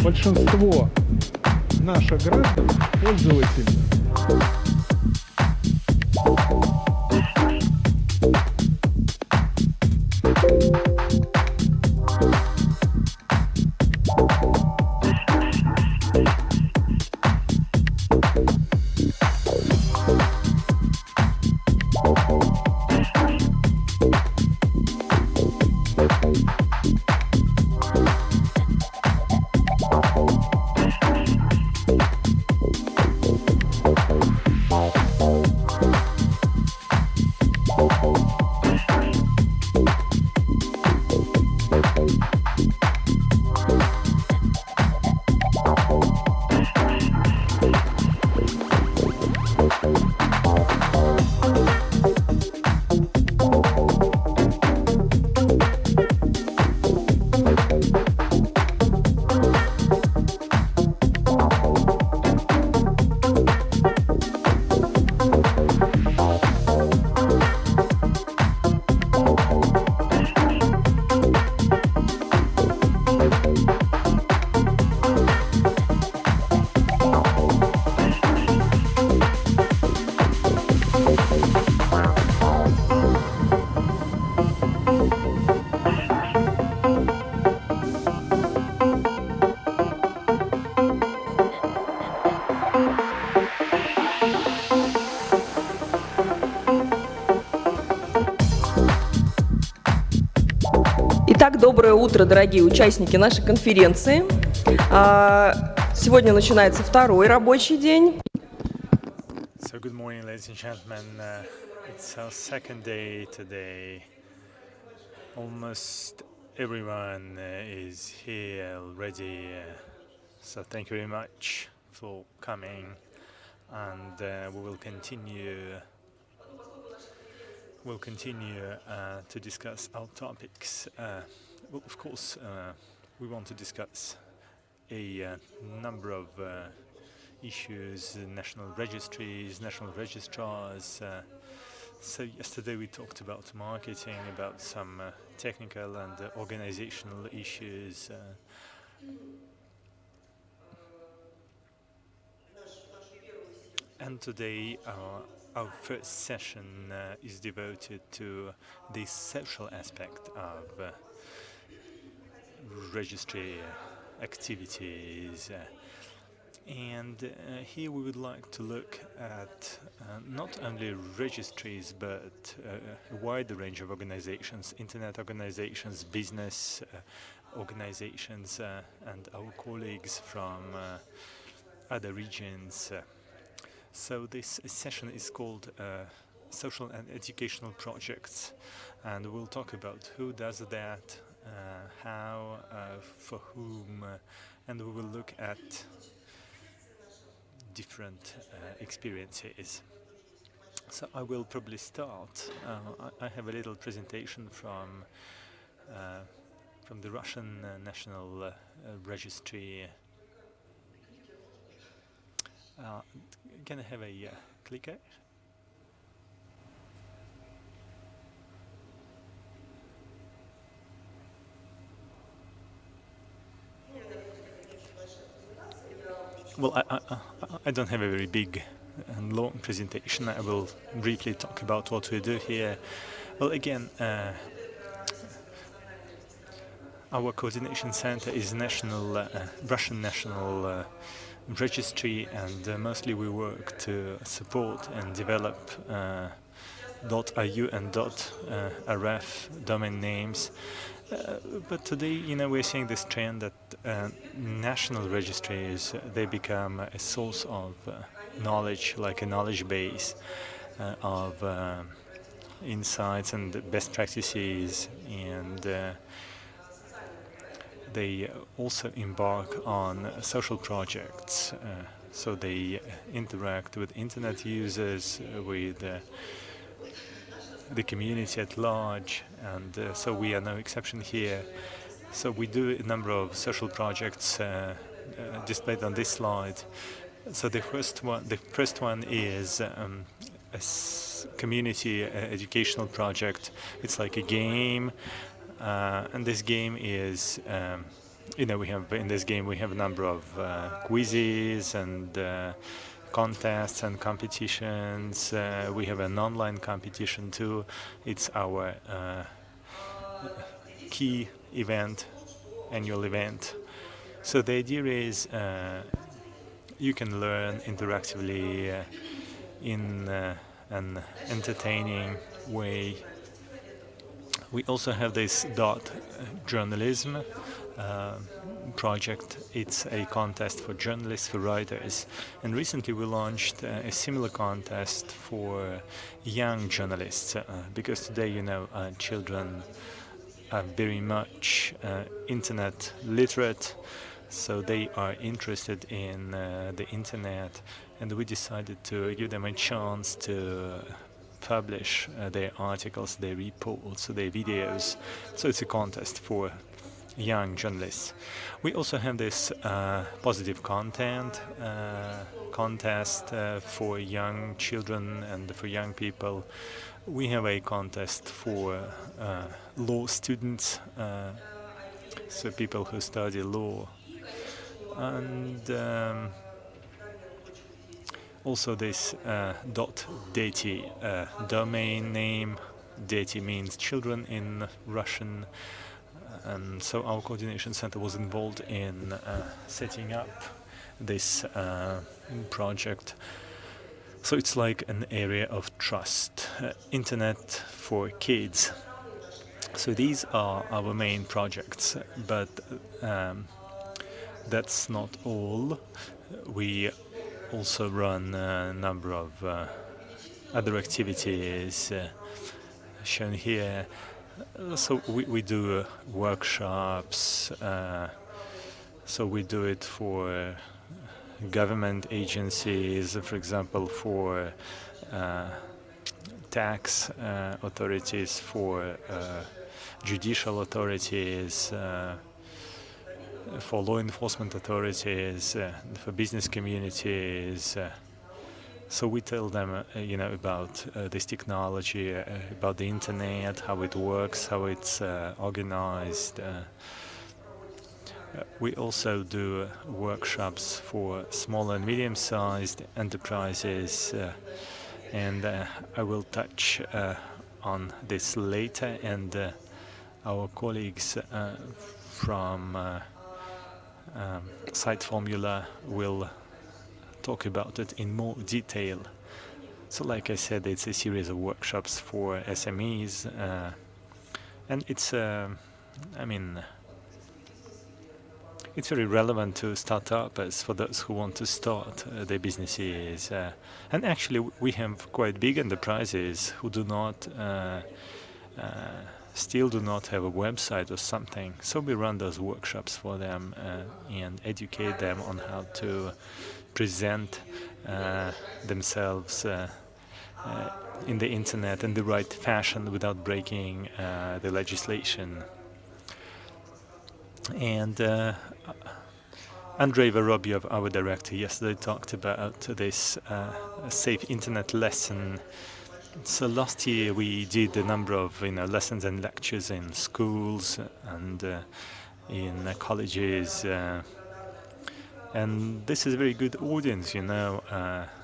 Большинство наших граждан, пользователей, Итак, доброе утро, дорогие участники нашей конференции. Сегодня начинается второй рабочий день. So good morning, ladies and gentlemen. It's our second day today. Almost everyone is here already. So thank you very much for coming, and we will continue. We'll continue to discuss our topics. Well, of course, we want to discuss a number of issues, national registries, national registrars. So yesterday we talked about marketing, about some technical and organizational issues. And today our first session is devoted to the social aspect of registry activities. And here we would like to look at not only registries, but a wider range of organizations, internet organizations, business organizations, and our colleagues from other regions. So this session is called Social and Educational Projects, and we'll talk about who does that, how, for whom, and we will look at different experiences. So I will probably start. I have a little presentation from the Russian National Registry. Can I have a clicker? Well, I don't have a very big and long presentation. I will briefly talk about what we do here. Well, again, our coordination center is Russian National Registry, and mostly we work to support and develop .ru and .rf domain names. But today, we're seeing this trend that national registries, they become a source of knowledge, like a knowledge base of insights and best practices, and they also embark on social projects, so they interact with internet users, with the community at large, and so we are no exception here. So we do a number of social projects displayed on this slide, So the first one is community educational project. It's like a game, and this game is, in this game we have a number of quizzes and contests and competitions. We have an online competition too. It's our key event, annual event. So the idea is you can learn interactively in an entertaining way. We also have this dot journalism project. It's a contest for journalists, for writers, and recently we launched a similar contest for young journalists, because today, children are very much internet literate, so they are interested in the internet, and we decided to give them a chance to publish their articles, their reports, their videos. So it's a contest for young journalists. We also have this positive content contest for young children and for young people. We have a contest for law students, so people who study law, and also this .deti domain name. Deti means children in Russian, and so our coordination center was involved in setting up this project. So it's like an area of trust, internet for kids. So these are our main projects, but that's not all. We also run a number of other activities shown here. So we do workshops, so we do it for government agencies, for example, for tax authorities, for judicial authorities, for law enforcement authorities, for business communities. So we tell them, about this technology, about the internet, how it works, how it's organized. We also do workshops for small and medium-sized enterprises, and I will touch on this later, and our colleagues from Site Formula will talk about it in more detail. So like I said, it's a series of workshops for SMEs, and it's it's very relevant to startups, for those who want to start their businesses. And actually we have quite big enterprises who do not still do not have a website or something, so we run those workshops for them and educate them on how to present themselves in the internet in the right fashion without breaking the legislation. And Andrey Vorobyev, our director, yesterday talked about this safe internet lesson. So last year we did a number of lessons and lectures in schools and in colleges, and this is a very good audience.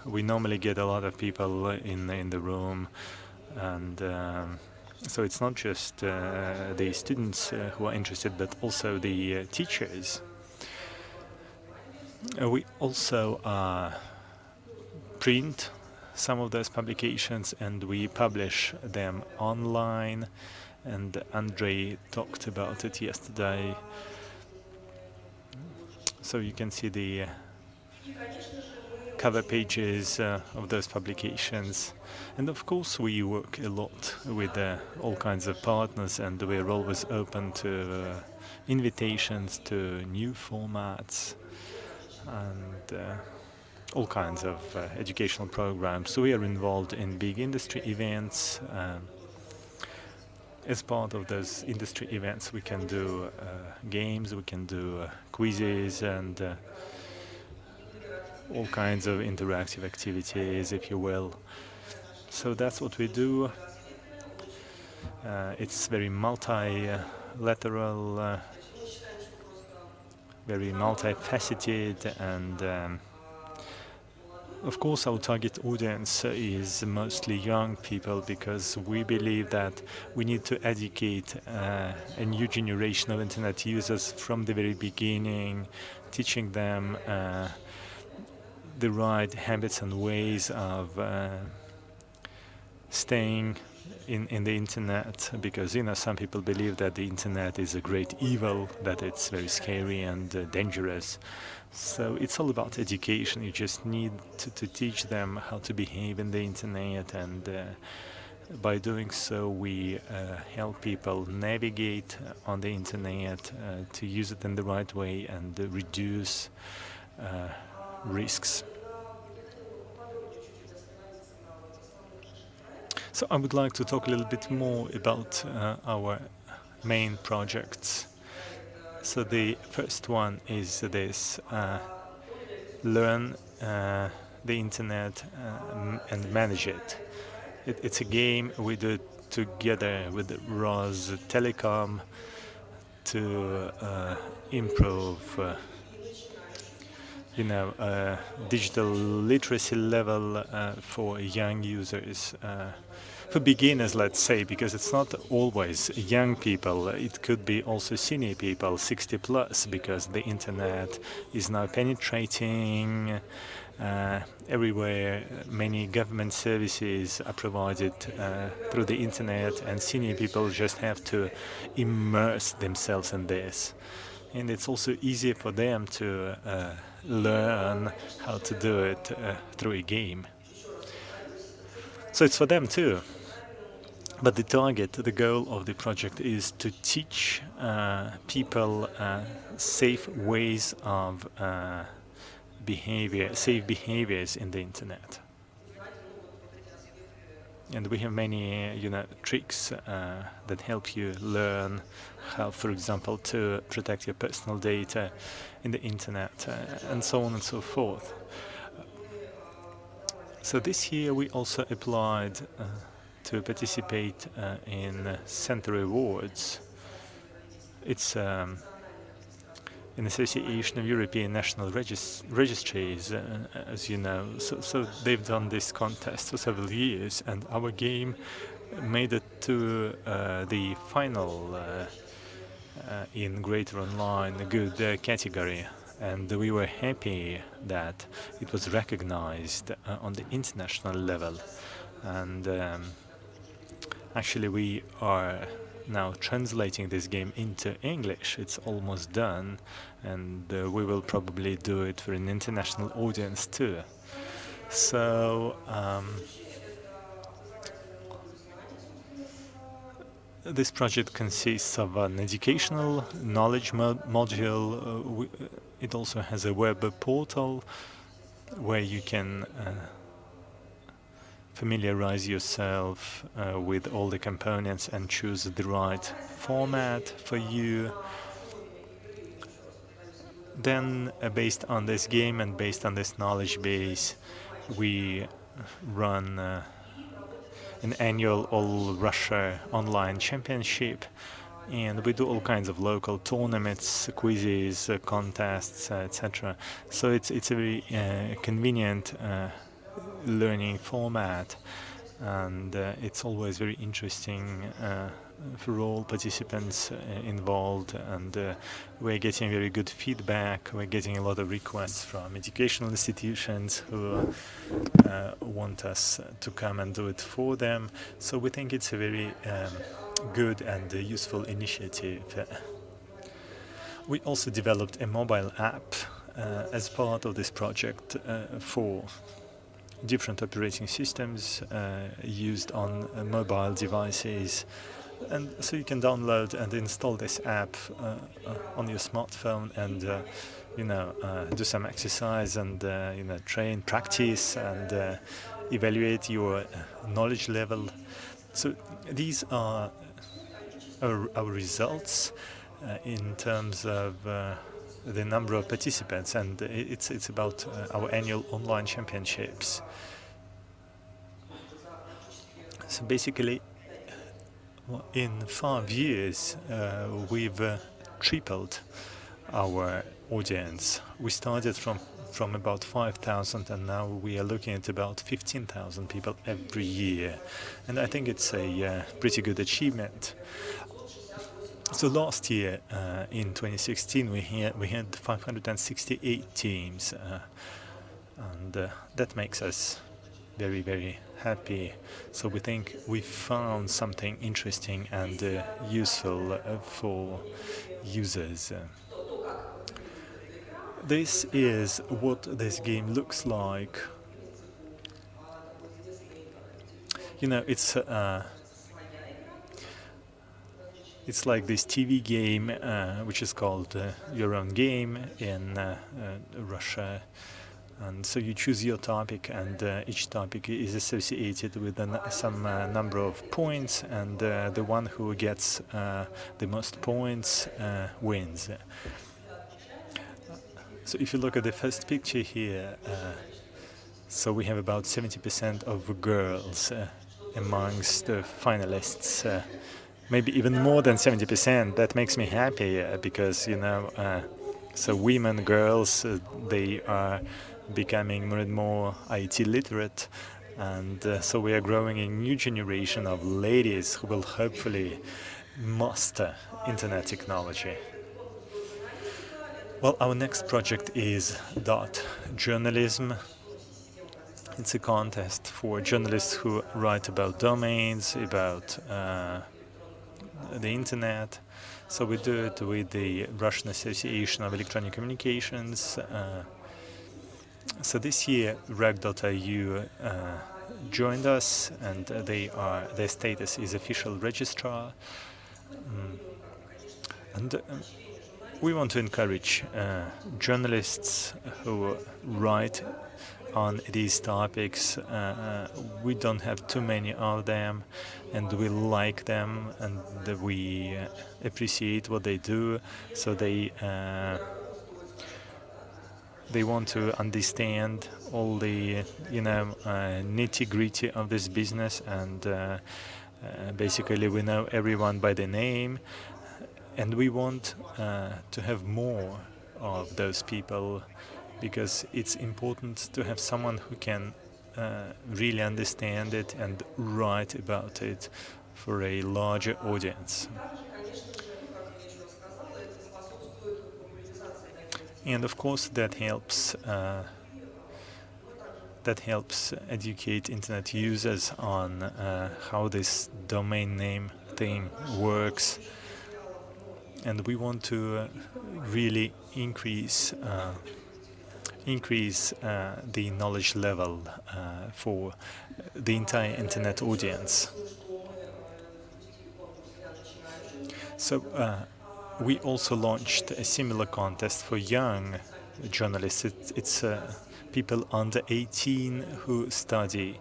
We normally get a lot of people in the room, and so it's not just the students who are interested, but also the teachers. We also print some of those publications and we publish them online, and Andrei talked about it yesterday. So you can see the cover pages of those publications. And of course we work a lot with all kinds of partners, and we're always open to invitations to new formats and all kinds of educational programs. So we are involved in big industry events. As part of those industry events we can do games, we can do quizzes, and all kinds of interactive activities, if you will. So that's what we do. It's very multilateral, very multifaceted, and of course our target audience is mostly young people, because we believe that we need to educate a new generation of internet users from the very beginning, teaching them the right habits and ways of staying in the internet, because some people believe that the internet is a great evil, that it's very scary and dangerous. So it's all about education. You just need to teach them how to behave in the internet, and by doing so we help people navigate on the internet, to use it in the right way and reduce risks. So I would like to talk a little bit more about our main projects. So the first one is this, learn the internet and manage it. It's a game we do together with Rostelecom to improve digital literacy level for young users, for beginners, let's say, because it's not always young people. It could be also senior people, 60 plus, because the internet is now penetrating everywhere. Many government services are provided through the internet, and senior people just have to immerse themselves in this. And it's also easier for them to learn how to do it through a game. So it's for them too. But the target, the goal of the project is to teach people safe ways of safe behaviors in the internet. And we have many, tricks that help you learn how, for example, to protect your personal data in the internet, and so on and so forth. So this year we also applied to participate in Center Awards. It's an association of European national registries, as you know. So they've done this contest for several years, and our game made it to the final in Greater Online Good category. And we were happy that it was recognized on the international level. And actually we are now translating this game into English. It's almost done, and we will probably do it for an international audience too. So this project consists of an educational knowledge module. It also has a web portal where you can familiarize yourself with all the components and choose the right format for you. Then, based on this game and based on this knowledge base, we run an annual All-Russia online championship, and we do all kinds of local tournaments, quizzes, contests, etc. So it's a very convenient learning format, and it's always very interesting for all participants involved, and we're getting very good feedback. We're getting a lot of requests from educational institutions who want us to come and do it for them. So we think it's a very good and useful initiative. We also developed a mobile app as part of this project for different operating systems used on mobile devices. And so you can download and install this app on your smartphone and do some exercise and train, practice, and evaluate your knowledge level. So these are our results in terms of the number of participants, and it's about our annual online championships. So basically, in 5 years, we've tripled our audience. We started from about 5,000, and now we are looking at about 15,000 people every year. And I think it's a pretty good achievement. So last year, in 2016, we had 568 teams, and that makes us very, very happy. So we think we found something interesting and useful for users. This is what this game looks like. You know, it's like this TV game, which is called Your Own Game in Russia. And so you choose your topic, and each topic is associated with some number of points, and the one who gets the most points wins. So if you look at the first picture here, so we have about 70% of girls amongst the finalists. Maybe even more than 70%. That makes me happy because, you know, so women, girls, they are becoming more and more IT literate, and so we are growing a new generation of ladies who will hopefully master internet technology. Well, our next project is Dot Journalism. It's a contest for journalists who write about domains, about the internet. So we do it with the Russian Association of Electronic Communications. So this year, reg.ru joined us, and their status is official registrar. And we want to encourage journalists who write on these topics. We don't have too many of them, and we like them, and we appreciate what they do. So they want to understand all the, you know, nitty-gritty of this business, and basically we know everyone by the name, and we want to have more of those people, because it's important to have someone who can really understand it and write about it for a larger audience. And of course that helps educate internet users on how this domain name thing works, and we want to really increase the knowledge level for the entire internet audience. So we also launched a similar contest for young journalists. It's people under 18 who study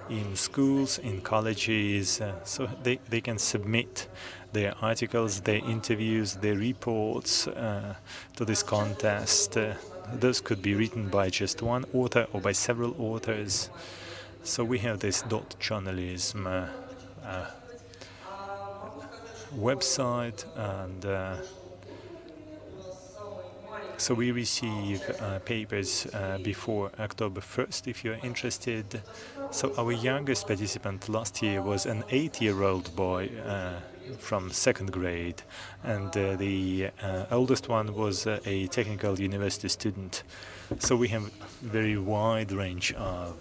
in schools, in colleges, so they can submit their articles, their interviews, their reports to this contest. Those could be written by just one author or by several authors. So we have this Dot Journalism website, and so we receive papers before October 1st if you're interested. So our youngest participant last year was an 8-year-old boy from 2nd grade, and the oldest one was a technical university student. So we have a very wide range of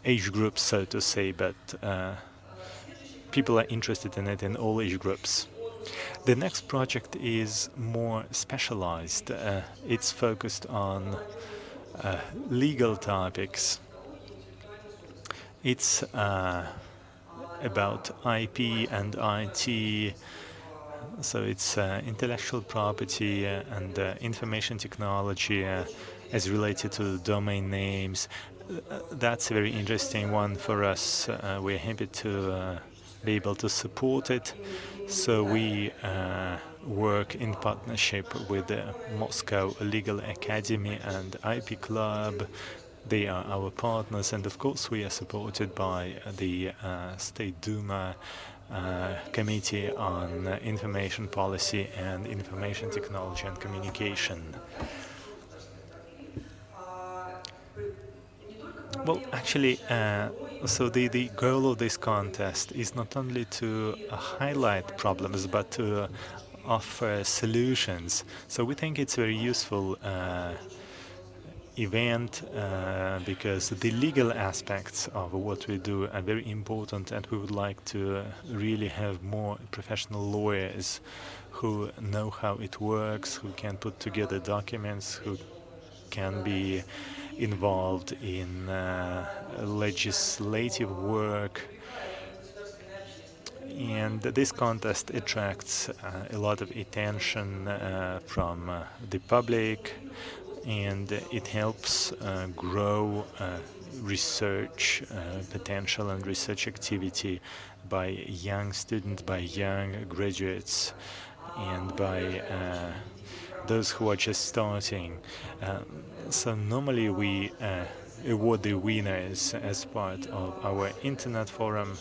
age groups, so to say, but people are interested in it in all age groups. The next project is more specialized. It's focused on legal topics. It's about IP and IT, so it's intellectual property and information technology as related to domain names. That's a very interesting one for us. We're happy to be able to support it. So we work in partnership with the Moscow Legal Academy and IP Club. They are our partners, and of course we are supported by the State Duma Committee on Information Policy and Information Technology and Communication. Well, actually, so the goal of this contest is not only to highlight problems, but to offer solutions. So we think it's a very useful event because the legal aspects of what we do are very important, and we would like to really have more professional lawyers who know how it works, who can put together documents, who can be involved in legislative work. And this contest attracts a lot of attention from the public, and it helps grow research potential and research activity by young students, by young graduates, and by those who are just starting. So normally we award the winners as part of our internet forum.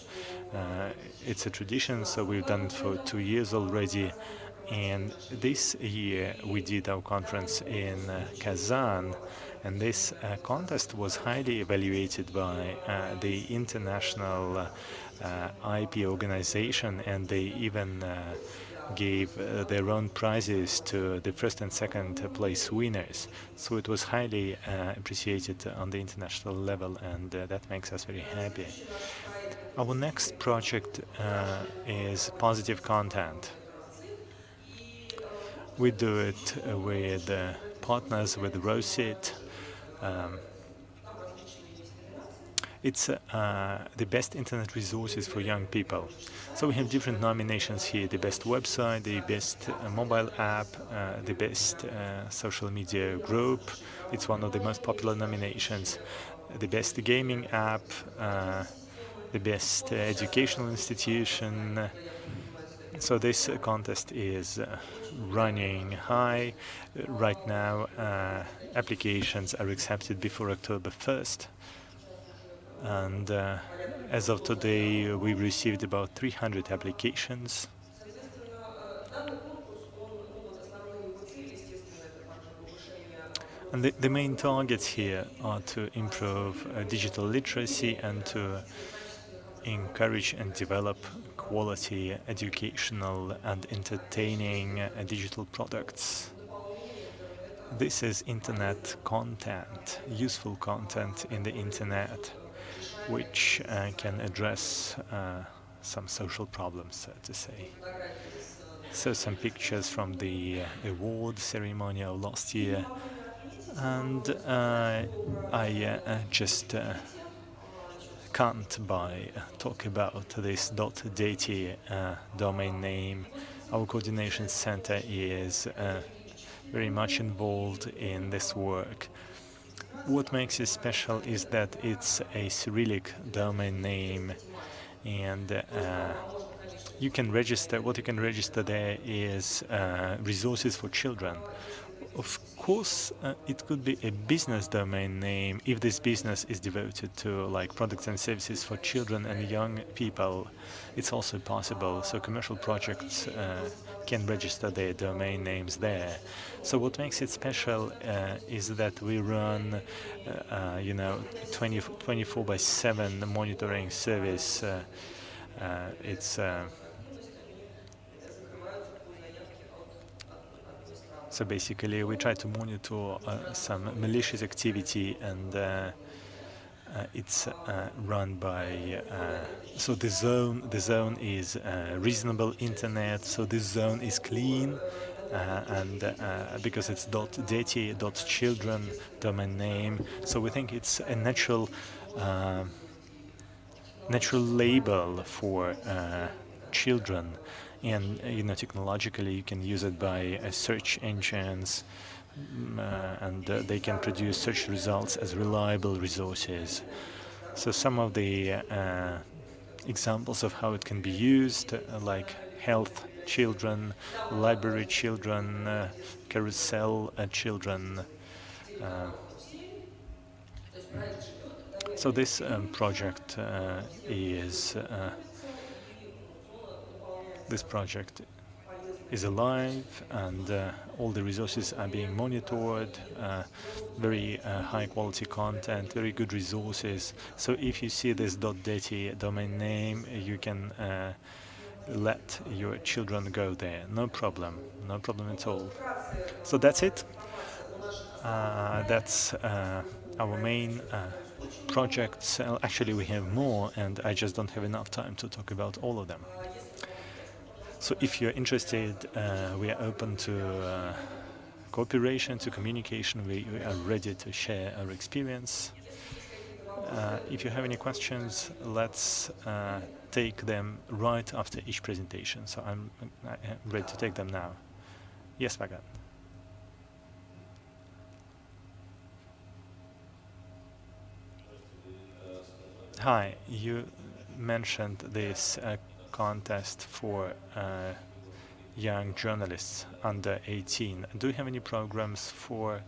It's a tradition, so we've done it for 2 years already. And this year we did our conference in Kazan, and this contest was highly evaluated by the international IP organization, and they even gave their own prizes to the first and second place winners. So it was highly appreciated on the international level, and that makes us very happy. Our next project is positive content. We do it with partners with ROSIT. It's the best internet resources for young people. So we have different nominations here: the best website, the best mobile app, the best social media group. It's one of the most popular nominations. The best gaming app, the best educational institution. So this contest is running high. Right now, applications are accepted before October 1st. And as of today, we received about 300 applications. And the main targets here are to improve digital literacy and to encourage and develop quality educational and entertaining digital products. This is internet content, useful content in the internet, which can address some social problems, so to say. So some pictures from the award ceremony of last year, and I just can't talk about this .deti domain name. Our coordination center is very much involved in this work. What makes it special is that it's a Cyrillic domain name, and you can register. What you can register there is resources for children. Of course, it could be a business domain name if this business is devoted to like products and services for children and young people. It's also possible. So commercial projects can register their domain names there. So what makes it special is that we run, 24/7 monitoring service. So basically, we try to monitor some malicious activity, and it's run by. So the zone is reasonable internet. So this zone is clean, and because it's .deti, .children domain name. So we think it's a natural label for children. And technologically you can use it by search engines, and they can produce search results as reliable resources. So some of the examples of how it can be used, like health children, library children, carousel children. So this project is alive, and all the resources are being monitored, very high quality content, very good resources. So if you see this .deti domain name, you can let your children go there, no problem at all. So that's it. That's our main projects. Actually, we have more, and I just don't have enough time to talk about all of them. So if you're interested, we are open to cooperation, to communication. We are ready to share our experience. If you have any questions, let's take them right after each presentation. So I'm ready to take them now. Yes, Shavkat. Hi, you mentioned this contest for young journalists under 18. Do you have any programs for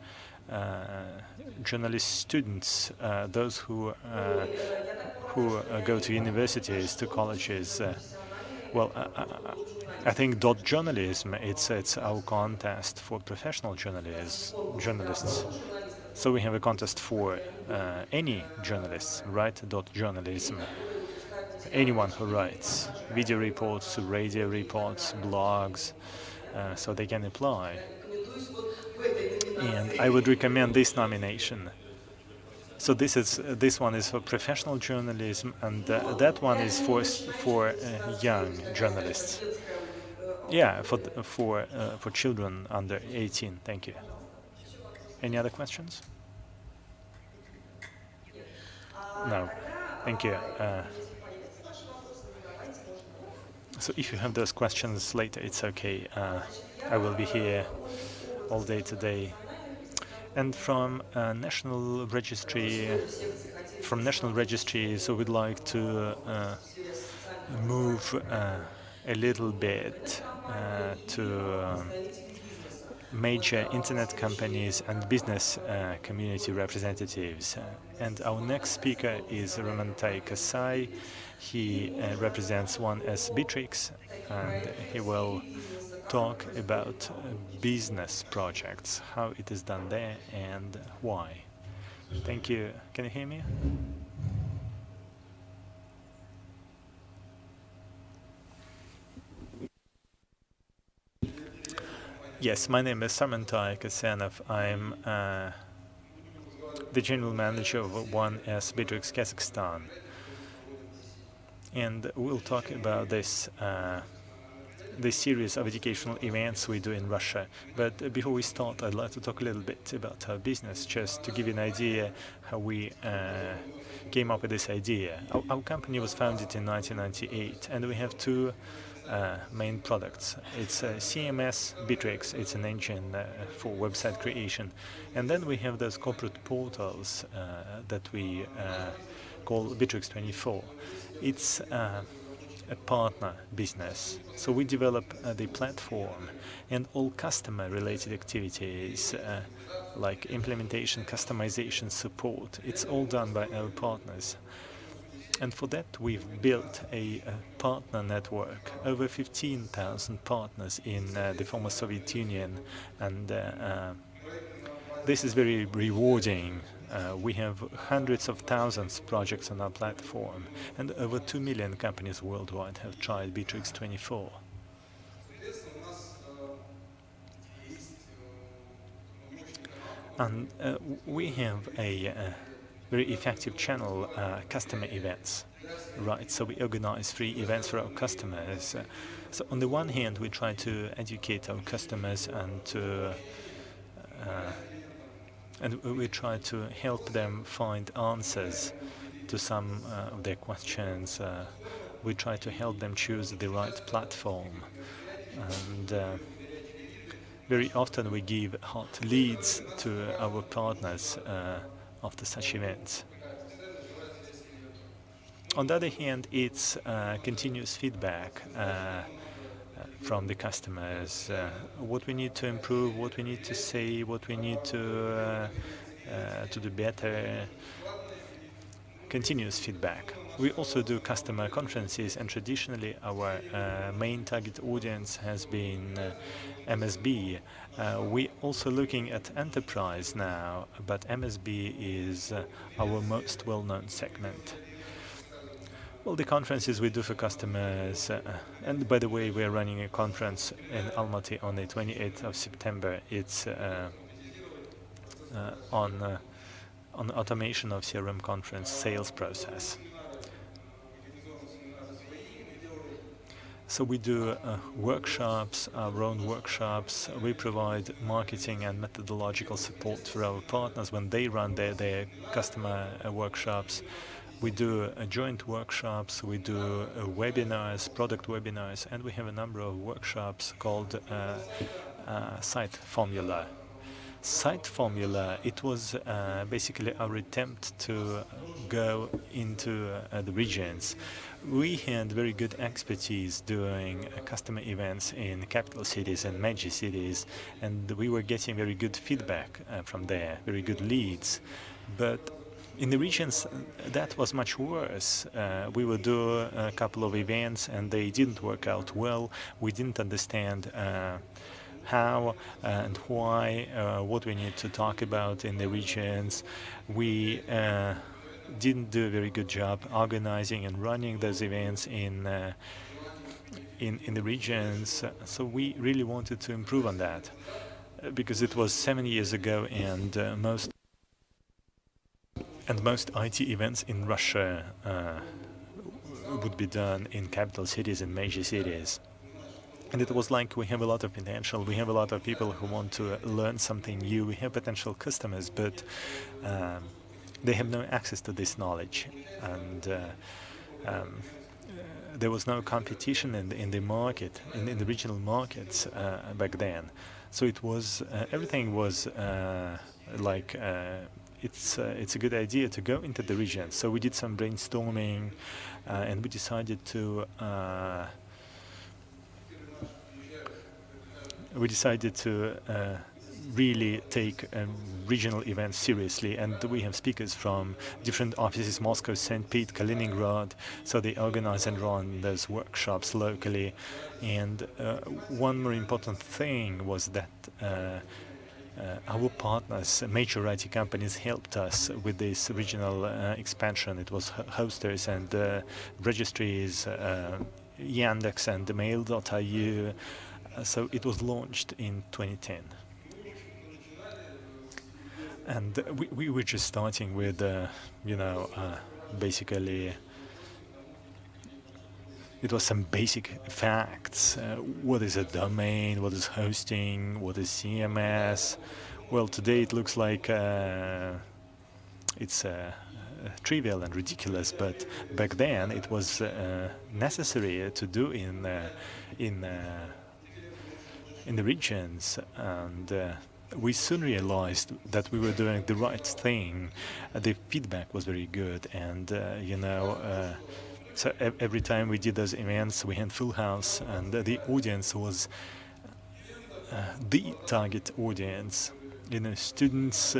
journalist students, those who go to universities, to colleges? Well, I think .journalism, it's our contest for professional journalists. So we have a contest for any journalists, right? .journalism. Anyone who writes video reports, radio reports, blogs, so they can apply. And I would recommend this nomination. So this one is for professional journalism, and that one is for young journalists. Yeah, for children under 18. Thank you. Any other questions? No. Thank you. So if you have those questions later, it's okay. I will be here all day today. And from National Registry, so we'd like to move a little bit to major internet companies and business community representatives. And our next speaker is Sarmantai Kasenov. He represents 1S Bittrex, and he will talk about business projects, how it is done there and why. Thank you. Can you hear me? Yes, my name is Sarmantai Kasenov. I'm the general manager of 1S Bittrex Kazakhstan. And we'll talk about this series of educational events we do in Russia. But before we start, I'd like to talk a little bit about our business, just to give you an idea how we came up with this idea. Our company was founded in 1998, and we have two main products. It's CMS Bittrex, it's an engine for website creation. And then we have those corporate portals that we call Bittrex 24. It's a partner business. So we develop the platform, and all customer-related activities like implementation, customization, support, it's all done by our partners. And for that, we've built a partner network, over 15,000 partners in the former Soviet Union, and this is very rewarding. We have hundreds of thousands of projects on our platform, and over 2 million companies worldwide have tried Bittrex 24. And we have a very effective channel, customer events, right? So we organize free events for our customers. So on the one hand, we try to educate our customers and we try to help them find answers to some of their questions. We try to help them choose the right platform. And very often we give hot leads to our partners after such events. On the other hand, it's continuous feedback from the customers, what we need to improve, what we need to say, what we need to do better. Continuous feedback. We also do customer conferences, and traditionally our main target audience has been MSB. We're also looking at enterprise now, but MSB is our most well-known segment. Well, the conferences we do for customers, and by the way, we're running a conference in Almaty on the 28th of September. It's on automation of CRM conference sales process. So we do workshops, our own workshops. We provide marketing and methodological support for our partners when they run their customer workshops. We do joint workshops, we do webinars, product webinars, and we have a number of workshops called Site Formula. Site Formula, it was basically our attempt to go into the regions. We had very good expertise doing customer events in capital cities and major cities, and we were getting very good feedback from there, very good leads. But in the regions, that was much worse. We would do a couple of events and they didn't work out well. We didn't understand how and why, what we need to talk about in the regions. We didn't do a very good job organizing and running those events in the regions. So we really wanted to improve on that, because it was 7 years ago, and most IT events in Russia would be done in capital cities and major cities. And it was like, we have a lot of potential, we have a lot of people who want to learn something new, we have potential customers, but they have no access to this knowledge. And there was no competition in the market, in the regional markets back then. So it was, everything was like, it's a good idea to go into the region. So we did some brainstorming, and we decided to really take regional events seriously, and we have speakers from different offices: Moscow, St. Pete, Kaliningrad. So they organize and run those workshops locally. And one more important thing was that our partners, major IT companies, helped us with this regional expansion. It was hosters and registries, Yandex and Mail.ru. So it was launched in 2010. And we were just starting with, basically, it was some basic facts. What is a domain? What is hosting? What is CMS? Well, today it looks like it's trivial and ridiculous, but back then it was necessary to do in the regions. And we soon realized that we were doing the right thing. The feedback was very good, and so every time we did those events, we had full house, and the audience was the target audience. Students,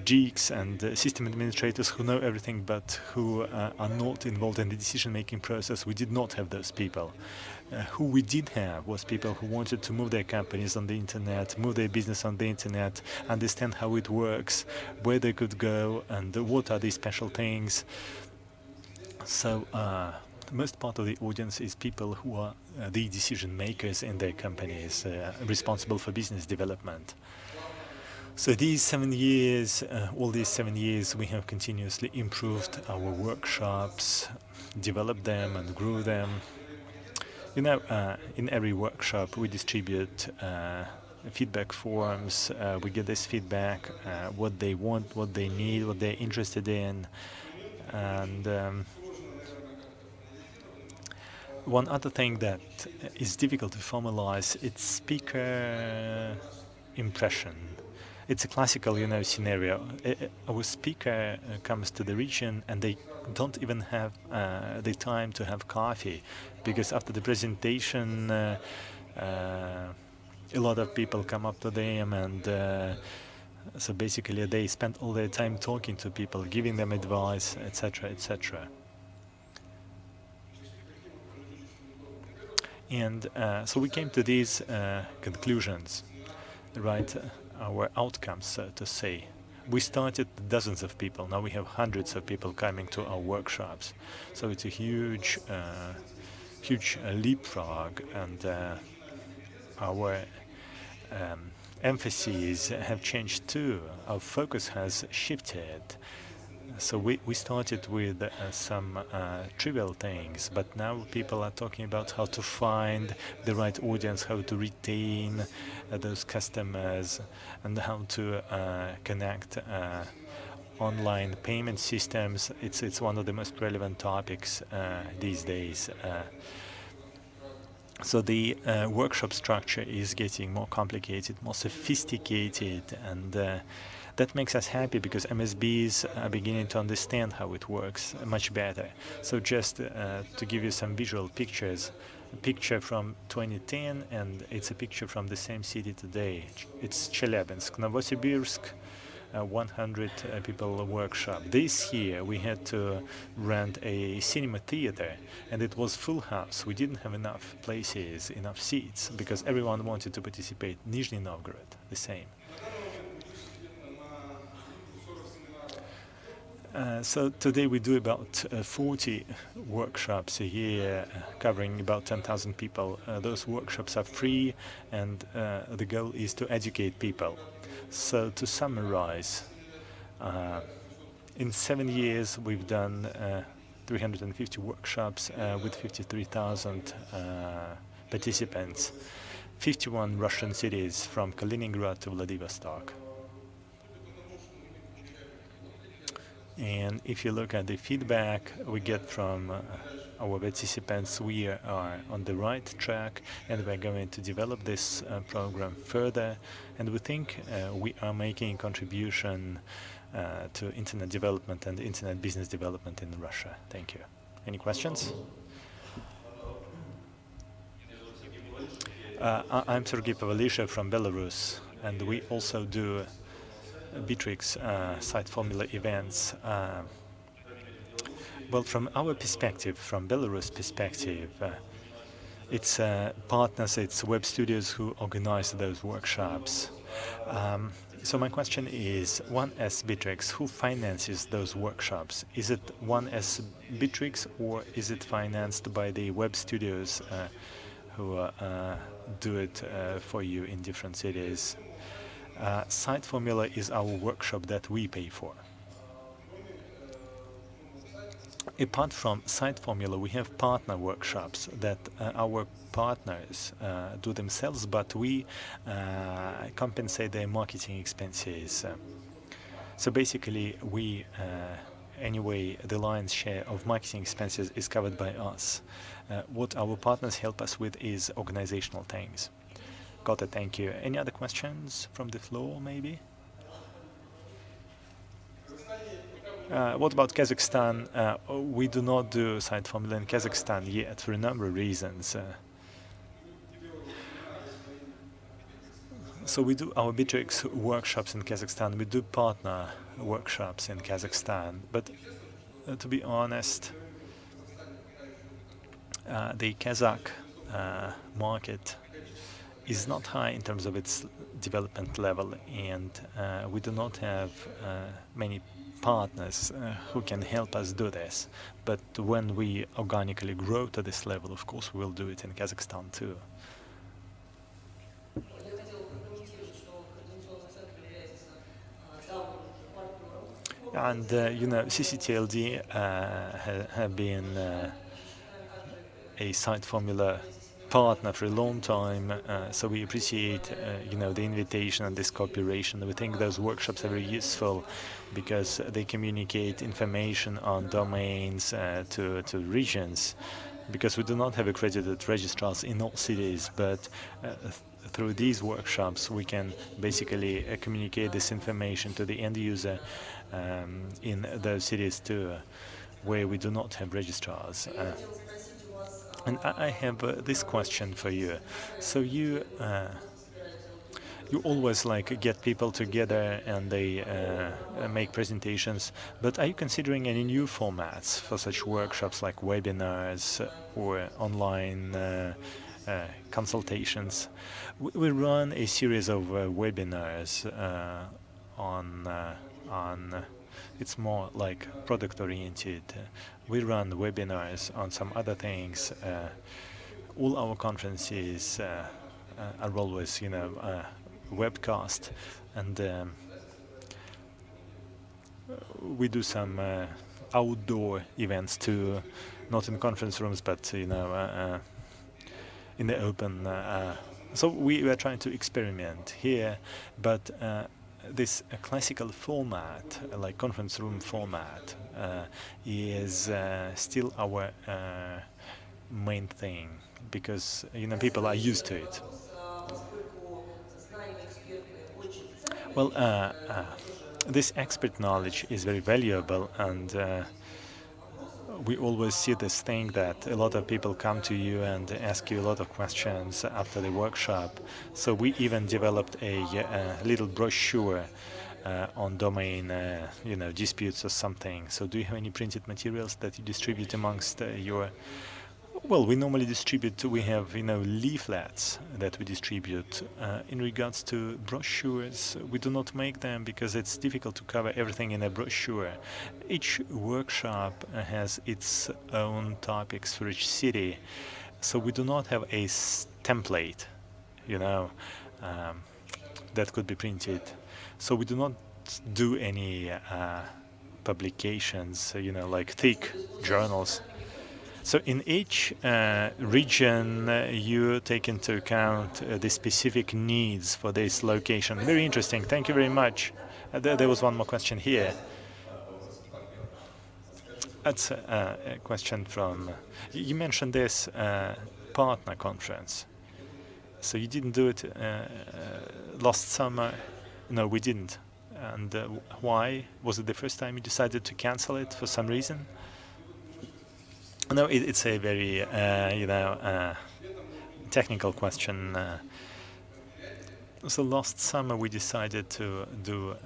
geeks, and system administrators who know everything, but who are not involved in the decision-making process. We did not have those people. Who we did have was people who wanted to move their companies on the internet, move their business on the internet, understand how it works, where they could go, and what are these special things. So most part of the audience is people who are the decision makers in their companies, responsible for business development. So these 7 years, all these 7 years, we have continuously improved our workshops, developed them and grew them. In every workshop we distribute feedback forms. We get this feedback, what they want, what they need, what they're interested in. And one other thing that is difficult to formalize, it's speaker impression. it's a classical, scenario. Our speaker comes to the region and they don't even have the time to have coffee, because after the presentation, a lot of people come up to them, and so basically they spend all their time talking to people, giving them advice, etc., etc. And so we came to these conclusions, right? Our outcomes, so to say. We started dozens of people. Now we have hundreds of people coming to our workshops. So it's a huge, huge leapfrog, and our emphases have changed too. Our focus has shifted. So we started with some trivial things, but now people are talking about how to find the right audience, how to retain those customers, and how to connect online payment systems. It's one of the most relevant topics these days. So the workshop structure is getting more complicated, more sophisticated, and that makes us happy, because MSBs are beginning to understand how it works much better. So just to give you some visual pictures, a picture from 2010, and it's a picture from the same city today. It's Chelyabinsk, Novosibirsk, 100 people workshop. This year we had to rent a cinema theater, and it was full house. We didn't have enough places, enough seats, because everyone wanted to participate. Nizhny Novgorod, the same. So today we do about 40 workshops a year, covering about 10,000 people. Those workshops are free, and the goal is to educate people. So to summarize, in 7 years we've done 350 workshops with 53,000 participants, 51 Russian cities from Kaliningrad to Vladivostok. And if you look at the feedback we get from our participants, we are on the right track, and we're going to develop this program further. And we think we are making a contribution to internet development and internet business development in Russia. Thank you. Any questions? I'm Sergey Povalishev from Belarus, and we also do Bittrex site formula events. Well, from our perspective, from Belarus perspective, it's partners, it's web studios who organize those workshops. So my question is, 1S Bittrex, who finances those workshops? Is it 1S Bittrex, or is it financed by the web studios who do it for you in different cities? Site Formula is our workshop that we pay for. Apart from Site Formula, we have partner workshops that our partners do themselves, but we compensate their marketing expenses. So basically, we anyway, the lion's share of marketing expenses is covered by us. What our partners help us with is organizational things. Got it, thank you. Any other questions from the floor, maybe? What about Kazakhstan? We do not do site formula in Kazakhstan yet for a number of reasons. So we do our Bittrex workshops in Kazakhstan, we do partner workshops in Kazakhstan, but to be honest, the Kazakh market is not high in terms of its development level, and we do not have many partners who can help us do this. But when we organically grow to this level, of course, we'll do it in Kazakhstan too. And you know, ccTLD have been a site formula partner for a long time, so we appreciate you know, the invitation and this cooperation. We think those workshops are very useful because they communicate information on domains to regions, because we do not have accredited registrars in all cities, but through these workshops, we can basically communicate this information to the end user in those cities too, where we do not have registrars. And I have this question for you. So you always like get people together and they make presentations, but are you considering any new formats for such workshops like webinars or online consultations? We run a series of webinars on it's more like product oriented. We run webinars on some other things. All our conferences are always, webcast, and we do some outdoor events too, not in conference rooms, but in the open. So we are trying to experiment here, but this classical format, like conference room format, is still our main thing, because people are used to it. Well, this expert knowledge is very valuable, and we always see this thing that a lot of people come to you and ask you a lot of questions after the workshop. So we even developed a little brochure on domain, disputes or something. So do you have any printed materials that you distribute amongst your? Well, we normally distribute. We have leaflets that we distribute. In regards to brochures, we do not make them because it's difficult to cover everything in a brochure. Each workshop has its own topics for each city, so we do not have a template, that could be printed. So we do not do any publications, like thick journals. So in each region, you take into account the specific needs for this location. Very interesting. Thank you very much. There was one more question here. That's a question from, you mentioned this partner conference. So you didn't do it last summer? No, we didn't. And why? Was it the first time you decided to cancel it for some reason? No, it's a very, technical question. So last summer we decided to do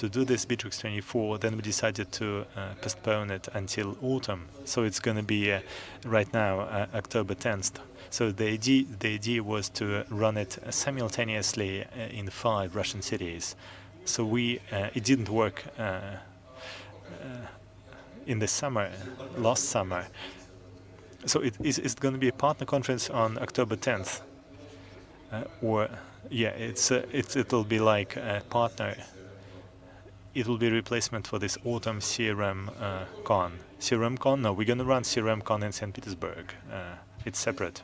this Bitrix 24. Then we decided to postpone it until autumn. So it's going to be right now October 10th. So the idea was to run it simultaneously in 5 Russian cities. So it didn't work. In the summer, last summer. So it's going to be a partner conference on October 10th, it'll be like a partner. It will be a replacement for this autumn CRM-CON. CRM-CON? No, we're going to run CRM-CON in St. Petersburg. It's separate.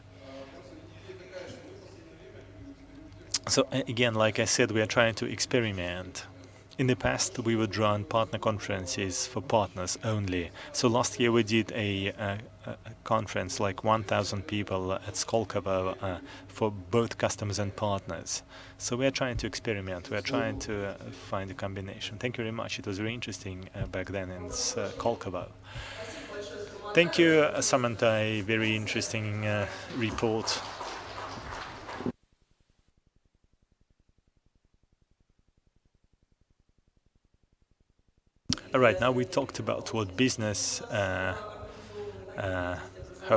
So again, like I said, we are trying to experiment. In the past, we would run partner conferences for partners only. So last year we did a conference like 1,000 people at Kolesnikova for both customers and partners. So we are trying to experiment. We are trying to find a combination. Thank you very much. It was very interesting back then in Kolesnikova. Thank you, Sarmantai. Very interesting report. All right, now we talked about what business, how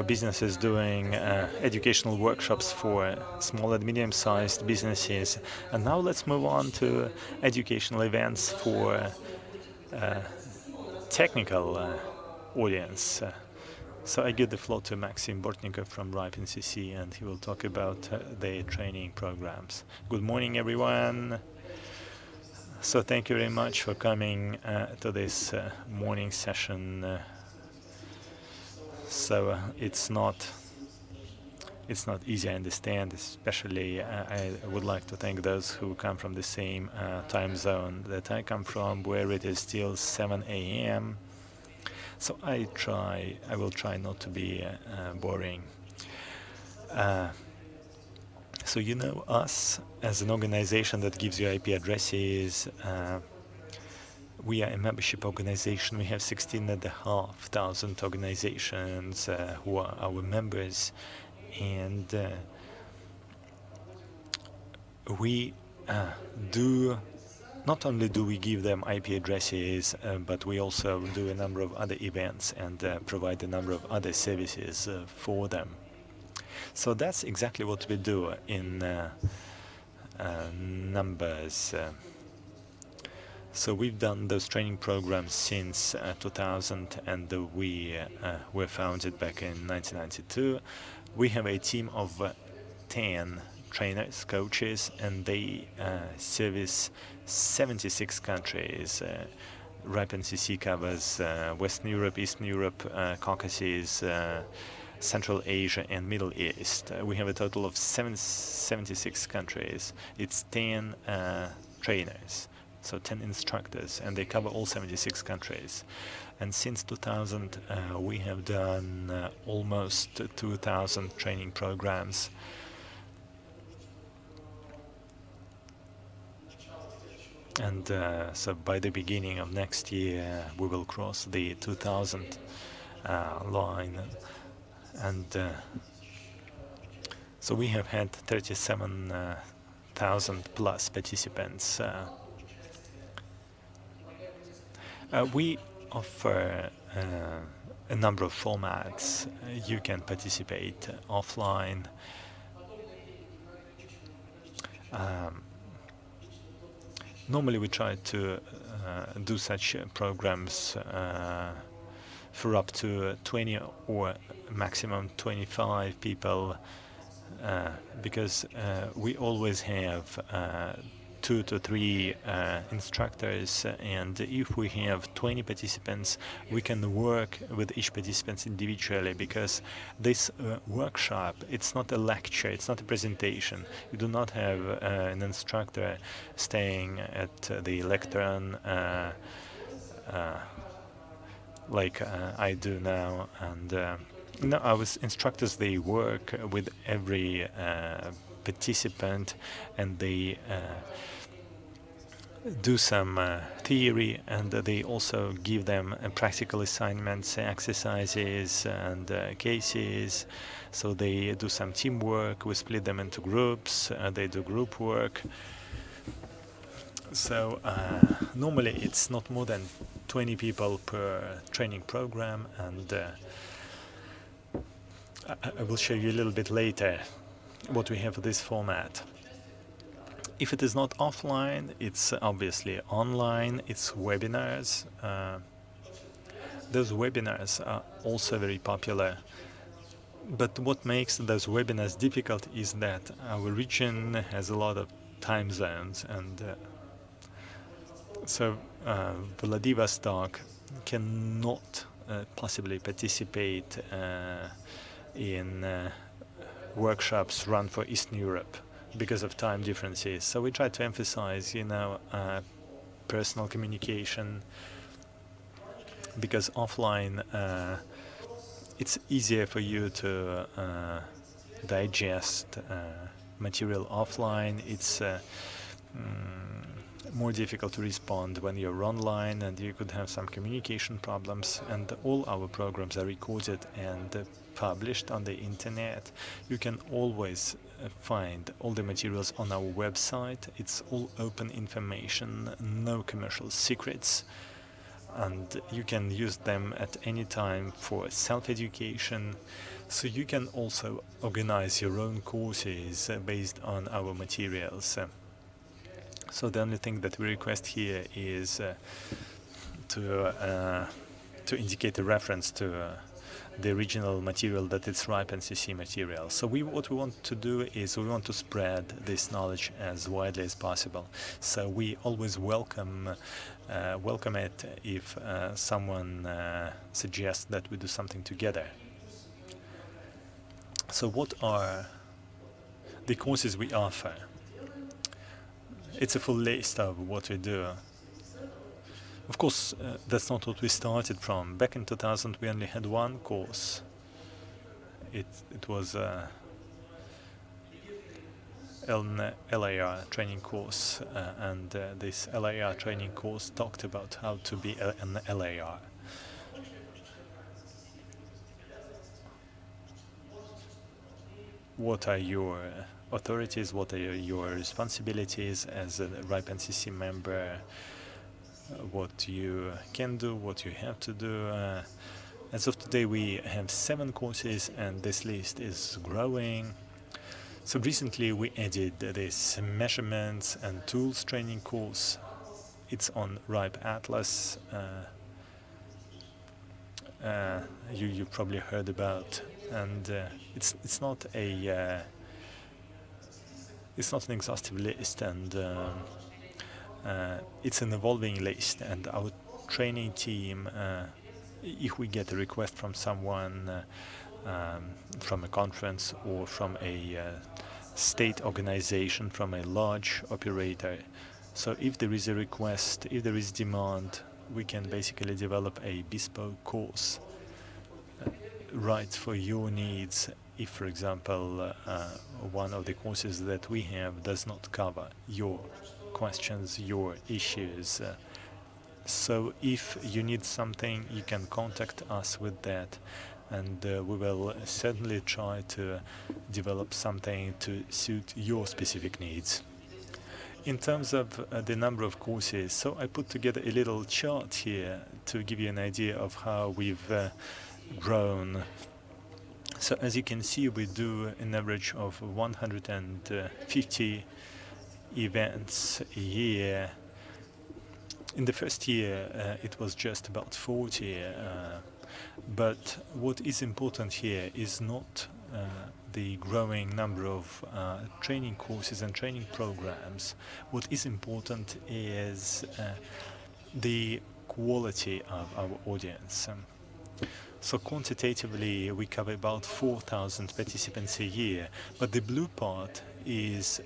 business is doing, educational workshops for small and medium-sized businesses, and now let's move on to educational events for technical audience. So I give the floor to Maxim Burtikov from RIPE NCC, and he will talk about their training programs. Good morning, everyone. So thank you very much for coming to this morning session. So it's not easy, I understand. Especially, I would like to thank those who come from the same time zone that I come from, where it is still 7 a.m. So I will try not to be boring. So you know us as an organization that gives you IP addresses. We are a membership organization. We have 16,500 organizations who are our members, and we do not only do we give them IP addresses, but we also do a number of other events and provide a number of other services for them. So that's exactly what we do in numbers. So we've done those training programs since 2000, and we were founded back in 1992. We have a team of 10 trainers, coaches, and they service 76 countries. RIPE-NCC covers Western Europe, Eastern Europe, Caucasus, Central Asia, and Middle East. We have a total of 76 countries. It's 10 trainers, so 10 instructors, and they cover all 76 countries. And since 2000, we have done almost 2,000 training programs. And so by the beginning of next year, we will cross the 2,000 line. And so we have had 37,000 plus participants. We offer a number of formats. You can participate offline. Normally we try to do such programs for up to 20 or maximum 25 people, because we always have 2 to 3 instructors, and if we have 20 participants, we can work with each participant individually, because this workshop, it's not a lecture, it's not a presentation. You do not have an instructor staying at the lectern like I do now, and our instructors, they work with every participant, and they do some theory, and they also give them practical assignments, exercises, and cases. So they do some teamwork. We split them into groups. They do group work. So normally it's not more than 20 people per training program, and I will show you a little bit later what we have for this format. If it is not offline, it's obviously online, it's webinars. Those webinars are also very popular. But what makes those webinars difficult is that our region has a lot of time zones, and so Vladivostok cannot possibly participate in workshops run for Eastern Europe because of time differences. So we try to emphasize, personal communication, because offline it's easier for you to digest material offline. It's more difficult to respond when you're online, and you could have some communication problems. And all our programs are recorded and published on the internet. You can always find all the materials on our website. It's all open information, no commercial secrets, and you can use them at any time for self-education. So you can also organize your own courses based on our materials. So the only thing that we request here is to indicate a reference to the original material, that it's RIPE-NCC material. So what we want to do is we want to spread this knowledge as widely as possible. So we always welcome it if someone suggests that we do something together. So what are the courses we offer? It's a full list of what we do. Of course, that's not what we started from. Back in 2000, we only had one course. It was an LAR training course, and this LAR training course talked about how to be an LAR. What are your authorities? What are your responsibilities as a RIPE NCC member? What you can do, what you have to do. As of today, we have 7 courses, and this list is growing. So recently we added this measurements and tools training course. It's on RIPE Atlas. You probably heard about, and it's not an exhaustive list, and it's an evolving list. And our training team, if we get a request from someone, from a conference or from a state organization, from a large operator, so if there is a request, if there is demand, we can basically develop a bespoke course right for your needs. If, for example, one of the courses that we have does not cover your questions, your issues, so if you need something, you can contact us with that, and we will certainly try to develop something to suit your specific needs. In terms of the number of courses, so I put together a little chart here to give you an idea of how we've grown. So as you can see, we do an average of 150 events a year. In the first year, it was just about 40, but what is important here is not the growing number of training courses and training programs. What is important is the quality of our audience. So quantitatively, we cover about 4,000 participants a year, but the blue part is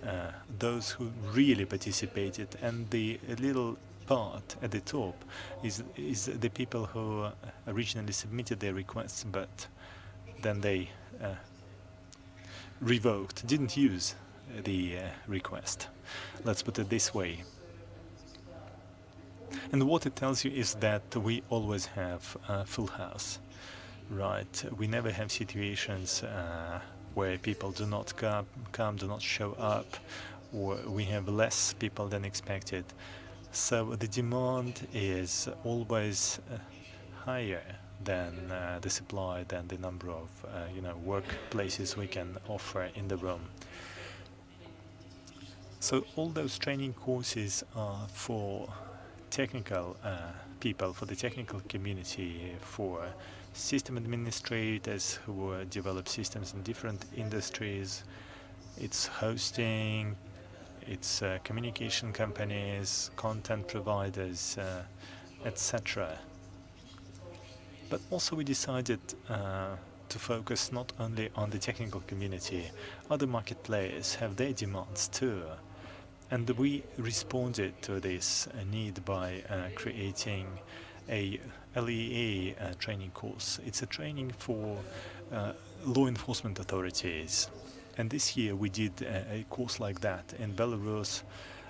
those who really participated, and the little part at the top is the people who originally submitted their requests, but then they revoked, didn't use the request. Let's put it this way. And what it tells you is that we always have a full house, right? We never have situations where people do not come, do not show up, or we have less people than expected. So the demand is always higher than the supply, than the number of workplaces we can offer in the room. So all those training courses are for technical people, for the technical community, for system administrators who develop systems in different industries. It's hosting, it's communication companies, content providers, etc. But also we decided to focus not only on the technical community. Other market players have their demands too. And we responded to this need by creating a LEA training course. It's a training for law enforcement authorities. And this year we did a course like that in Belarus,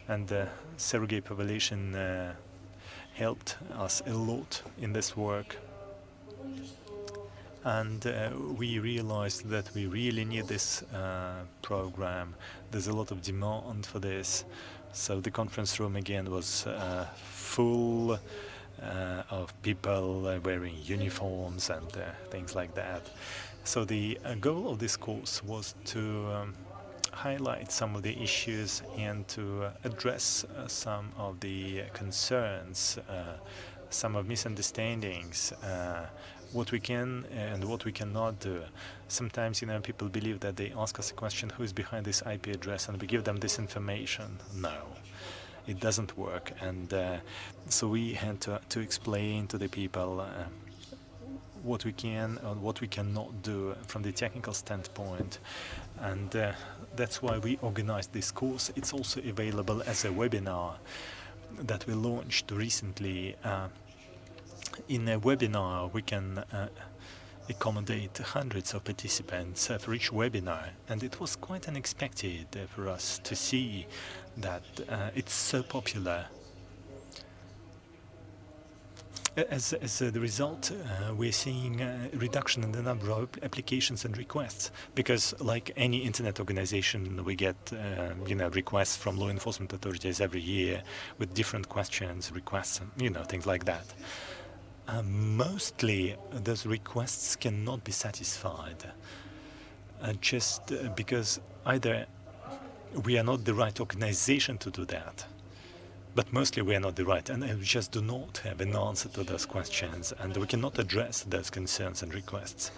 and Sergey Kopylov helped us a lot in this work. And we realized that we really need this program. There's a lot of demand for this. So the conference room again was full of people wearing uniforms and things like that. So the goal of this course was to highlight some of the issues and to address some of the concerns, some of misunderstandings, what we can and what we cannot do. Sometimes, people believe that they ask us a question, who is behind this IP address, and we give them this information. No, it doesn't work. And so we had to explain to the people what we can and what we cannot do from the technical standpoint. And that's why we organized this course. It's also available as a webinar that we launched recently. In a webinar, we can accommodate hundreds of participants for each webinar, and it was quite unexpected for us to see that it's so popular. As the result, we're seeing a reduction in the number of applications and requests, because like any internet organization, we get requests from law enforcement authorities every year with different questions, requests, and things like that. Mostly those requests cannot be satisfied just because either we are not the right organization to do that, but mostly we are not the right, and we just do not have an answer to those questions, and we cannot address those concerns and requests.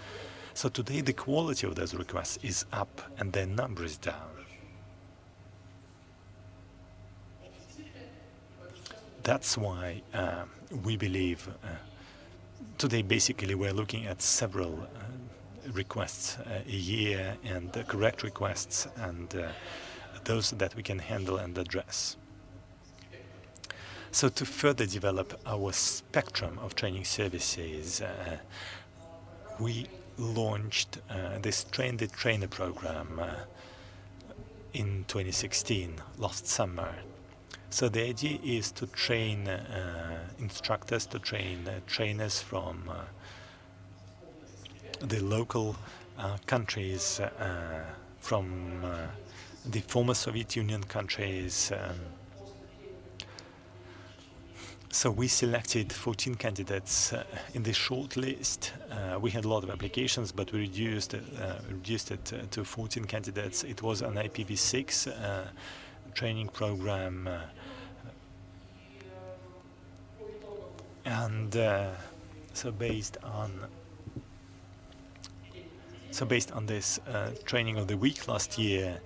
So today the quality of those requests is up and their number is down. That's why we believe today basically we're looking at several requests a year, and correct requests, and those that we can handle and address. So to further develop our spectrum of training services, we launched this Train the Trainer program in 2016, last summer. So the idea is to train instructors, to train trainers from the local countries, from the former Soviet Union countries. So we selected 14 candidates in the short list. We had a lot of applications, but we reduced it to 14 candidates. It was an IPv6 training program, and so based on this training of the week last year,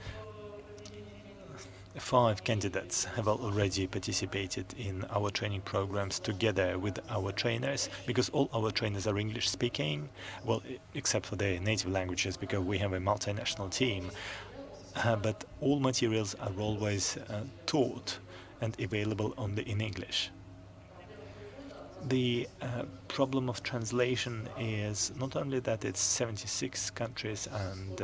5 candidates have already participated in our training programs together with our trainers, because all our trainers are English speaking, well, except for their native languages, because we have a multinational team. But all materials are always taught and available only in English. The problem of translation is not only that it's 76 countries and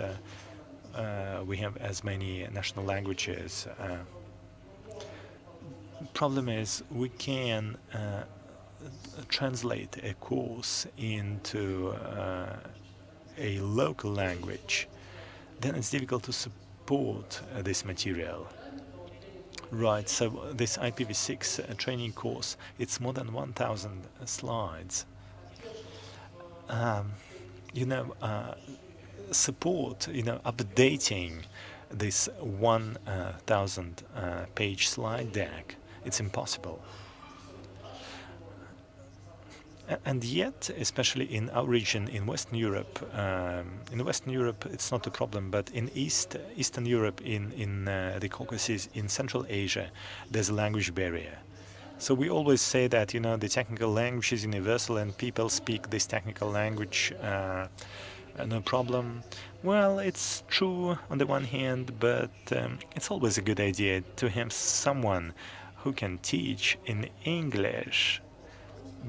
we have as many national languages. Problem is we can translate a course into a local language. Then it's difficult to support this material. Right, so this IPv6 training course, it's more than 1,000 slides. Support, updating this 1,000 page slide deck, it's impossible. And yet, especially in our region, in Western Europe, it's not a problem, but in Eastern Europe, in the Caucasus, in Central Asia, there's a language barrier. So we always say that, the technical language is universal and people speak this technical language, no problem. Well, it's true on the one hand, but it's always a good idea to have someone who can teach in English,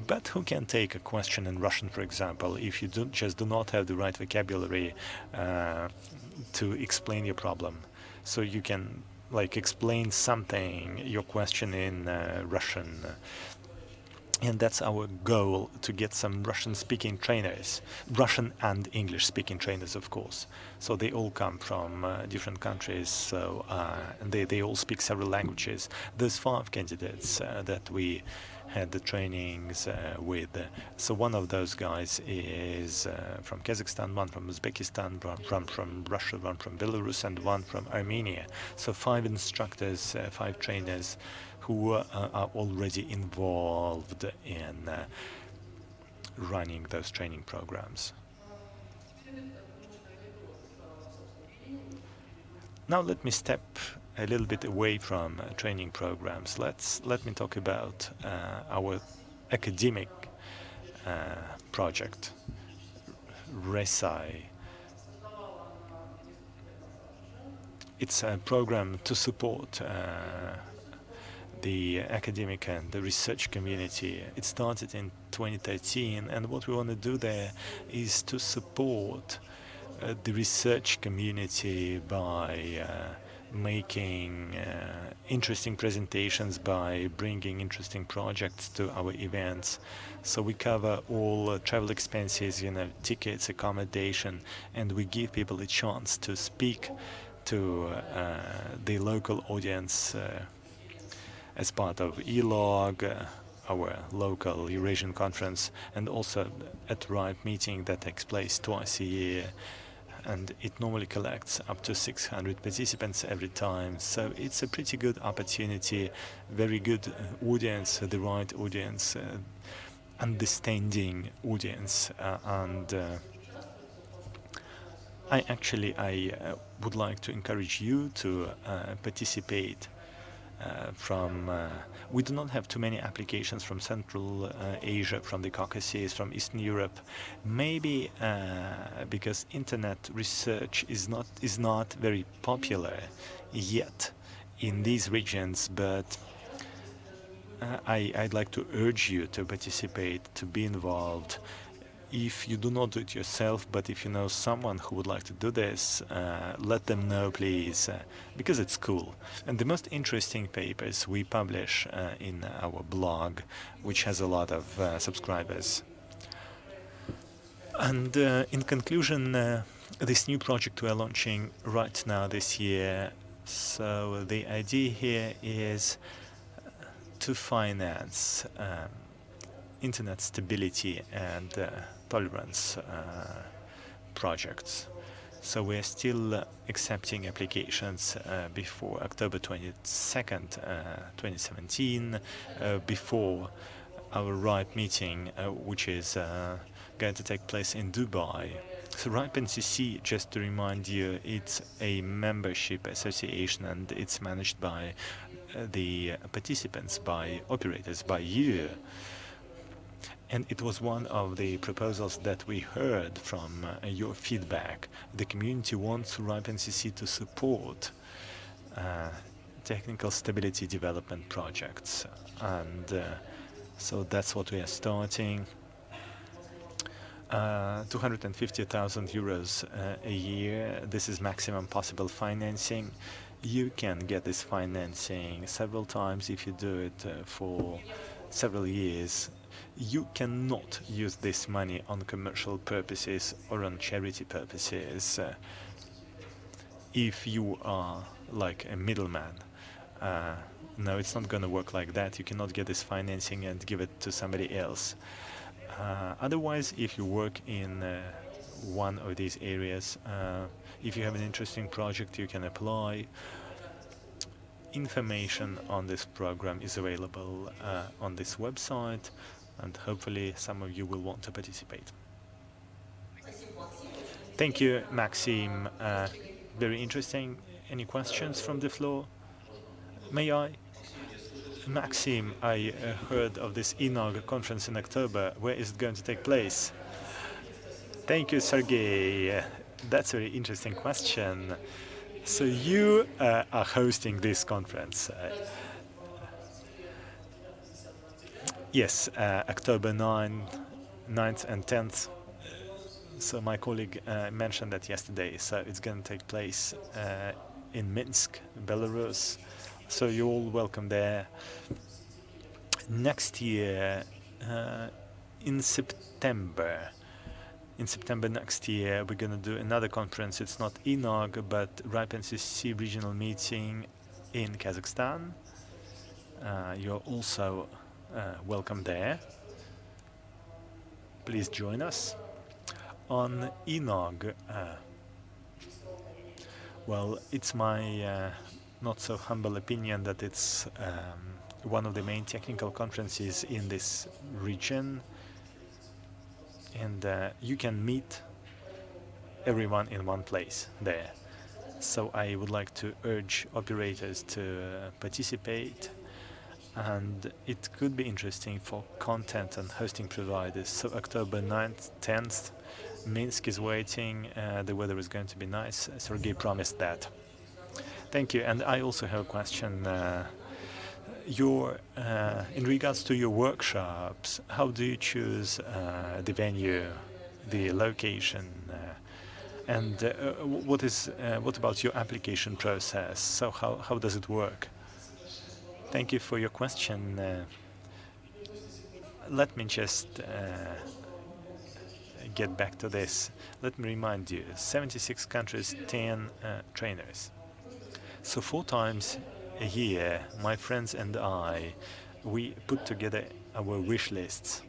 but who can take a question in Russian, for example, if you just do not have the right vocabulary to explain your problem. So you can explain something, your question in Russian. And that's our goal, to get some Russian-speaking trainers, Russian and English-speaking trainers, of course. So they all come from different countries, so and they all speak several languages. There's 5 candidates that we had the trainings with. So one of those guys is from Kazakhstan, one from Uzbekistan, one from Russia, one from Belarus, and one from Armenia. So 5 instructors, 5 trainers who are already involved in running those training programs. Now let me step a little bit away from training programs. Let me talk about our academic project, RESI. It's a program to support the academic and the research community. It started in 2013, and what we want to do there is to support the research community by making interesting presentations, by bringing interesting projects to our events. So we cover all travel expenses, tickets, accommodation, and we give people a chance to speak to the local audience as part of ELOG, our local Eurasian conference, and also at RIPE meeting that takes place twice a year. And it normally collects up to 600 participants every time. So it's a pretty good opportunity, very good audience, the right audience, understanding audience. I would like to encourage you to participate we do not have too many applications from Central Asia, from the Caucasus, from Eastern Europe. Maybe because internet research is not very popular yet in these regions, but I'd like to urge you to participate, to be involved. If you do not do it yourself, but if you know someone who would like to do this, let them know, please, because it's cool. And the most interesting papers we publish in our blog, which has a lot of subscribers. And in conclusion, this new project we are launching right now this year, so the idea here is to finance internet stability and tolerance projects. So we're still accepting applications before October 22nd, 2017, before our RIPE meeting, which is going to take place in Dubai. So RIPE NCC, just to remind you, it's a membership association, and it's managed by the participants, by operators, by you. And it was one of the proposals that we heard from your feedback. The community wants RIPE NCC to support technical stability development projects. And so that's what we are starting. 250,000 euros a year. This is maximum possible financing. You can get this financing several times if you do it for several years. You cannot use this money on commercial purposes or on charity purposes if you are like a middleman. No, it's not going to work like that. You cannot get this financing and give it to somebody else. Otherwise, if you work in one of these areas, if you have an interesting project, you can apply. Information on this program is available on this website, and hopefully some of you will want to participate. Thank you, Maxim. Very interesting. Any questions from the floor? May I? Maxim, I heard of this INOG conference in October. Where is it going to take place? Thank you, Sergey. That's a very interesting question. So you are hosting this conference. Yes, October 9th and 10th. So my colleague mentioned that yesterday. So it's going to take place in Minsk, Belarus. So you're all welcome there. Next year, in September next year, we're going to do another conference. It's not INOG, but RIPE NCC regional meeting in Kazakhstan. You're also welcome there. Please join us. On INOG, well, it's my not so humble opinion that it's one of the main technical conferences in this region, and you can meet everyone in one place there. So I would like to urge operators to participate, and it could be interesting for content and hosting providers. So October 9th, 10th, Minsk is waiting. The weather is going to be nice. Sergey promised that. Thank you. And I also have a question. in regards to your workshops, how do you choose the venue, the location, and what about your application process? So how does it work? Thank you for your question. Let me just get back to this. Let me remind you, 76 countries, 10 trainers. So 4 times a year, my friends and I, we put together our wish lists.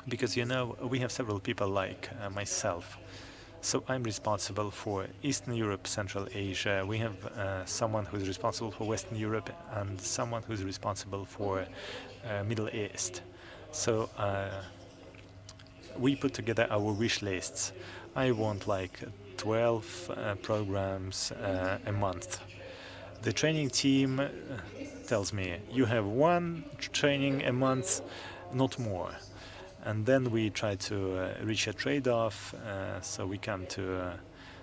Because, you know, we have several people like myself. So I'm responsible for Eastern Europe, Central Asia. We have someone who's responsible for Western Europe and someone who's responsible for Middle East. So we put together our wish lists. I want like 12 programs a month. The training team tells me, you have 1 training a month, not more. And then we try to reach a trade-off, so we come to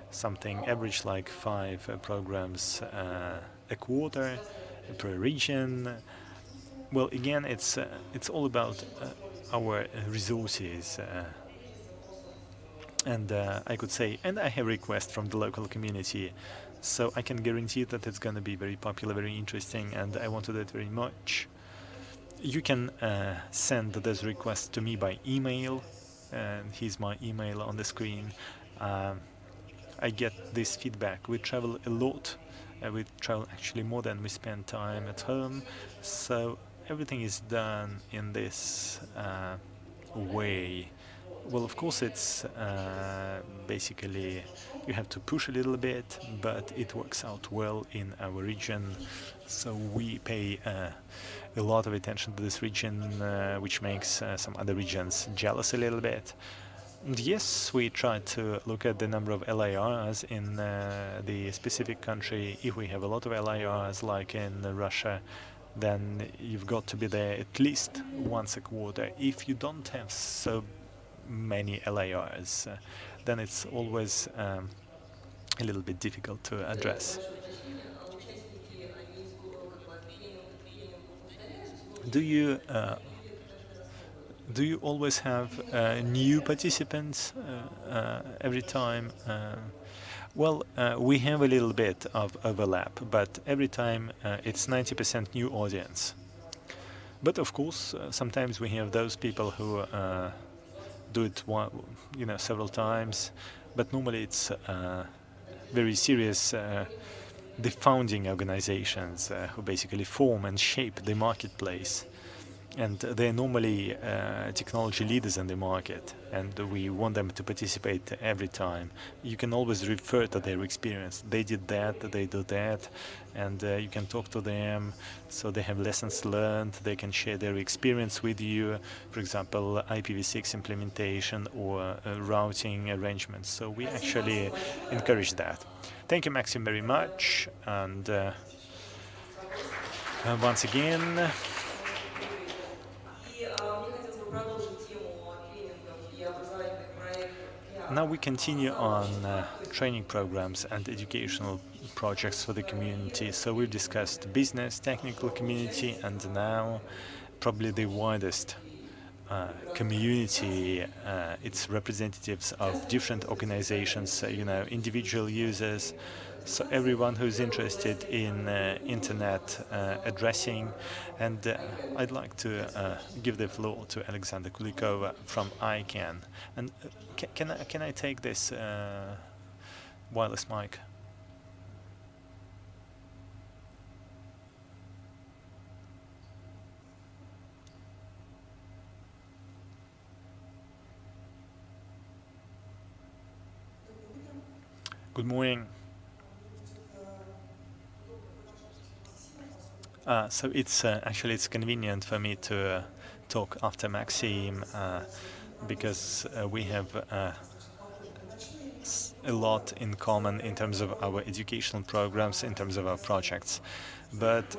something average like 5 programs a quarter per region. Well, again, it's all about our resources. And I could say, and I have requests from the local community, so I can guarantee that it's going to be very popular, very interesting, and I want to do it very much. You can send those requests to me by email, and here's my email on the screen. I get this feedback. We travel a lot. We travel actually more than we spend time at home, so everything is done in this way. Well, of course, it's basically you have to push a little bit, but it works out well in our region. So we pay a lot of attention to this region, which makes some other regions jealous a little bit. And yes, we try to look at the number of LIRs in the specific country. If we have a lot of LIRs, like in Russia, then you've got to be there at least once a quarter. If you don't have so many LIRs, then it's always a little bit difficult to address. Do you always have new participants every time? Well, we have a little bit of overlap, but every time it's 90% new audience. But of course, sometimes we have those people who do it several times, but normally it's very serious the founding organizations who basically form and shape the marketplace, and they're normally technology leaders in the market, and we want them to participate every time. You can always refer to their experience. They did that, they do that, and you can talk to them, so they have lessons learned. They can share their experience with you, for example, IPv6 implementation or routing arrangements. So we actually encourage that. Thank you, Maxim, very much, and once again, now we continue on training programs and educational projects for the community. So we've discussed business, technical community, and now probably the widest community. It's representatives of different organizations, individual users. So everyone who's interested in internet addressing, and I'd like to give the floor to Alexandra Kulikova from ICANN. And can I take this wireless mic? Good morning. So it's actually it's convenient for me to talk after Maxim because we have a lot in common in terms of our educational programs, in terms of our projects. But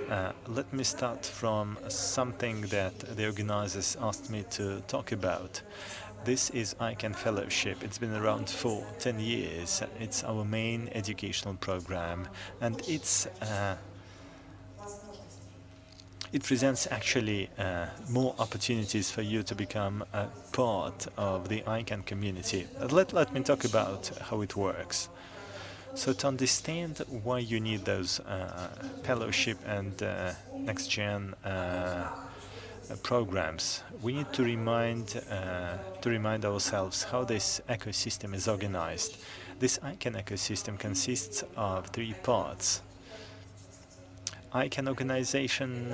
let me start from something that the organizers asked me to talk about. This is ICANN Fellowship. It's been around for 10 years. It's our main educational program, and it's it presents actually more opportunities for you to become a part of the ICANN community. Let me talk about how it works. So to understand why you need those fellowship and next-gen programs, we need to remind ourselves how this ecosystem is organized. This ICANN ecosystem consists of 3 parts: ICANN organization,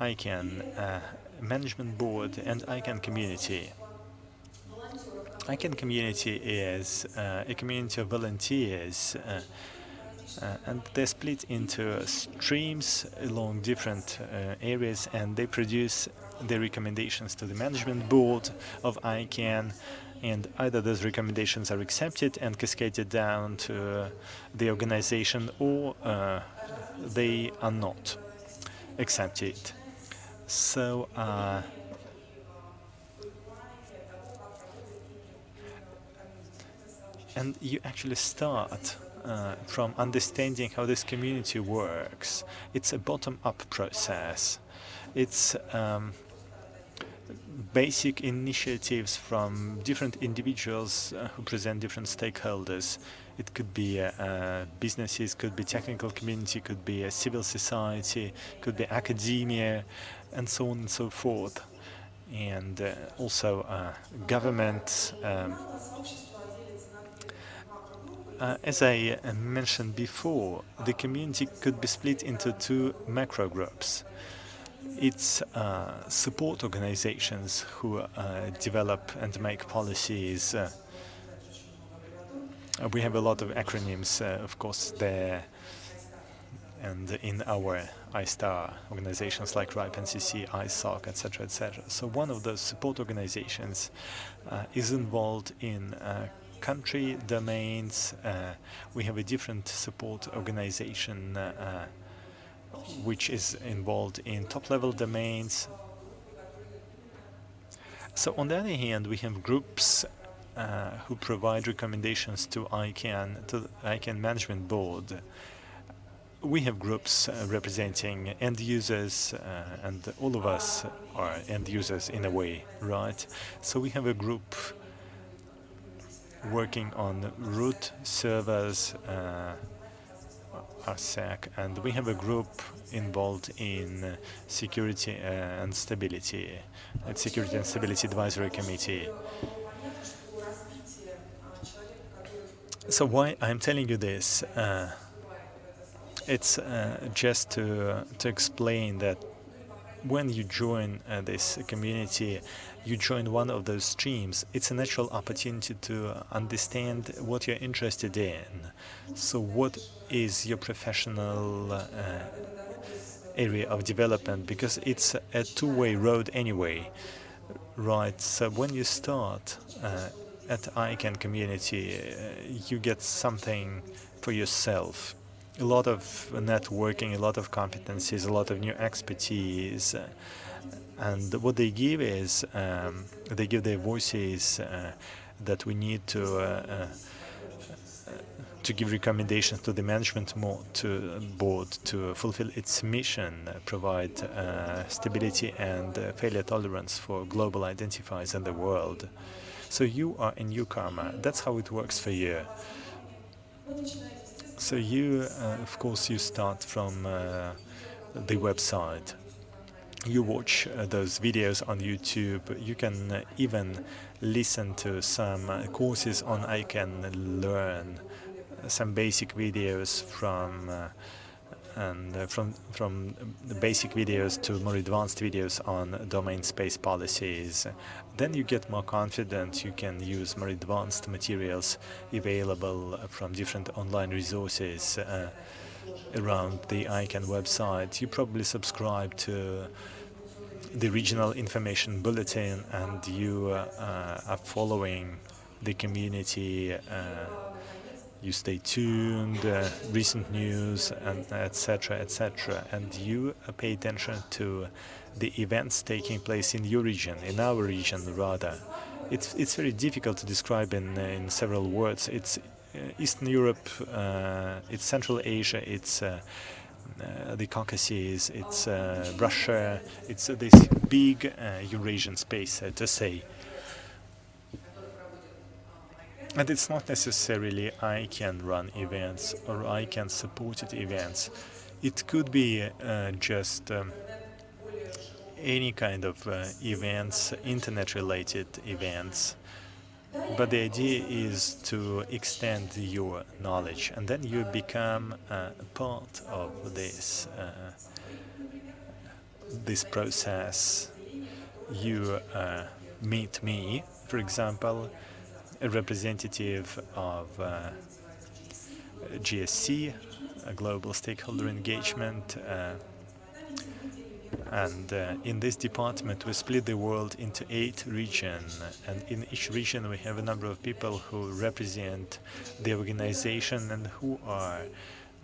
ICANN management board, and ICANN community. ICANN community is a community of volunteers, and they're split into streams along different areas, and they produce their recommendations to the management board of ICANN, and either those recommendations are accepted and cascaded down to the organization, or they are not accepted. So and you actually start from understanding how this community works. It's a bottom-up process. It's basic initiatives from different individuals who present different stakeholders. It could be businesses, could be technical community, could be a civil society, could be academia, and so on and so forth. And also government. As I mentioned before, the community could be split into 2 macro groups. It's support organizations who develop and make policies. We have a lot of acronyms, of course, there, and in our ISTAR organizations like RIPE, NCC, ISOC, etc., etc. So one of those support organizations is involved in country domains. We have a different support organization which is involved in top-level domains. So on the other hand, we have groups who provide recommendations to ICANN, to the ICANN management board. We have groups representing end users, and all of us are end users in a way, right? So we have a group working on root servers, RSEC, and we have a group involved in security and stability, Security and Stability Advisory Committee. So why I'm telling you this? It's just to explain that when you join this community, you join one of those streams. It's a natural opportunity to understand what you're interested in. So what is your professional area of development? Because it's a two-way road anyway, right? So when you start at ICANN community, you get something for yourself. A lot of networking, a lot of competencies, a lot of new expertise. And what they give is, they give their voices that we need to give recommendations to the management board to fulfill its mission, provide stability and failure tolerance for global identifiers in the world. So you are a newcomer. That's how it works for you. So you, of course, you start from the website. You watch those videos on YouTube. You can even listen to some courses on ICANN Learn, some basic videos from the basic videos to more advanced videos on domain space policies. Then you get more confident. You can use more advanced materials available from different online resources around the ICANN website. You probably subscribe to the regional information bulletin, and you are following the community. You stay tuned, recent news, and etc., etc. And you pay attention to the events taking place in your region, in our region rather. It's very difficult to describe in several words. It's Eastern Europe, it's Central Asia, it's the Caucasus, it's Russia, it's this big Eurasian space, to say. And it's not necessarily ICANN run events or ICANN supported events. It could be just any kind of events, internet-related events. But the idea is to extend your knowledge, and then you become part of this process. You meet me, for example, a representative of GSC, a global stakeholder engagement, and in this department we split the world into 8 regions, and in each region we have a number of people who represent the organization and who are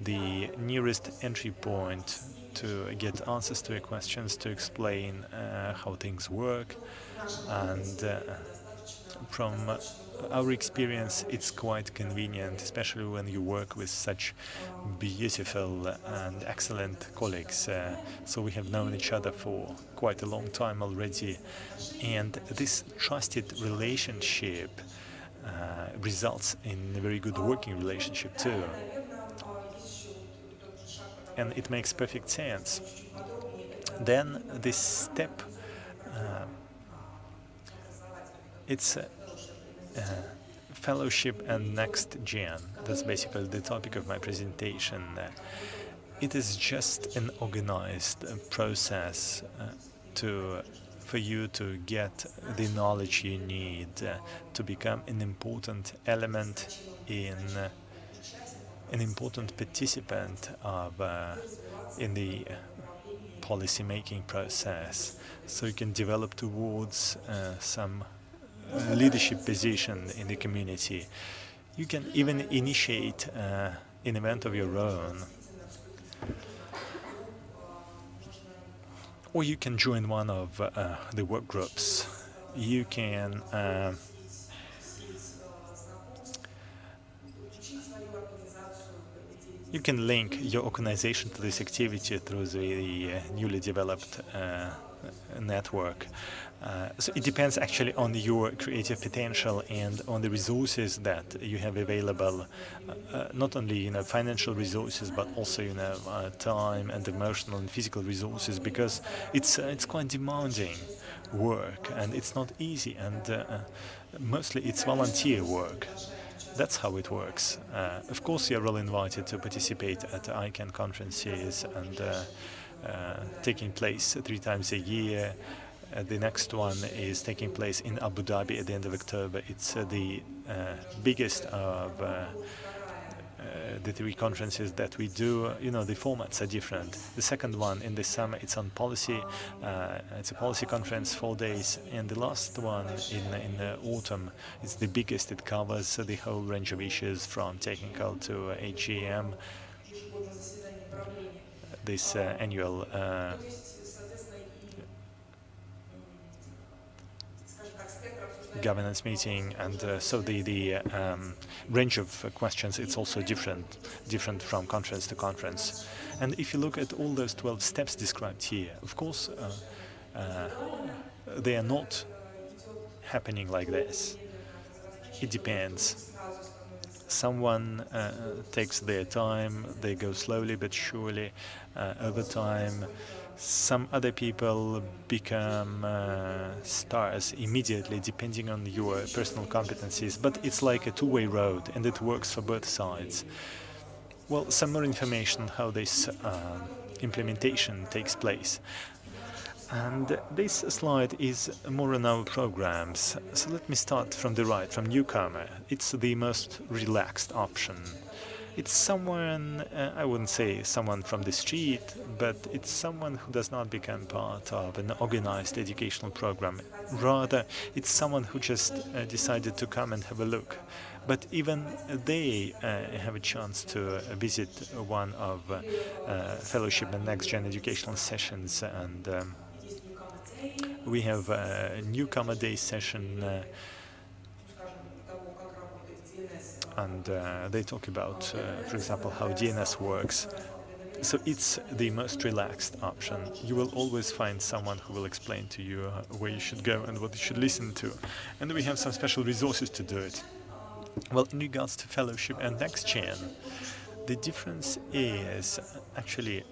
the nearest entry point to get answers to your questions, to explain how things work. And from our experience, it's quite convenient, especially when you work with such beautiful and excellent colleagues. So we have known each other for quite a long time already, and this trusted relationship results in a very good working relationship too. And it makes perfect sense. Then this step, it's fellowship and next gen. That's basically the topic of my presentation. It is just an organized process for you to get the knowledge you need to become an important element an important participant in the policy-making process, so you can develop towards some leadership position in the community. You can even initiate an event of your own, or you can join one of the work groups. You can link your organization to this activity through the newly developed network. So it depends actually on your creative potential and on the resources that you have available, not only financial resources, but also time and emotional and physical resources, because it's quite demanding work and it's not easy, and mostly it's volunteer work. That's how it works. Of course, you're all invited to participate at ICANN conferences and taking place 3 times a year. The next one is taking place in Abu Dhabi at the end of October. It's the biggest of the 3 conferences that we do. The formats are different. The second one in the summer, it's on policy. It's a policy conference, 4 days. And the last one in the autumn, it's the biggest. It covers the whole range of issues from technical to HGM. This annual governance meeting, and so the range of questions, it's also different from conference to conference. And if you look at all those 12 steps described here, of course they are not happening like this. It depends. Someone takes their time, they go slowly but surely over time. Some other people become stars immediately, depending on your personal competencies, but it's like a two-way road, and it works for both sides. Well, some more information on how this implementation takes place. And this slide is more on our programs. So let me start from the right, from newcomer. It's the most relaxed option. It's someone, I wouldn't say someone from the street, but it's someone who does not become part of an organized educational program. Rather, it's someone who just decided to come and have a look. But even they have a chance to visit one of fellowship and next-gen educational sessions. And we have a newcomer day session, and they talk about, for example, how DNS works. So it's the most relaxed option. You will always find someone who will explain to you where you should go and what you should listen to. And we have some special resources to do it. Well, in regards to fellowship and NextGen, the difference is actually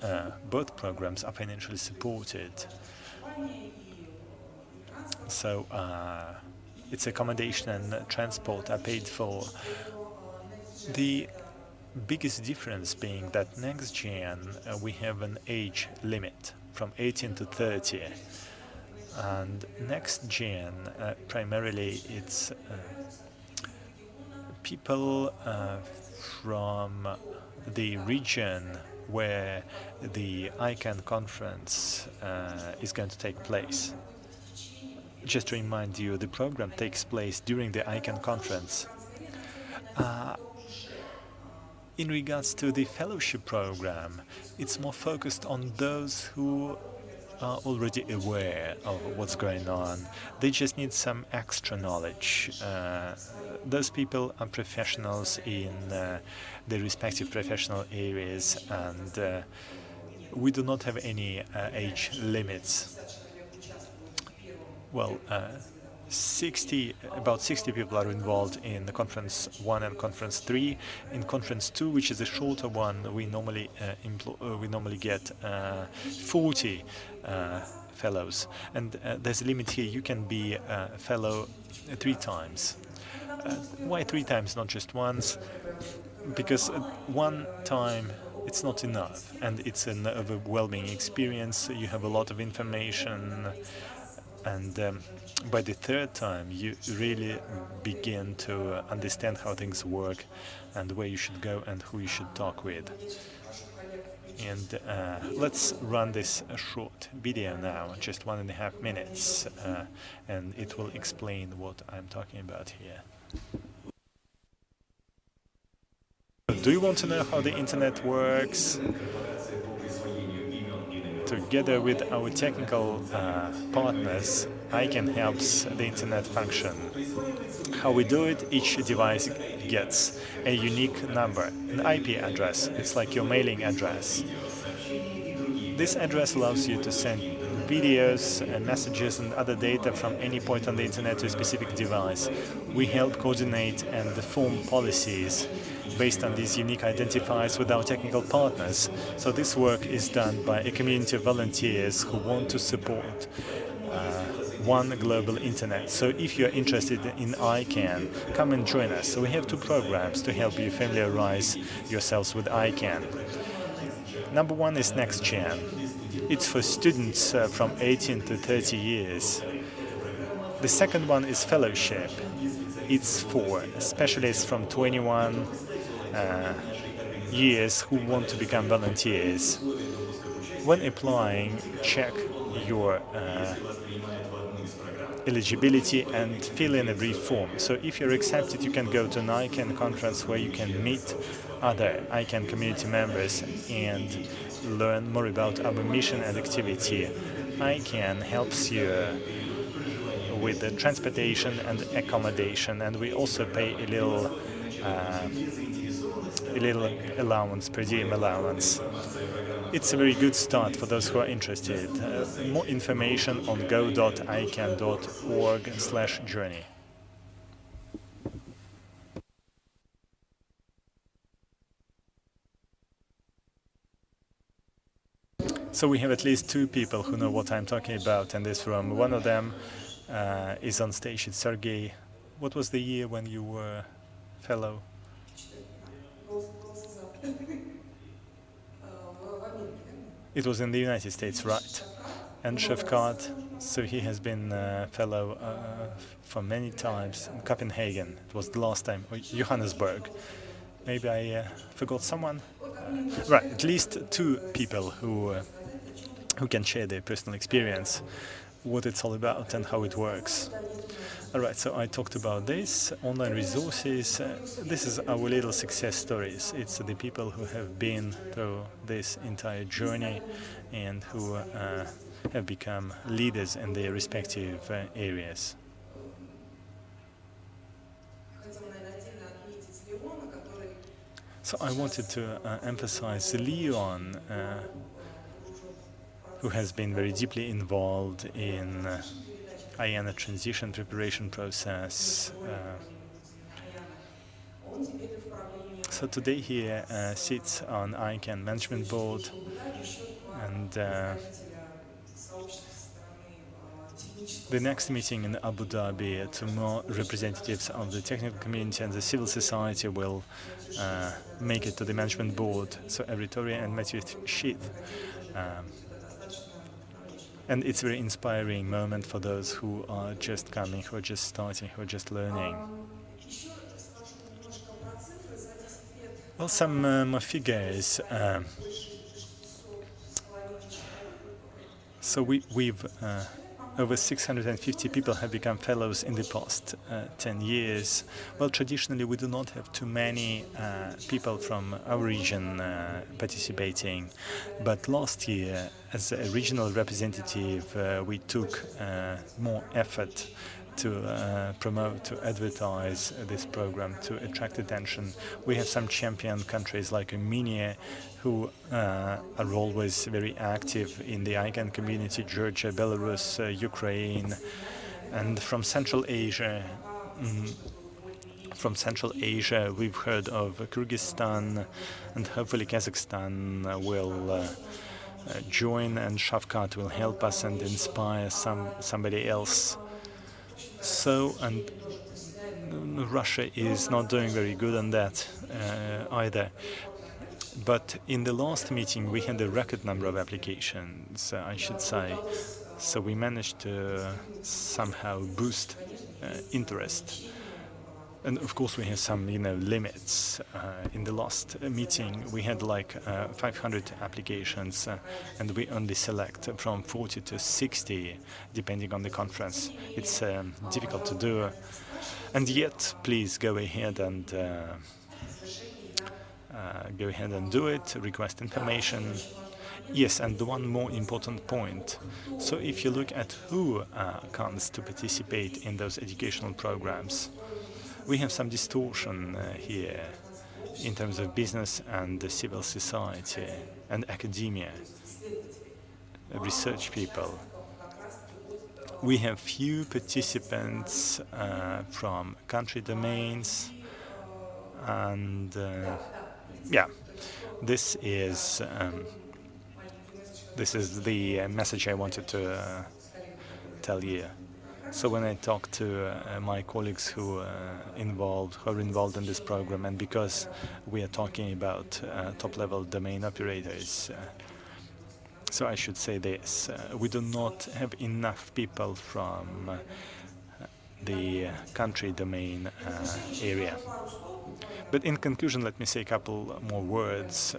both programs are financially supported. So its accommodation and transport are paid for. The biggest difference being that NextGen we have an age limit from 18 to 30, and NextGen primarily it's people from the region where the ICANN conference is going to take place. Just to remind you, the program takes place during the ICANN conference. In regards to the fellowship program, it's more focused on those who are already aware of what's going on. They just need some extra knowledge. Those people are professionals in their respective professional areas, and we do not have any age limits. Well, about 60 people are involved in the Conference 1 and Conference 3. In Conference 2, which is a shorter one, we normally get 40 fellows. And there's a limit here. You can be a fellow 3 times. Why 3 times, not just once? Because one time it's not enough, and it's an overwhelming experience. You have a lot of information. And by the 3rd time, you really begin to understand how things work and where you should go and who you should talk with. And let's run this short video now, just 1.5 minutes, and it will explain what I'm talking about here. Do you want to know how the internet works? Together with our technical partners, ICANN helps the internet function. How we do it, each device gets a unique number, an IP address. It's like your mailing address. This address allows you to send videos and messages and other data from any point on the internet to a specific device. We help coordinate and form policies based on these unique identifiers with our technical partners. So this work is done by a community of volunteers who want to support one global internet. So if you're interested in ICANN, come and join us. So we have 2 programs to help you familiarize yourselves with ICANN. Number 1 is NextGen. It's for students from 18 to 30 years. The second one is Fellowship. It's for specialists from 21 years who want to become volunteers. When applying, check your eligibility and fill in a brief form. So if you're accepted, you can go to an ICANN conference where you can meet other ICANN community members and learn more about our mission and activity. ICANN helps you with the transportation and accommodation, and we also pay a little allowance, per diem allowance. It's a very good start for those who are interested. More information on go.icann.org/journey. So we have at least 2 people who know what I'm talking about in this room. One of them is on stage. It's Sergey. What was the year when you were fellow? It was in the United States, right? And Shavkat, so he has been fellow for many times in Copenhagen. It was the last time, or Johannesburg. Maybe I forgot someone. Right, at least 2 people who can share their personal experience, what it's all about and how it works. All right, so I talked about this, online resources. This is our little success stories. It's the people who have been through this entire journey and who have become leaders in their respective areas. So I wanted to emphasize Leon, who has been very deeply involved in IANA transition preparation process. So today he sits on ICANN management board, and the next meeting in Abu Dhabi, to more representatives of the technical community and the civil society will make it to the management board, so Eritrea and Matthew Sheath. And it's a very inspiring moment for those who are just coming, who are just starting, who are just learning. Well, some more figures. So we've over 650 people have become fellows in the past 10 years. Well, traditionally we do not have too many people from our region participating, but last year, as a regional representative, we took more effort to promote, to advertise this program, to attract attention. We have some champion countries like Armenia, who are always very active in the ICANN community, Georgia, Belarus, Ukraine, and from Central Asia. From Central Asia, we've heard of Kyrgyzstan, and hopefully Kazakhstan will join, and Shavkat will help us and inspire somebody else. So, and Russia is not doing very good on that either. But in the last meeting, we had a record number of applications, I should say. So we managed to somehow boost interest. And of course, we have some, limits. In the last meeting, we had like 500 applications, and we only select from 40 to 60, depending on the conference. It's difficult to do, and yet, please go ahead and do it. Request information. Yes, and one more important point. So, if you look at who comes to participate in those educational programs, we have some distortion here in terms of business and the civil society and academia, research people. We have few participants from country domains, and yeah, this is the message I wanted to tell you. So when I talk to my colleagues who are involved in this program, and because we are talking about top-level domain operators, so I should say this: we do not have enough people from the country domain area. But in conclusion, let me say a couple more words.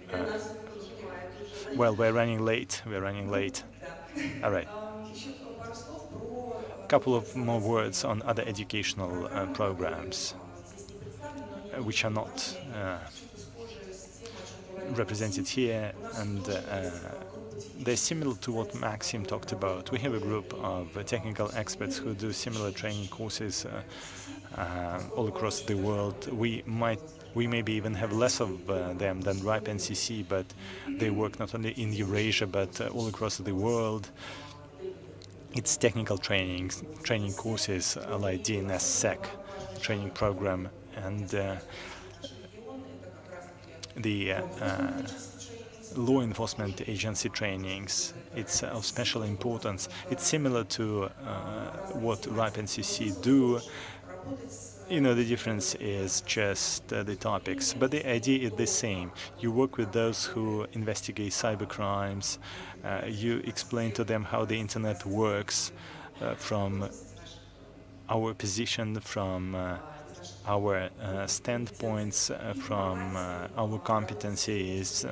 Well, we're running late. All right. Couple of more words on other educational programs which are not represented here, and they're similar to what Maxim talked about. We have a group of technical experts who do similar training courses all across the world. We maybe even have less of them than RIPE NCC, but they work not only in Eurasia but all across the world. It's technical training courses like DNSSEC training program, and the law enforcement agency trainings. It's of special importance. It's similar to what RIPE NCC do. The difference is just the topics, but the idea is the same. You work with those who investigate cybercrimes. You explain to them how the internet works from our position, from our standpoints, from our competencies,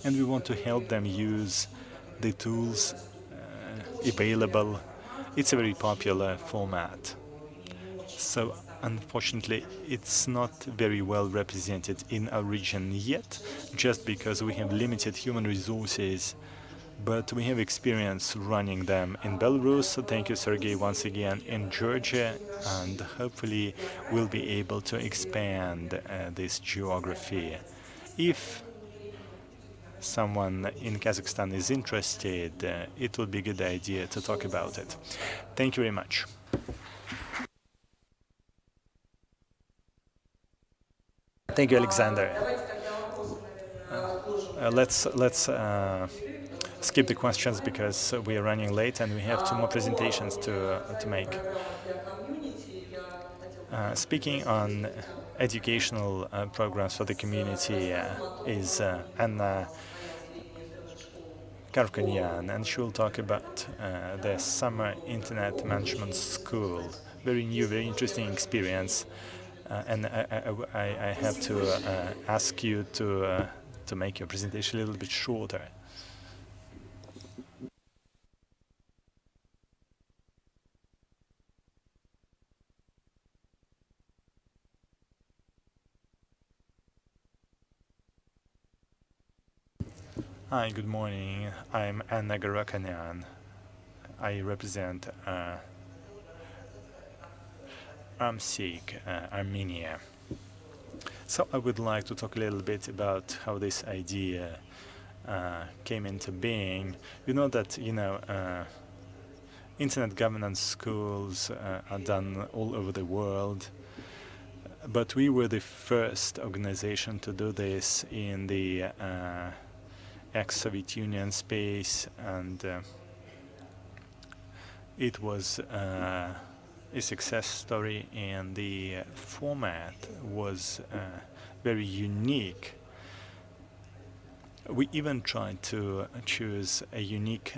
and we want to help them use the tools available. It's a very popular format. So unfortunately, it's not very well represented in our region yet, just because we have limited human resources, but we have experience running them in Belarus. So thank you, Sergey, once again, in Georgia, and hopefully we'll be able to expand this geography if someone in Kazakhstan is interested, it would be a good idea to talk about it. Thank you very much. Thank you, Alexander. Let's skip the questions because we are running late and we have 2 more presentations to make. Speaking on educational programs for the community is Anna Karakhanyan, and she will talk about the Summer Internet Management School. Very new, very interesting experience. And I have to ask you to make your presentation a little bit shorter. Hi, good morning. I'm Anna Karakhanyan. I represent ISOC, Armenia. So I would like to talk a little bit about how this idea came into being. You know that, internet governance schools are done all over the world, but we were the first organization to do this in the ex-Soviet Union space, and it was a success story, and the format was very unique. We even tried to choose a unique,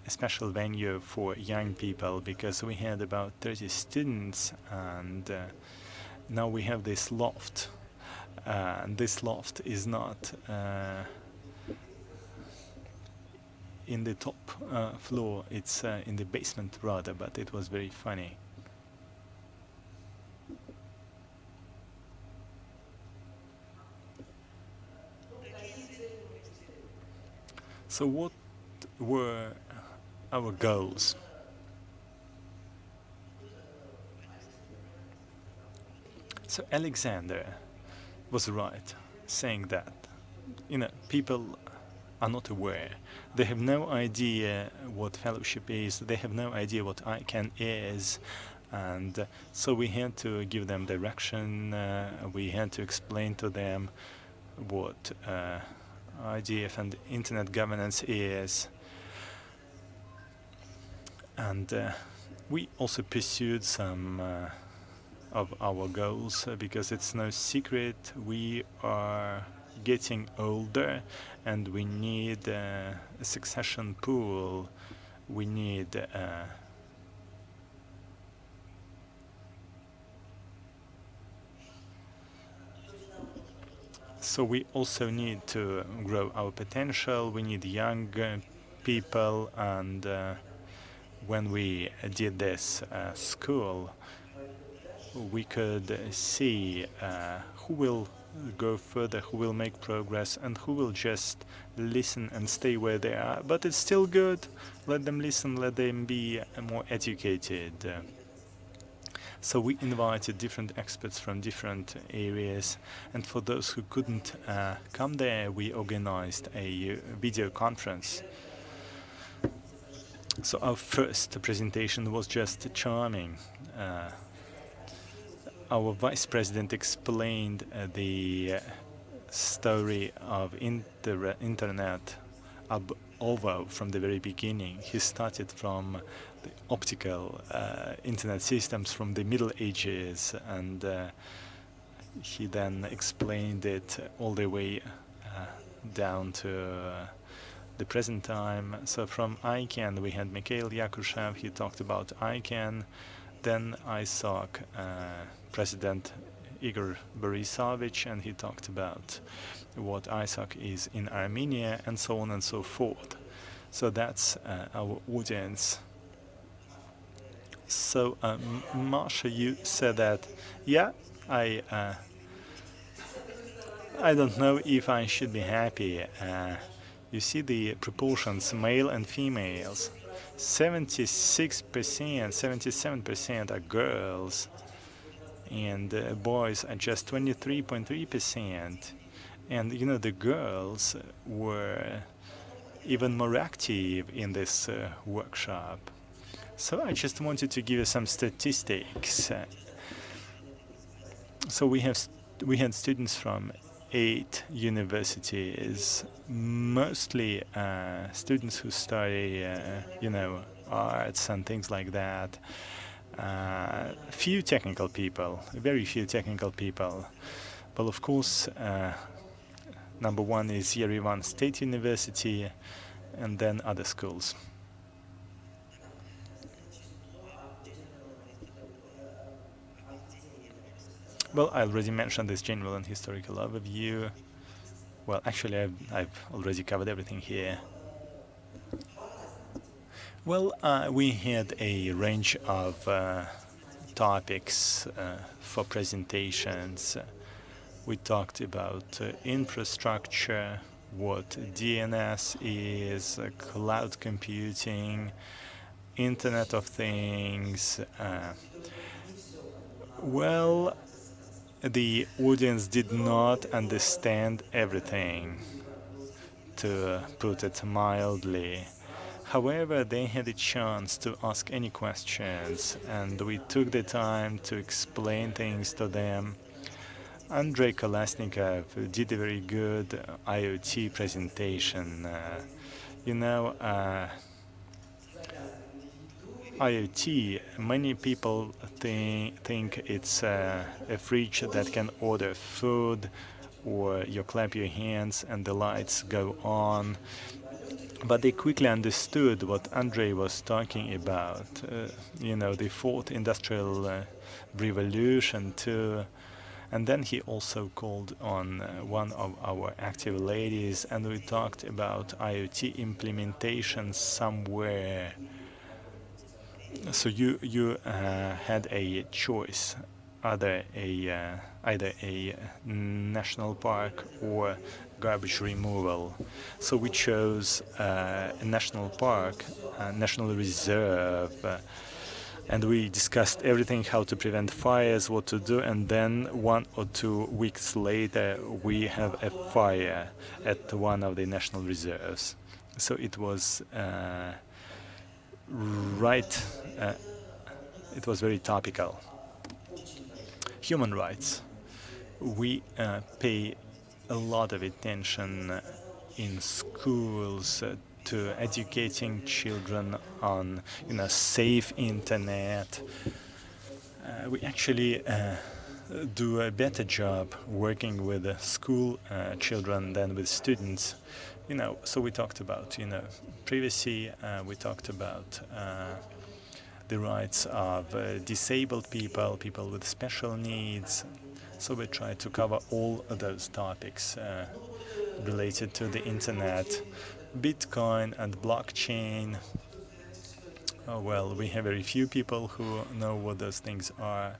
special venue for young people, because we had about 30 students, and now we have this loft. And this loft is not in the top floor, it's in the basement rather, but it was very funny. So what were our goals? So Alexandra was right, saying that, people are not aware. They have no idea what fellowship is, they have no idea what ICANN is, and so we had to give them direction, we had to explain to them what IDF and internet governance is, and we also pursued some of our goals, because it's no secret we are getting older and we need a succession pool. We need so we also need to grow our potential. We need young people, and when we did this school, we could see who will go further, who will make progress, and who will just listen and stay where they are. But it's still good. Let them listen, let them be more educated. So we invited different experts from different areas, and for those who couldn't come there, we organized a video conference. So our first presentation was just charming. Our vice president explained the story of internet over from the very beginning. He started from the optical internet systems from the Middle Ages, and he then explained it all the way down to the present time. So from ICANN we had Mikhail Yakushev, he talked about ICANN, then ISOC President Igor Borisovich, and he talked about what ISOC is in Armenia, and so on and so forth. So that's our audience. So Masha, you said that, yeah, I don't know if I should be happy. You see the proportions, male and females. 76%, 77% are girls, and boys are just 23.3%. And you know, the girls were even more active in this workshop. So I just wanted to give you some statistics. So we had students from 8 universities, mostly students who study, you know, arts and things like that. Few technical people, very few technical people. But of course, number one is Yerevan State University, and then other schools. Well, I already mentioned this general and historical overview. Well, actually, I've already covered everything here. Well, we had a range of topics for presentations. We talked about infrastructure, what DNS is, cloud computing, Internet of Things. Well, the audience did not understand everything, to put it mildly. However, they had a chance to ask any questions, and we took the time to explain things to them. Andrey Kolesnikov did a very good IoT presentation. You know, IoT, many people think it's a fridge that can order food, or you clap your hands and the lights go on. But they quickly understood what Andrey was talking about, you know, the fourth industrial revolution too. And then he also called on one of our active ladies, and we talked about IoT implementation somewhere. So you had a choice, either a national park or garbage removal. So we chose a national park, a national reserve, and we discussed everything, how to prevent fires, what to do, and then 1 or 2 weeks later we have a fire at one of the national reserves. So it was it was very topical. Human rights. We pay a lot of attention in schools to educating children on, you know, safe internet. We actually do a better job working with school children than with students. You know, so we talked about, you know, privacy. We talked about the rights of disabled people, people with special needs. So we try to cover all of those topics related to the internet, Bitcoin and blockchain. Oh, well, we have very few people who know what those things are.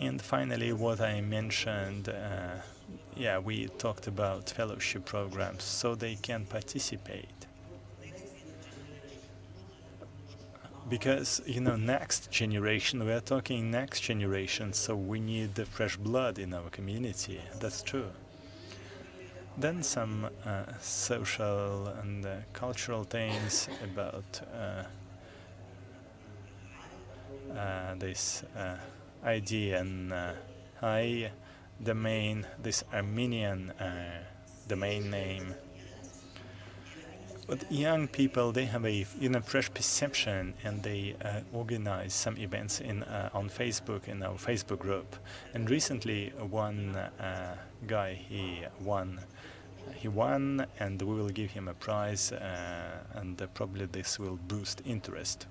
And finally, what I mentioned, yeah, we talked about fellowship programs so they can participate. Because, you know, next generation, we are talking next generation, so we need the fresh blood in our community. That's true. Then some social and cultural things about this IDN high domain, this Armenian domain name. But young people, they have a, you know, fresh perception, and they organize some events on Facebook, in our Facebook group. And recently, one guy, he won, and we will give him a prize, and probably this will boost interest.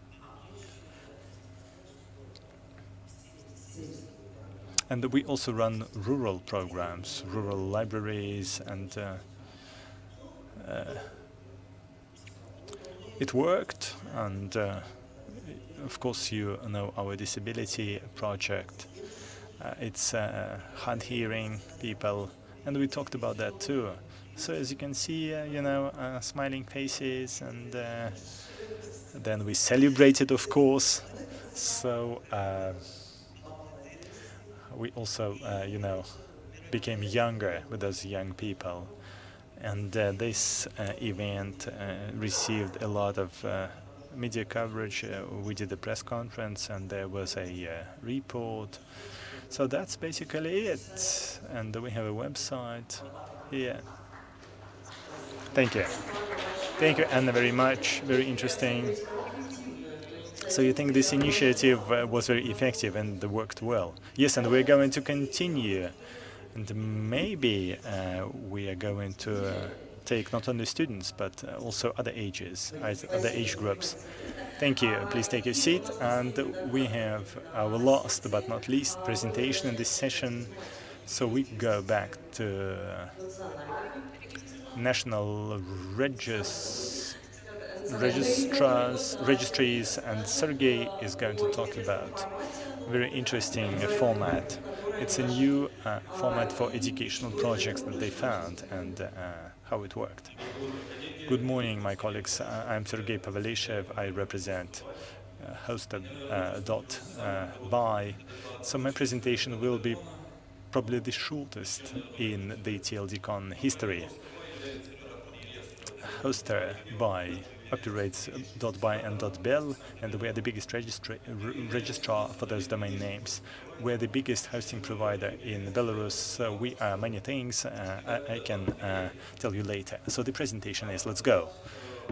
And we also run rural programs, rural libraries, and it worked. And of course, you know our disability project. It's hard hearing people, and we talked about that too. So as you can see, you know, smiling faces, and then we celebrated, of course. So we also, became younger with those young people. And this event received a lot of media coverage. We did a press conference and there was a report. So that's basically it. And we have a website here. Thank you. Thank you, Anna, very much. Very interesting. So you think this initiative was very effective and worked well? Yes, and we're going to continue. And maybe we are going to take not only students, but also other ages, other age groups. Thank you. Please take your seat. And we have our last but not least presentation in this session. So we go back to national registries, and Sergey is going to talk about a very interesting format. It's a new format for educational projects that they found and how it worked. Good morning, my colleagues. I'm Sergey Povalishev. I represent Hoster.by. So my presentation will be probably the shortest in the TLDCON history. Hoster.by operates .by and .bel, and we are the biggest registrar for those domain names. We're the biggest hosting provider in Belarus, so we are many things. I can tell you later. So the presentation is, let's go.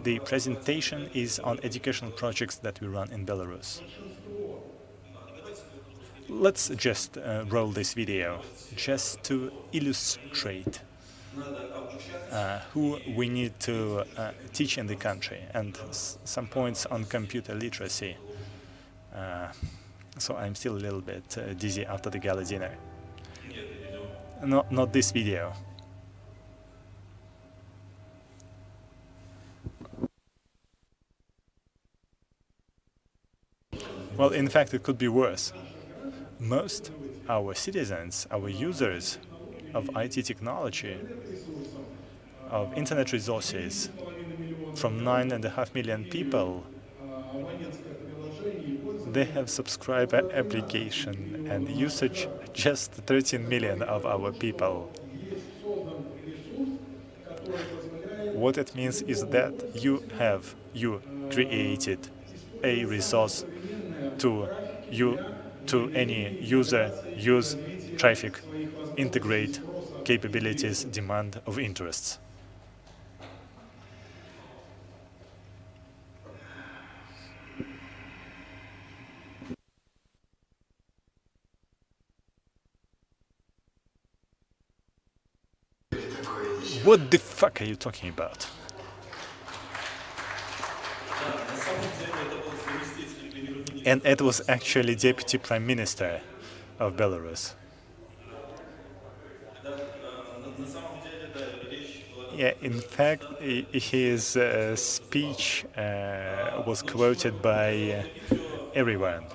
The presentation is on educational projects that we run in Belarus. Let's just roll this video just to illustrate who we need to teach in the country, and some points on computer literacy. So I'm still a little bit dizzy after the gala dinner. Not this video. Well, in fact, it could be worse. Most our citizens, our users of IT technology, of internet resources, from 9.5 million people, they have subscriber application and usage just 13 million of our people. What it means is that you created a resource to any user use, traffic, integrate capabilities, demand of interests. What the fuck are you talking about? And it was actually Deputy Prime Minister of Belarus. Yeah, in fact, his speech was quoted by everyone.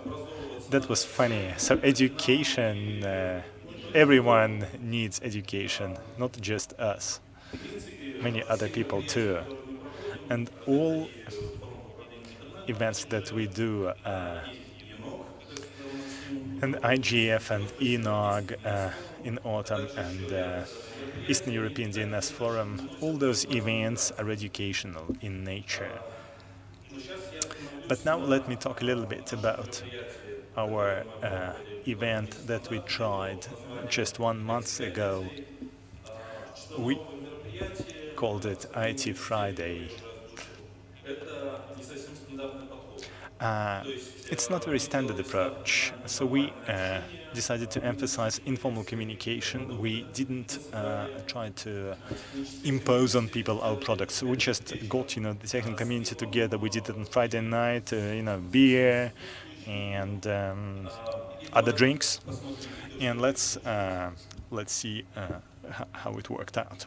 That was funny. So education, everyone needs education, not just us. Many other people too. And all events that we do, and IGF and ENOG in autumn, and Eastern European DNS Forum, all those events are educational in nature. But now let me talk a little bit about our event that we tried just 1 month ago. We called it IT Friday. It's not a very standard approach, so we decided to emphasize informal communication. We didn't try to impose on people our products. We just got, the technical community together. We did it on Friday night, beer and other drinks, and let's see how it worked out.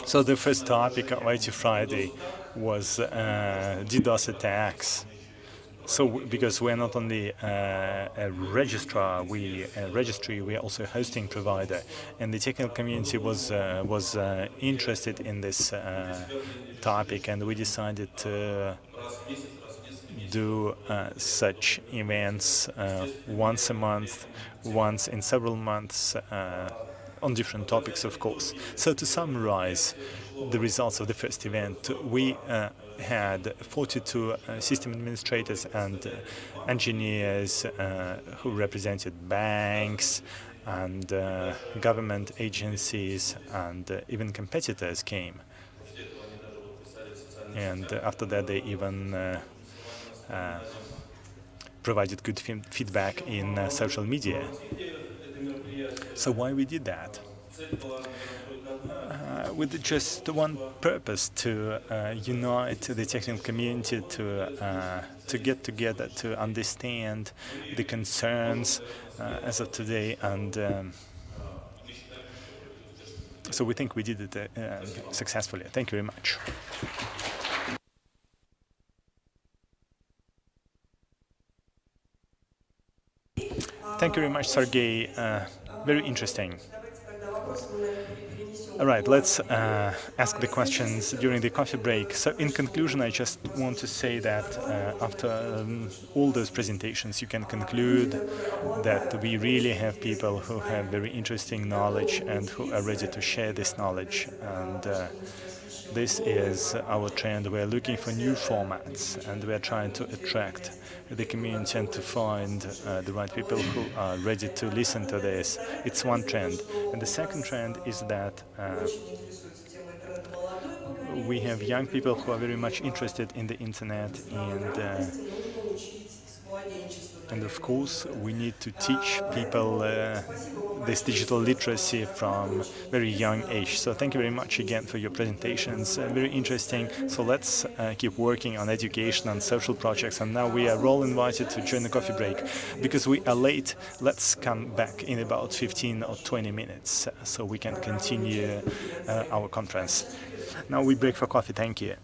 So the first topic of IT Friday was DDoS attacks. So because we're not only a registry, we are also a hosting provider, and the technical community was interested in this topic, and we decided to do such events once a month, once in several months, on different topics, of course. So to summarize the results of the first event, we had 42 system administrators and engineers who represented banks and government agencies, and even competitors came. And after that, they even provided good feedback in social media. So why we did that? With just one purpose, to unite the technical community, to get together, to understand the concerns as of today, and so we think we did it successfully. Thank you very much. Thank you very much, Sergey. Very interesting. All right, let's ask the questions during the coffee break. So in conclusion, I just want to say that after all those presentations, you can conclude that we really have people who have very interesting knowledge and who are ready to share this knowledge. And this is our trend. We're looking for new formats, and we're trying to attract the community and to find the right people who are ready to listen to this. It's one trend. And the second trend is that we have young people who are very much interested in the internet, and of course we need to teach people this digital literacy from very young age. So thank you very much again for your presentations, very interesting. So let's keep working on education and social projects. And now we are all invited to join the coffee break. Because we are late, let's come back in about 15 or 20 minutes so we can continue our conference. Now we break for coffee. Thank you.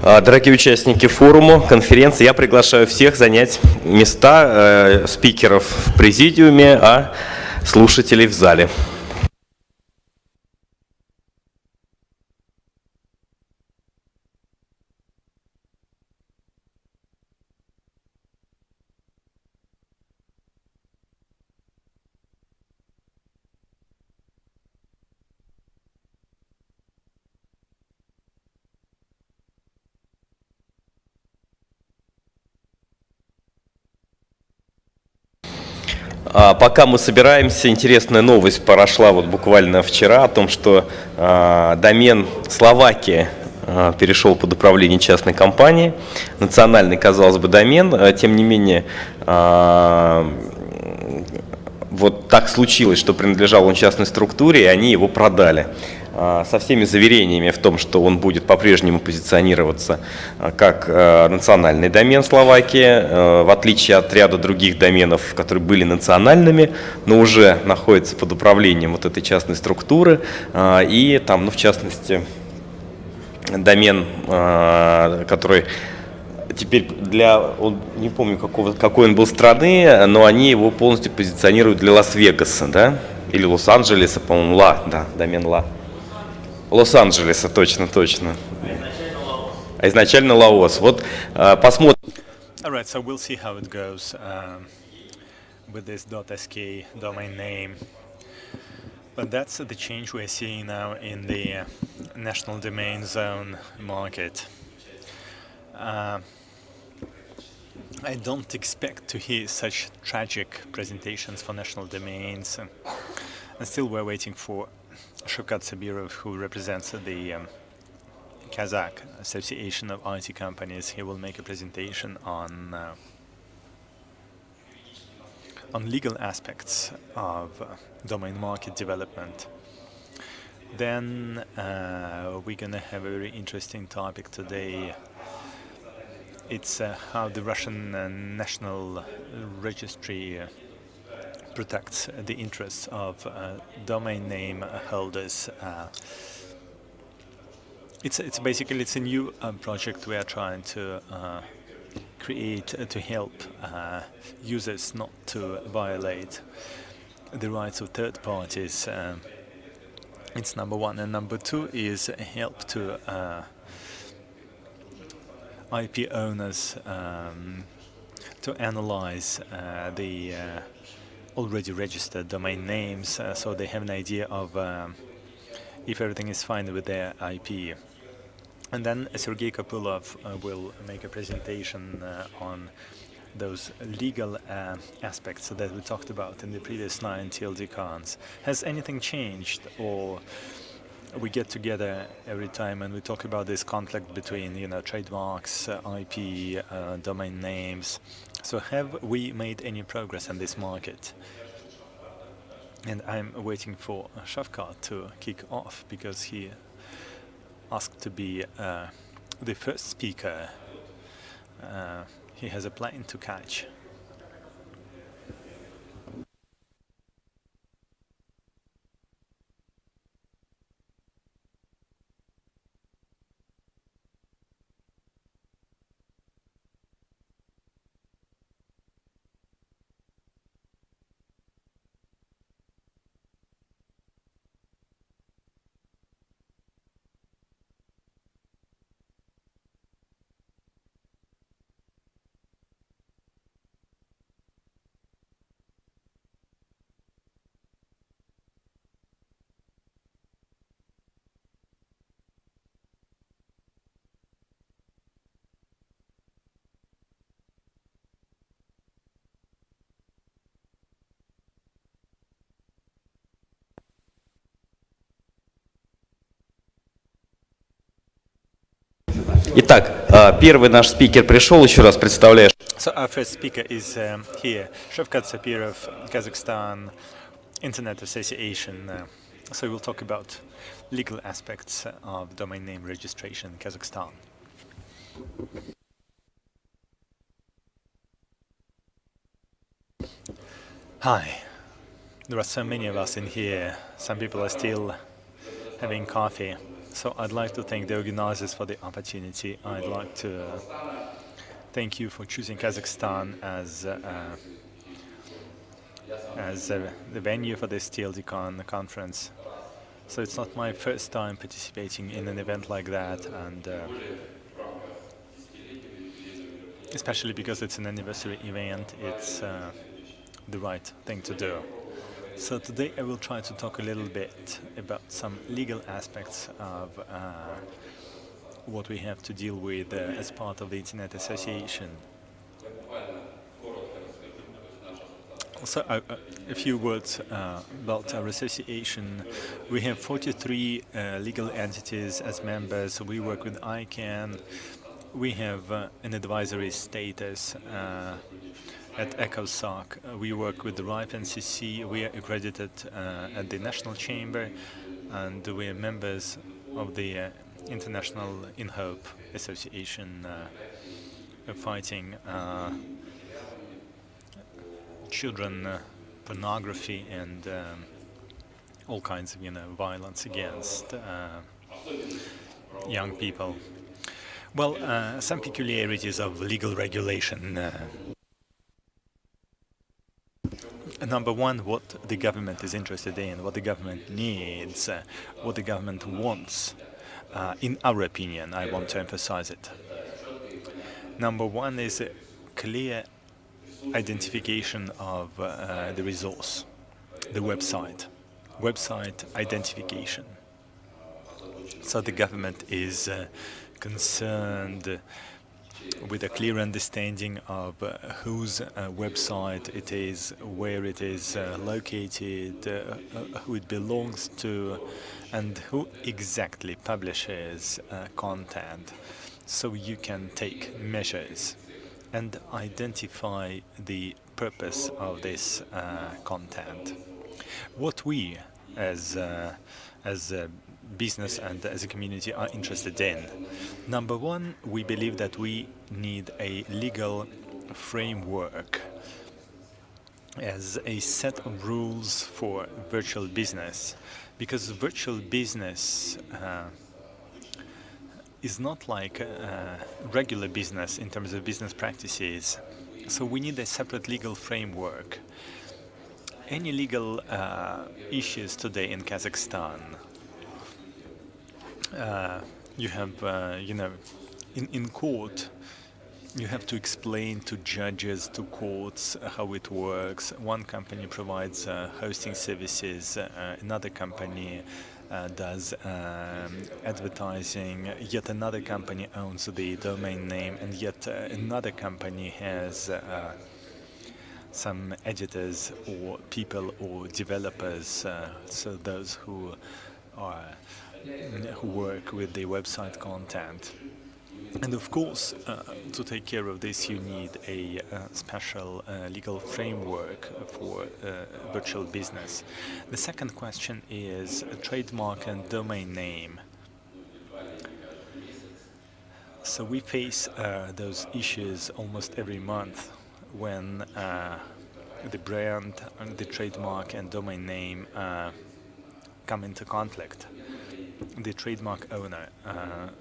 Дорогие участники форума, конференции, я приглашаю всех занять места спикеров в президиуме, а слушателей в зале. Пока мы собираемся, интересная новость прошла вот буквально вчера о том, что домен Словакии перешел под управление частной компании. Национальный, казалось бы, домен, тем не менее, вот так случилось, что принадлежал он частной структуре, и они его продали. Со всеми заверениями в том, что он будет по-прежнему позиционироваться как национальный домен Словакии, в отличие от ряда других доменов, которые были национальными, но уже находятся под управлением вот этой частной структуры. И там, ну, в частности, домен, который теперь не помню, какой он был страны, но они его полностью позиционируют для Лас-Вегаса, да? Или Лос-Анджелеса, по-моему, домен Лос-Анджелеса, точно. А изначально Лаос. Вот посмотрим. All right, so we'll see how it goes with this .sk domain name. But that's the change we're seeing now in the national domain zone market. I don't expect to hear such tragic presentations for national domains. And still we're waiting for Shavkat Sabirov, who represents the Kazakh Association of IT Companies. He will make a presentation on legal aspects of domain market development. Then we're going to have a very interesting topic today. It's how the Russian National Registry protects the interests of domain name holders. It's a new project we are trying to create to help users not to violate the rights of third parties. It's number one, and number two is help to IP owners to analyze the already registered domain names, so they have an idea of if everything is fine with their IP. And then Sergey Kopylov will make a presentation on those legal aspects that we talked about in the previous 9 TLDCONs. Has anything changed, or we get together every time and we talk about this conflict between, trademarks, IP, domain names? So have we made any progress in this market? And I'm waiting for Shavkat to kick off, because he asked to be the first speaker. He has a plane to catch. Итак, первый наш спикер пришел, еще раз представляю. So our first speaker is here, Shavkat Sabirov, Kazakhstan Internet Association. So we'll talk about legal aspects of domain name registration in Kazakhstan. Hi. There are so many of us in here. Some people are still having coffee. So I'd like to thank the organizers for the opportunity. I'd like to thank you for choosing Kazakhstan as the venue for this TLDCON conference. So it's not my first time participating in an event like that, and especially because it's an anniversary event, it's the right thing to do. So today I will try to talk a little bit about some legal aspects of what we have to deal with as part of the Internet Association. Also, a few words about our association. We have 43 legal entities as members. We work with ICANN. We have an advisory status at ISOC. We work with the RIPE NCC. We are accredited at the National Chamber, and we are members of the International In Hope Association fighting children pornography and all kinds of violence against young people. Well, some peculiarities of legal regulation. Number one, what the government is interested in, what the government needs, what the government wants. In our opinion, I want to emphasize it. Number one is a clear identification of the resource, the website identification. So the government is concerned with a clear understanding of whose website it is, where it is located, who it belongs to, and who exactly publishes content, so you can take measures and identify the purpose of this content. What we as a business and as a community are interested in. Number one, we believe that we need a legal framework as a set of rules for virtual business, because virtual business is not like regular business in terms of business practices. So we need a separate legal framework. Any legal issues today in Kazakhstan, you have, in court, you have to explain to judges, to courts, how it works. One company provides hosting services, another company does advertising, yet another company owns the domain name, and yet another company has some editors or people or developers, so those who work with the website content. And of course, to take care of this, you need a special legal framework for virtual business. The second question is trademark and domain name. So we face those issues almost every month when the brand, the trademark and domain name come into conflict. The trademark owner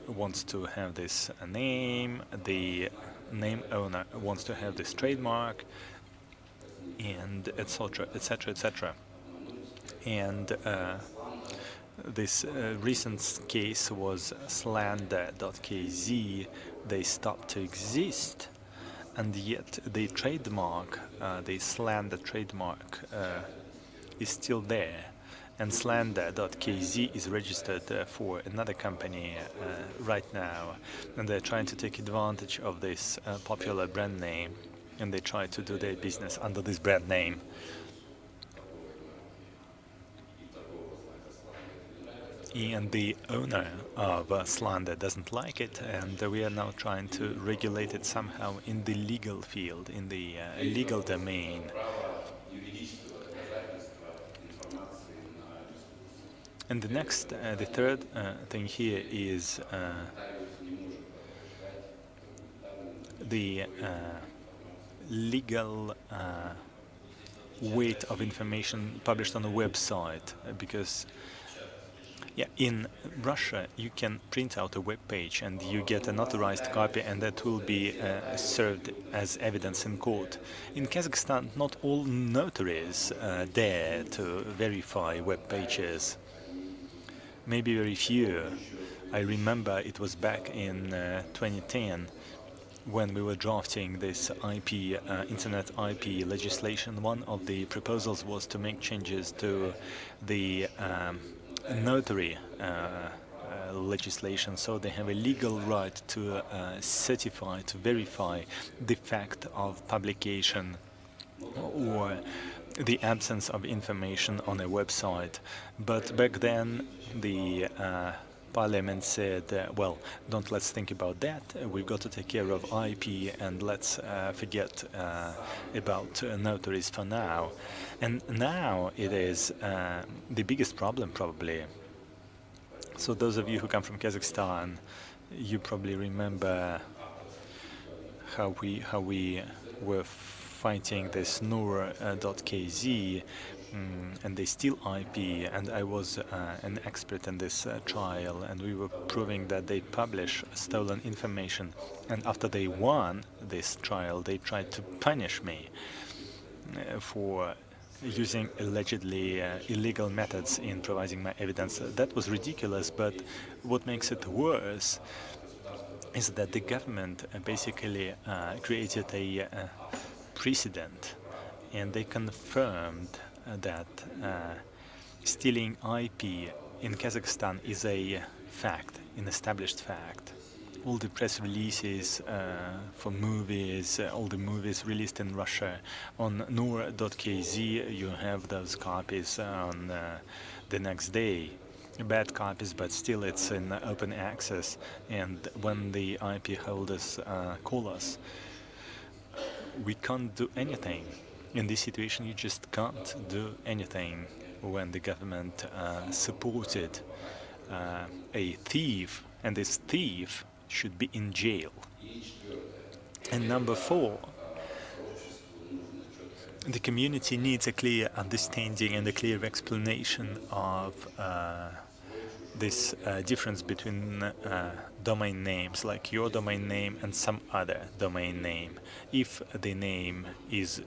wants to have this name, the name owner wants to have this trademark, and etc., etc., etc. And this recent case was slander.kz. They stopped to exist, and yet the trademark, the slander trademark, is still there. And slander.kz is registered for another company right now, and they're trying to take advantage of this popular brand name, and they try to do their business under this brand name. And the owner of slander doesn't like it, and we are now trying to regulate it somehow in the legal field, in the legal domain. And the next, the third thing here is the legal weight of information published on a website, because Yeah, in Russia, you can print out a web page and you get a notarized copy, and that will be served as evidence in court. In Kazakhstan, not all notaries dare to verify web pages. Maybe very few. I remember it was back in 2010 when we were drafting this Internet IP legislation. One of the proposals was to make changes to the notary legislation, so they have a legal right to certify, to verify the fact of publication or the absence of information on a website. But back then the Parliament said, well, let's think about that. We've got to take care of IP, and let's forget about notaries for now. And now it is the biggest problem, probably. So those of you who come from Kazakhstan, you probably remember how we were fighting this Nur.kz and they steal IP, and I was an expert in this trial, and we were proving that they publish stolen information. And after they won this trial, they tried to punish me for using allegedly illegal methods in providing my evidence. That was ridiculous, but what makes it worse is that the government basically created a precedent, and they confirmed that stealing IP in Kazakhstan is a fact, an established fact. All the press releases for movies, all the movies released in Russia on Nur.kz, you have those copies on the next day. Bad copies, but still it's in open access, and when the IP holders call us, we can't do anything. In this situation, you just can't do anything when the government supported a thief, and this thief should be in jail. And number 4, the community needs a clear understanding and a clear explanation of this difference between domain names, like your domain name and some other domain name. If the name is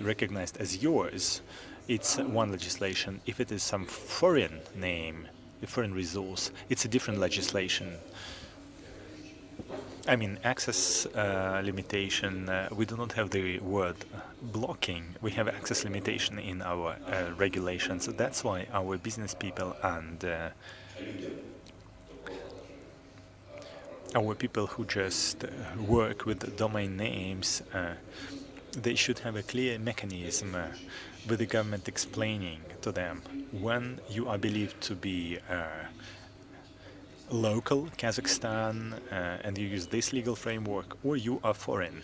recognized as yours, it's one legislation. If it is some foreign name, a foreign resource, it's a different legislation. I mean, access limitation, we do not have the word blocking. We have access limitation in our regulations. That's why our business people and our people who just work with domain names, they should have a clear mechanism with the government explaining to them when you are believed to be local Kazakhstan and you use this legal framework, or you are foreign,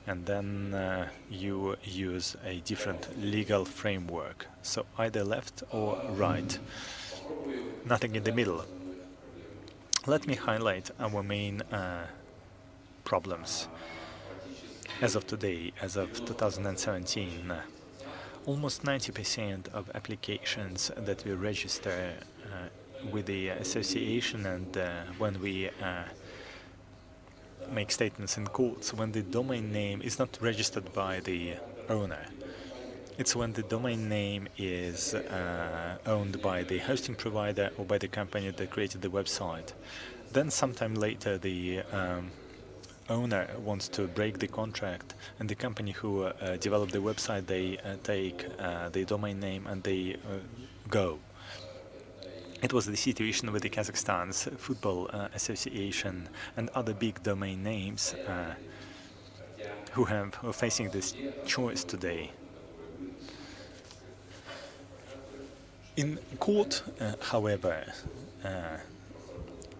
and then you use a different legal framework. So either left or right, nothing in the middle. Let me highlight our main problems. As of today, as of 2017, almost 90% of applications that we register with the association, and when we make statements in courts, when the domain name is not registered by the owner. It's when the domain name is owned by the hosting provider or by the company that created the website. Then sometime later the owner wants to break the contract, and the company who developed the website, they take the domain name and they go. It was the situation with the Kazakhstan's football association and other big domain names who are facing this choice today. In court, however,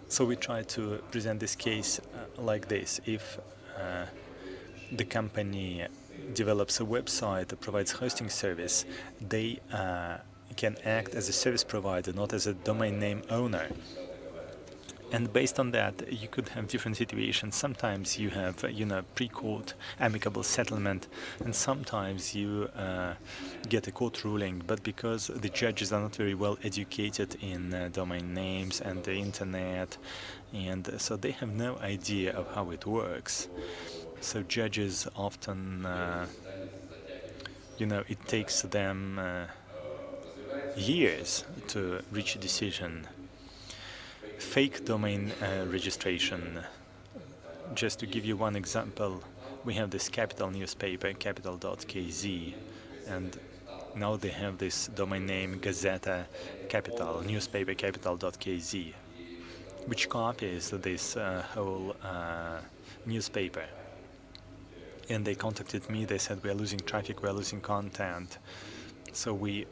so we try to present this case like this. If the company develops a website that provides hosting service, they can act as a service provider, not as a domain name owner. And based on that, you could have different situations. Sometimes you have, pre-court amicable settlement, and sometimes you get a court ruling. But because the judges are not very well educated in domain names and the internet, and so they have no idea of how it works. So judges often, it takes them years to reach a decision. Fake domain registration. Just to give you one example, we have this capital newspaper, capital.kz, and now they have this domain name Gazeta Capital, newspaper capital.kz, which copies this whole newspaper. And they contacted me, they said, we are losing traffic, we are losing content. So we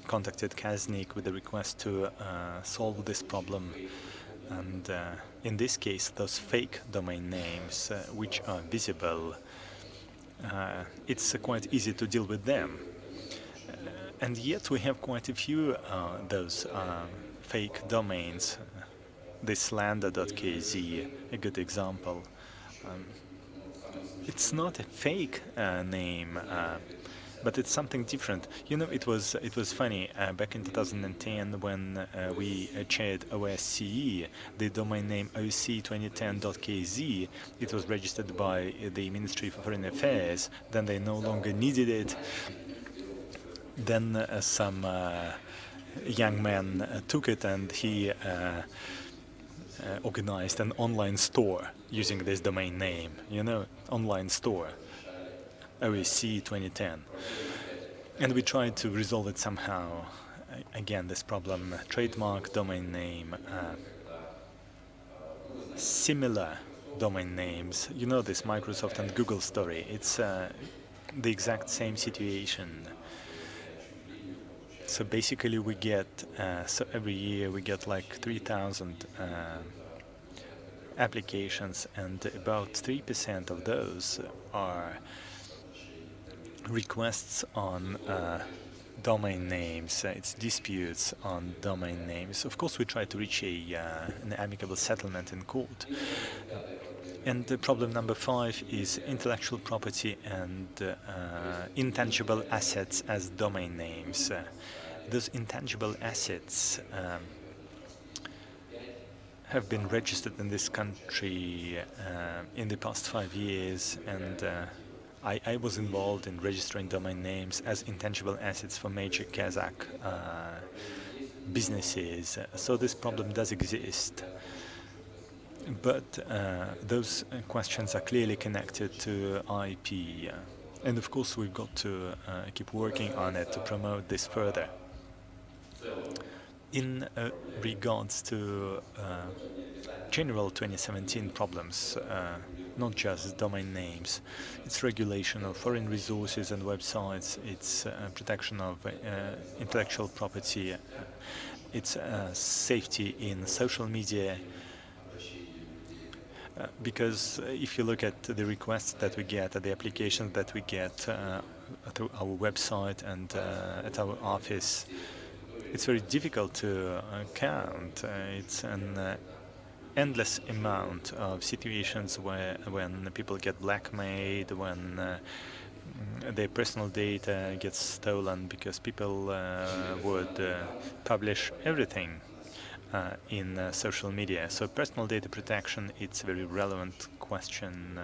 contacted Kaznik with a request to solve this problem. And in this case, those fake domain names, which are visible, it's quite easy to deal with them. And yet we have quite a few those fake domains. This slander.kz, a good example. It's not a fake name, but it's something different. It was funny back in 2010 when we chaired OSCE, the domain name OC2010.kz. It was registered by the Ministry for Foreign Affairs. Then they no longer needed it. Then some young man took it and he organized an online store using this domain name, online store, OSC 2010. And we tried to resolve it somehow. Again, this problem, trademark domain name, similar domain names, this Microsoft and Google story. It's the exact same situation. So basically we get, every year we get like 3,000 applications, and about 3% of those are requests on domain names. It's disputes on domain names. Of course, we try to reach an amicable settlement in court. And problem number 5 is intellectual property and intangible assets as domain names. Those intangible assets have been registered in this country in the past 5 years, and I was involved in registering domain names as intangible assets for major Kazakh businesses. So this problem does exist. But those questions are clearly connected to IP. And of course, we've got to keep working on it to promote this further. In regards to general 2017 problems, not just domain names, it's regulation of foreign resources and websites, it's protection of intellectual property, it's safety in social media. Because if you look at the requests that we get, the applications that we get through our website and at our office, it's very difficult to count. It's an endless amount of situations when people get blackmailed, when their personal data gets stolen, because people would publish everything in social media. So personal data protection, it's a very relevant question,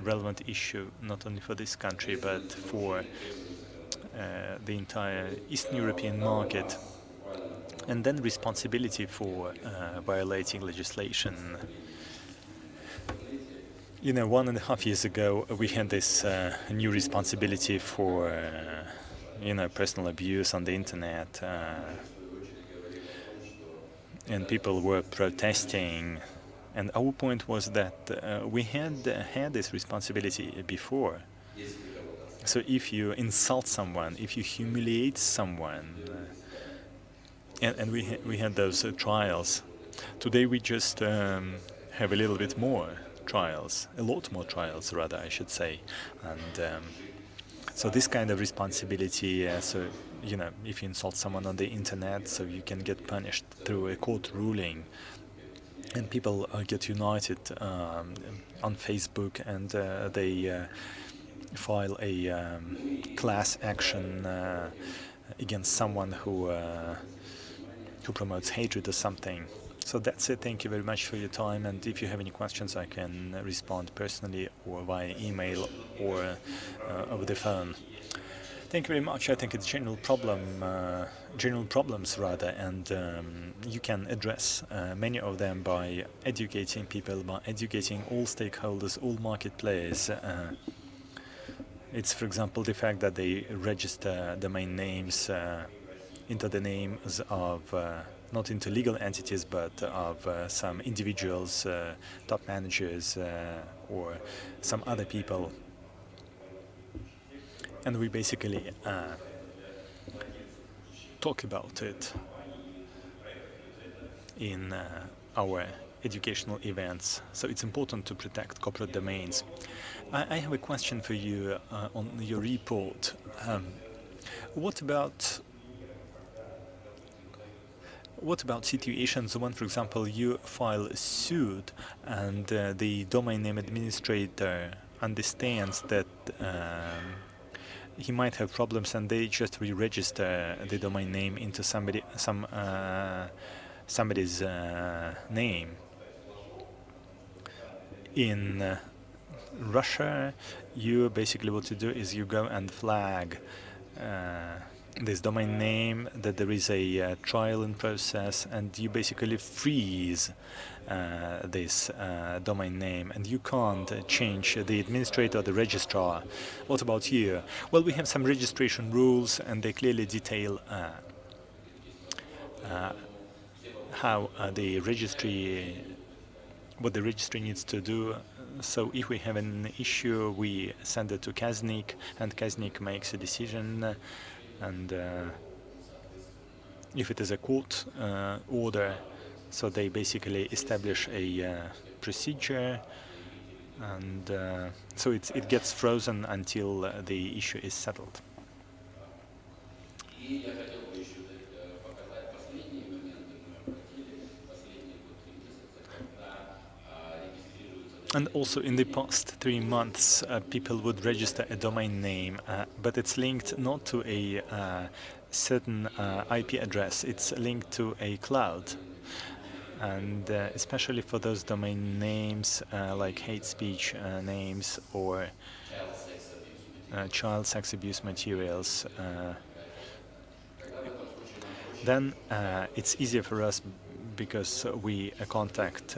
relevant issue, not only for this country, but for the entire Eastern European market. And then responsibility for violating legislation. 1.5 years ago, we had this new responsibility for, personal abuse on the internet. And people were protesting, and our point was that we had this responsibility before. So if you insult someone, if you humiliate someone, and we had those trials. Today we just have a little bit more trials, a lot more trials rather, I should say. And so this kind of responsibility, so if you insult someone on the internet, so you can get punished through a court ruling. and people get united on Facebook, and they file a class action against someone who promotes hatred or something. So that's it. Thank you very much for your time, and if you have any questions, I can respond personally or via email or over the phone. Thank you very much. I think it's general problems rather, and you can address many of them by educating people, by educating all stakeholders, all market players. It's, for example, the fact that they register domain names into the names of not into legal entities, but of some individuals, top managers, or some other people. And we basically talk about it in our educational events. So it's important to protect corporate domains. I have a question for you on your report. What about situations when, for example, you file a suit and the domain name administrator understands that he might have problems, and they just re-register the domain name into somebody's name? In Russia, you basically what you do is you go and flag this domain name, that there is a trial in process, and you basically freeze this domain name, and you can't change the administrator or the registrar. What about you? Well, we have some registration rules, and they clearly detail how the registry, what the registry needs to do. So if we have an issue, we send it to KAZNIK, and KAZNIK makes a decision. And if it is a court order, so they basically establish a procedure, and so it gets frozen until the issue is settled. And also in the past 3 months, people would register a domain name, but it's linked not to a certain IP address, it's linked to a cloud. And especially for those domain names like hate speech names or child sex abuse materials, then it's easier for us because we contact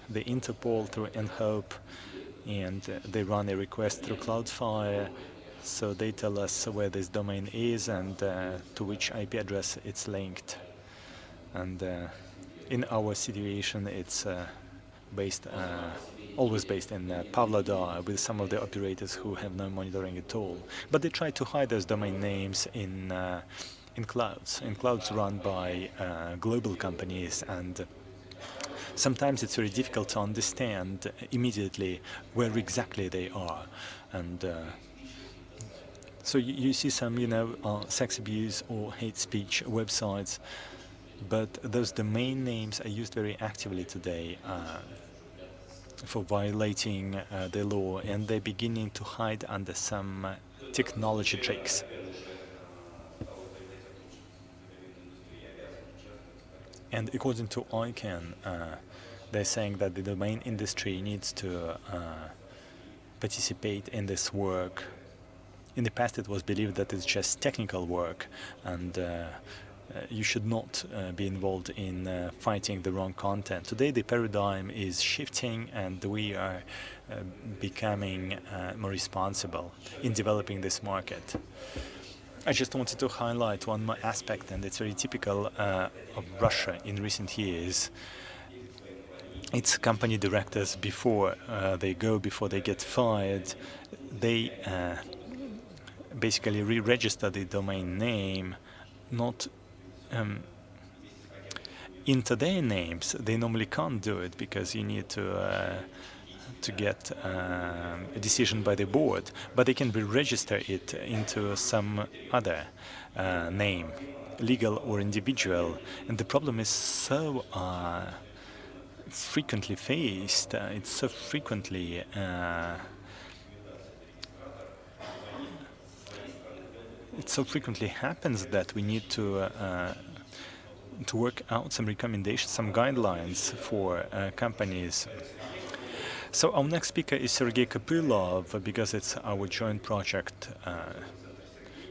the Interpol through nHope, and they run a request through Cloudflare, so they tell us where this domain is and to which IP address it's linked. And in our situation, it's always based in Pavlodar, with some of the operators who have no monitoring at all. But they try to hide those domain names in clouds run by global companies, and sometimes it's very difficult to understand immediately where exactly they are. And so you see some, sex abuse or hate speech websites, but those domain names are used very actively today for violating the law, and they're beginning to hide under some technology tricks. And according to ICANN, they're saying that the domain industry needs to participate in this work. In the past, it was believed that it's just technical work, and you should not be involved in fighting the wrong content. Today, the paradigm is shifting, and we are becoming more responsible in developing this market. I just wanted to highlight one more aspect, and it's very typical of Russia in recent years. It's company directors before they get fired, they basically re-register the domain name, not into their names. They normally can't do it because you need to get a decision by the board, but they can re-register it into some other name, legal or individual. And the problem is so frequently faced. It's so frequently it so frequently happens that we need to work out some recommendations, some guidelines for companies. So our next speaker is Sergey Kopylov, because it's our joint project,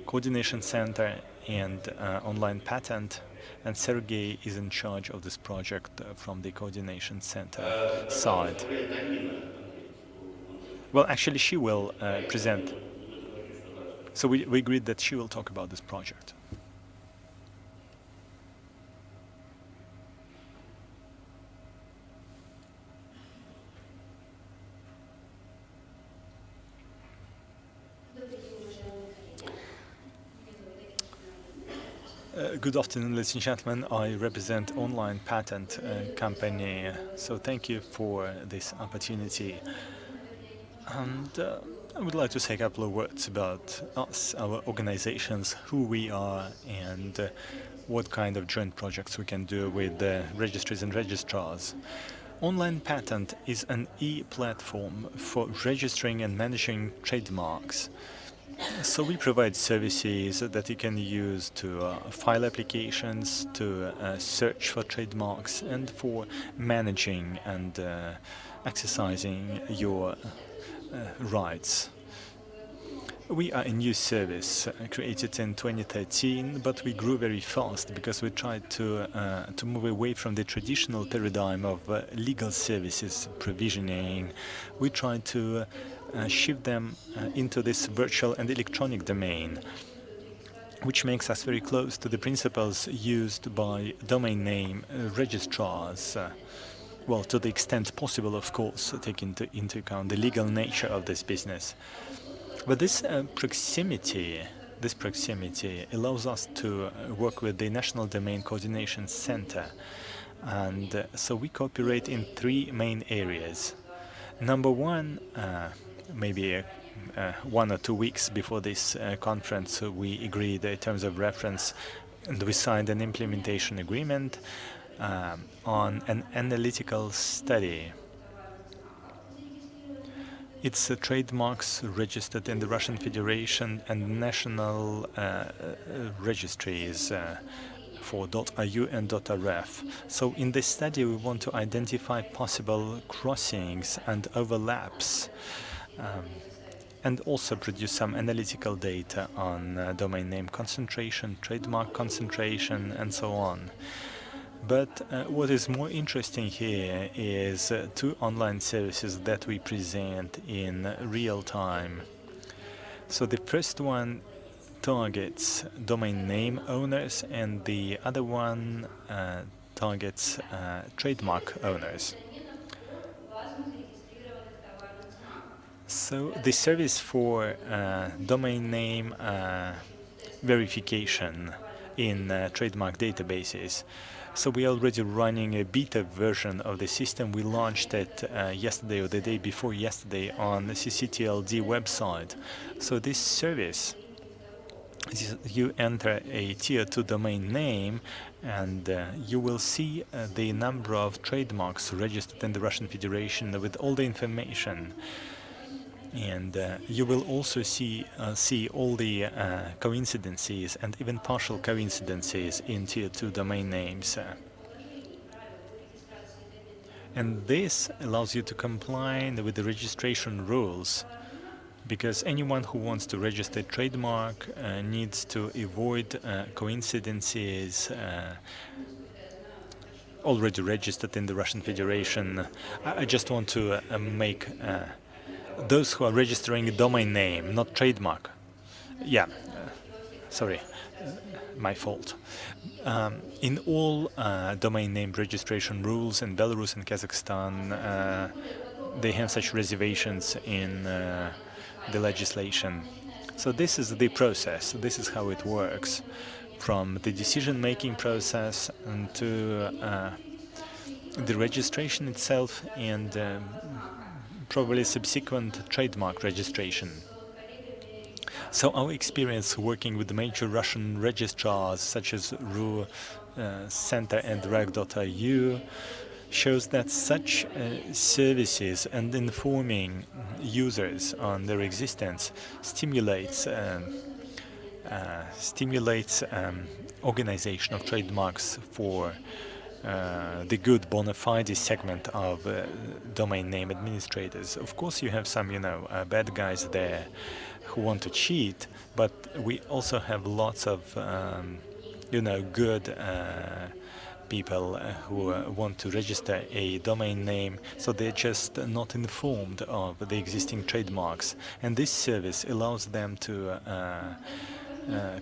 coordination center and online patent. And Sergey is in charge of this project from the coordination center side. Well, actually, she will present. So we agreed that she will talk about this project. Good afternoon, ladies and gentlemen. I represent online patent company, so thank you for this opportunity. And I would like to say a couple of words about us, our organizations, who we are, and what kind of joint projects we can do with registries and registrars. Online patent is an e-platform for registering and managing trademarks. So we provide services that you can use to file applications, to search for trademarks, and for managing and exercising your rights. We are a new service created in 2013, but we grew very fast because we tried to move away from the traditional paradigm of legal services provisioning. We tried to shift them into this virtual and electronic domain, which makes us very close to the principles used by domain name registrars. Well, to the extent possible, of course, taking into account the legal nature of this business. But this proximity allows us to work with the National Domain Coordination Center. And so we cooperate in three main areas. Number one, maybe 1 or 2 weeks before this conference, we agreed in terms of reference, and we signed an implementation agreement on an analytical study. It's trademarks registered in the Russian Federation and national registries for .ru and .rf. So in this study, we want to identify possible crossings and overlaps, and also produce some analytical data on domain name concentration, trademark concentration, and so on. But what is more interesting here is two online services that we present in real time. So the first one targets domain name owners, and the other one targets trademark owners. So the service for domain name verification in trademark databases. So we are already running a beta version of the system. We launched it yesterday or the day before yesterday on the ccTLD website. So this service, you enter a tier 2 domain name, and you will see the number of trademarks registered in the Russian Federation with all the information. And you will also see all the coincidences and even partial coincidences in tier 2 domain names. And this allows you to comply with the registration rules, because anyone who wants to register a trademark needs to avoid coincidences already registered in the Russian Federation. I just want to make those who are registering a domain name, not trademark. Yeah, sorry, my fault. In all domain name registration rules in Belarus and Kazakhstan, they have such reservations in the legislation. So this is the process, this is how it works, from the decision-making process and to the registration itself and probably subsequent trademark registration. So our experience working with the major Russian registrars such as RU Center and Reg.ru shows that such services and informing users on their existence stimulates organization of trademarks for the good bona fide segment of domain name administrators. Of course, you have some, bad guys there who want to cheat, but we also have lots of, good people who want to register a domain name, so they're just not informed of the existing trademarks. And this service allows them to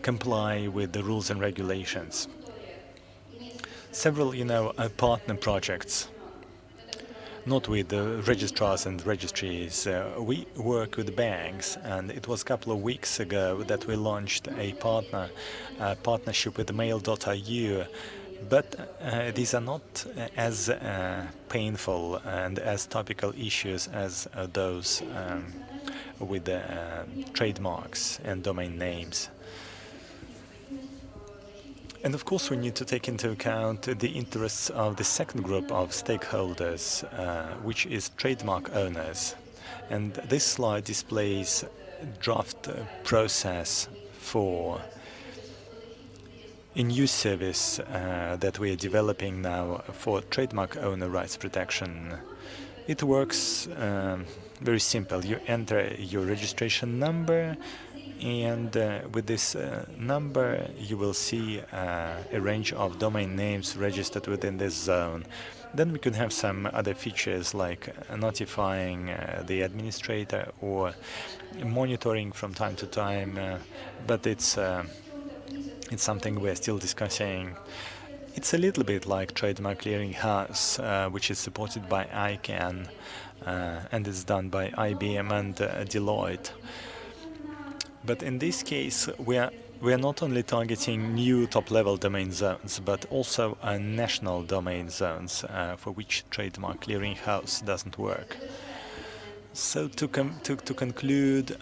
comply with the rules and regulations. Several, partner projects, not with the registrars and registries. We work with banks, and it was a couple of weeks ago that we launched a partnership with Mail.ru. But these are not as painful and as topical issues as those with trademarks and domain names. And of course, we need to take into account the interests of the second group of stakeholders, which is trademark owners. And this slide displays draft process for a new service that we are developing now for trademark owner rights protection. It works very simple. You enter your registration number, and with this number you will see a range of domain names registered within this zone. Then we could have some other features like notifying the administrator or monitoring from time to time, but it's something we're still discussing. It's a little bit like Trademark Clearinghouse, which is supported by ICANN, and it's done by IBM and Deloitte. But in this case, we are not only targeting new top-level domain zones, but also national domain zones for which Trademark Clearinghouse doesn't work. So to conclude,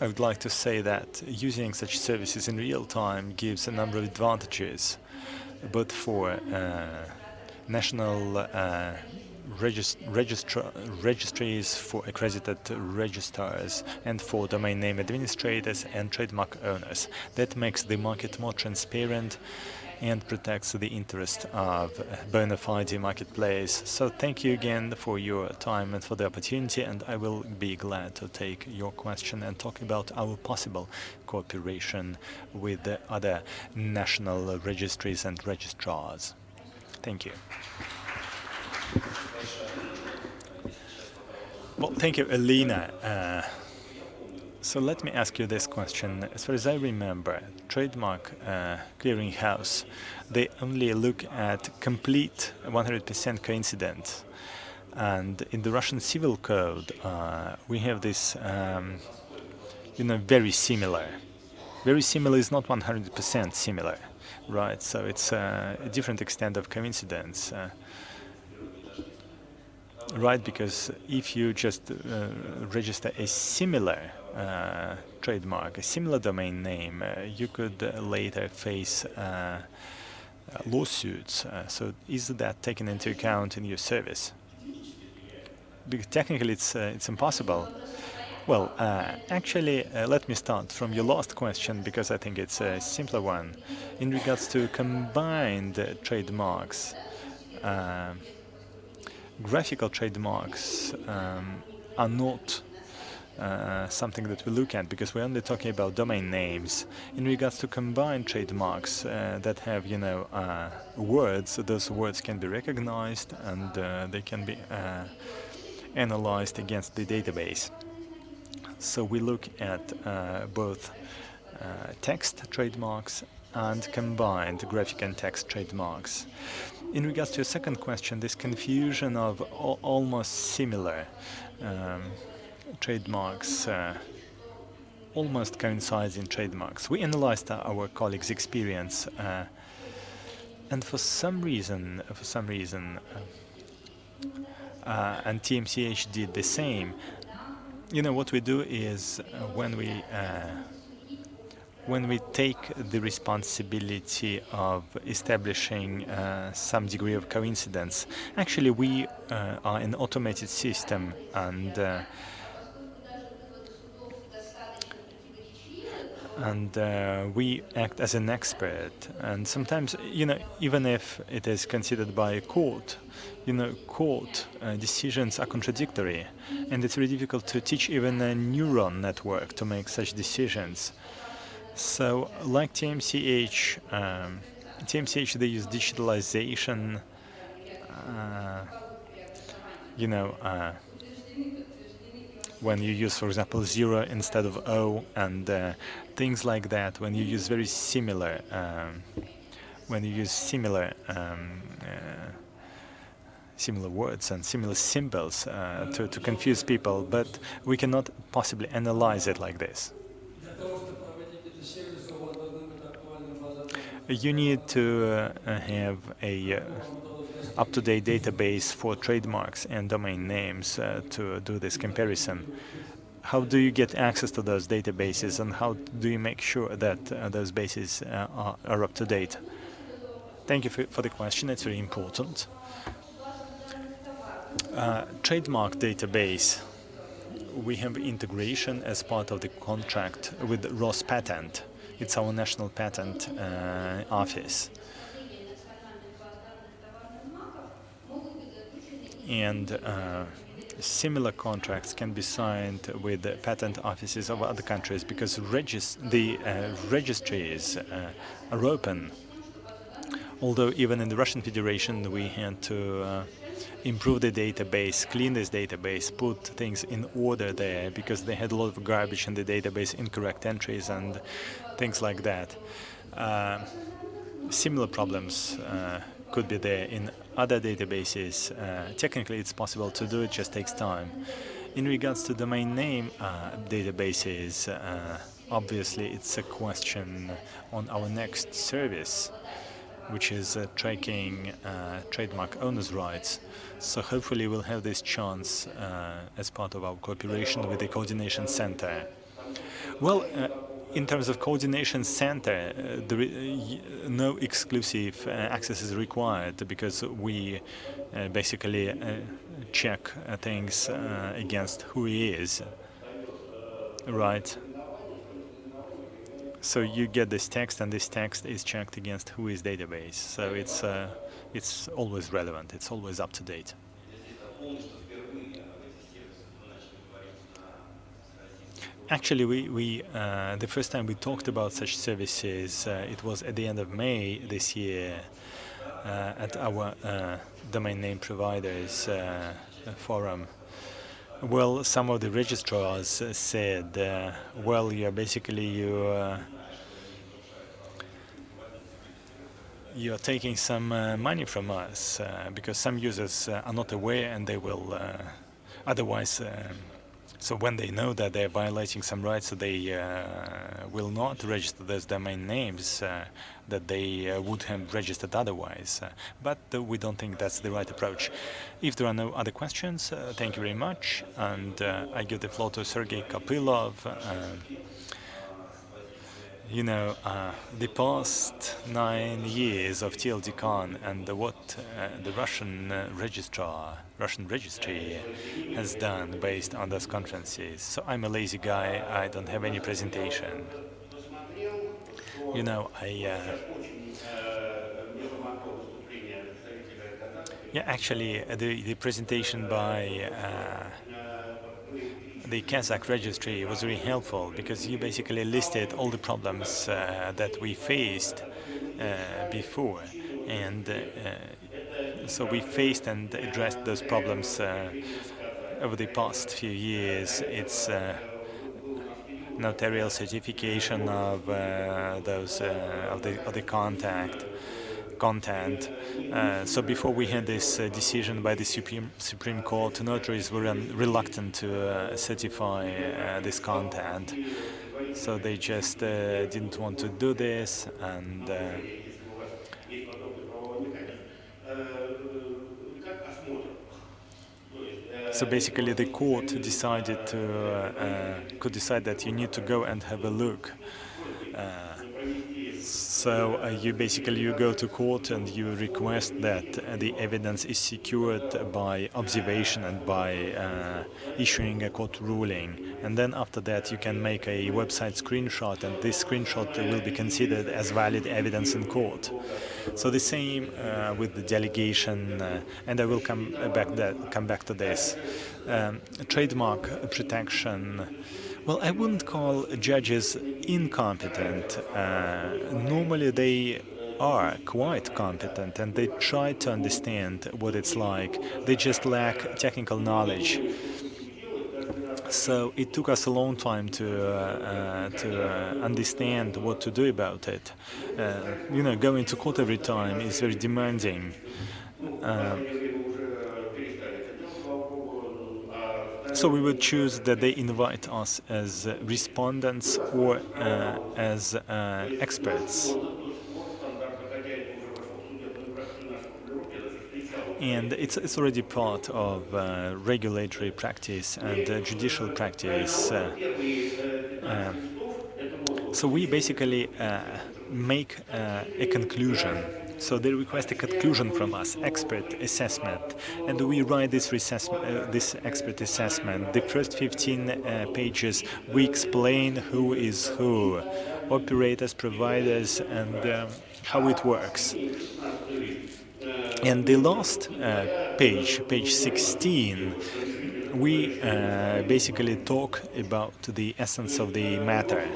I would like to say that using such services in real time gives a number of advantages, both for national registries, for accredited registrars, and for domain name administrators and trademark owners. That makes the market more transparent and protects the interest of bona fide marketplace. So thank you again for your time and for the opportunity, and I will be glad to take your question and talk about our possible cooperation with the other national registries and registrars. Thank you. Well, thank you, Alina. So let me ask you this question. As far as I remember, Trademark Clearinghouse, they only look at complete 100% coincidence. And in the Russian Civil Code, we have this, very similar. Very similar is not 100% similar, right? So it's a different extent of coincidence. Right, because if you just register a similar trademark, a similar domain name, you could later face lawsuits. So is that taken into account in your service? Because technically it's impossible. Well, actually, let me start from your last question, because I think it's a simpler one. In regards to combined trademarks, graphical trademarks are not something that we look at, because we're only talking about domain names. In regards to combined trademarks that have, words, those words can be recognized and they can be analyzed against the database. So we look at both text trademarks and combined graphic and text trademarks. In regards to your second question, this confusion of almost similar trademarks almost coincides in trademarks. We analyzed our colleagues' experience, and for some reason, and TMCH did the same. What we do is when we when we take the responsibility of establishing some degree of coincidence, actually we are an automated system, and we act as an expert. And sometimes, even if it is considered by a court, court decisions are contradictory, and it's very difficult to teach even a neuron network to make such decisions. So, like TMCH, they use digitalization, when you use, for example, 0 instead of O, and things like that. When you use very similar, similar words and similar symbols to confuse people, but we cannot possibly analyze it like this. You need to have a up-to-date database for trademarks and domain names to do this comparison. How do you get access to those databases, and how do you make sure that those bases are up to date? Thank you for the question. It's very important. Trademark database. We have integration as part of the contract with Rospatent. It's our national patent office. And similar contracts can be signed with the patent offices of other countries, because the registries are open. Although even in the Russian Federation we had to improve the database, clean this database, put things in order there, because they had a lot of garbage in the database, incorrect entries and things like that. Similar problems could be there in other databases. Technically it's possible to do, it just takes time. In regards to domain name databases, obviously it's a question on our next service, which is tracking trademark owners' rights. So hopefully we'll have this chance as part of our cooperation with the Coordination Center. Well, in terms of Coordination Center, no exclusive access is required, because we basically check things against who he is, right? So you get this text, and this text is checked against who is database. So it's always relevant. It's always up to date. Actually, the first time we talked about such services, it was at the end of May this year at our domain name providers forum. Well, some of the registrars said, well, you're basically you're taking some money from us, because some users are not aware, and they will otherwise. So when they know that they're violating some rights, they will not register those domain names that they would have registered otherwise. But we don't think that's the right approach. If there are no other questions, thank you very much. And I give the floor to Sergey Kopylov. The past 9 years of TLDCON and what the Russian registry has done based on those conferences. So I'm a lazy guy, I don't have any presentation. Actually, the presentation by the Kazakh registry was very helpful, because you basically listed all the problems that we faced before, and so we faced and addressed those problems over the past few years. It's notarial certification of those of the content. So before we had this decision by the Supreme Court, notaries were reluctant to certify this content. So they just didn't want to do this, and so basically the court decided could decide that you need to go and have a look So you basically go to court and you request that the evidence is secured by observation and by issuing a court ruling. And then after that you can make a website screenshot, and this screenshot will be considered as valid evidence in court. So the same with the delegation, and I will come back to this. Trademark protection. Well, I wouldn't call judges incompetent. Normally they are quite competent and they try to understand what it's like. They just lack technical knowledge. So it took us a long time to understand what to do about it. Going to court every time is very demanding. So we would choose that they invite us as respondents or as experts. And it's already part of regulatory practice and judicial practice. So we basically make a conclusion. So they request a conclusion from us, expert assessment, and we write this expert assessment. The first 15 pages, we explain who is who, operators, providers, and how it works. And the last page 16, we basically talk about the essence of the matter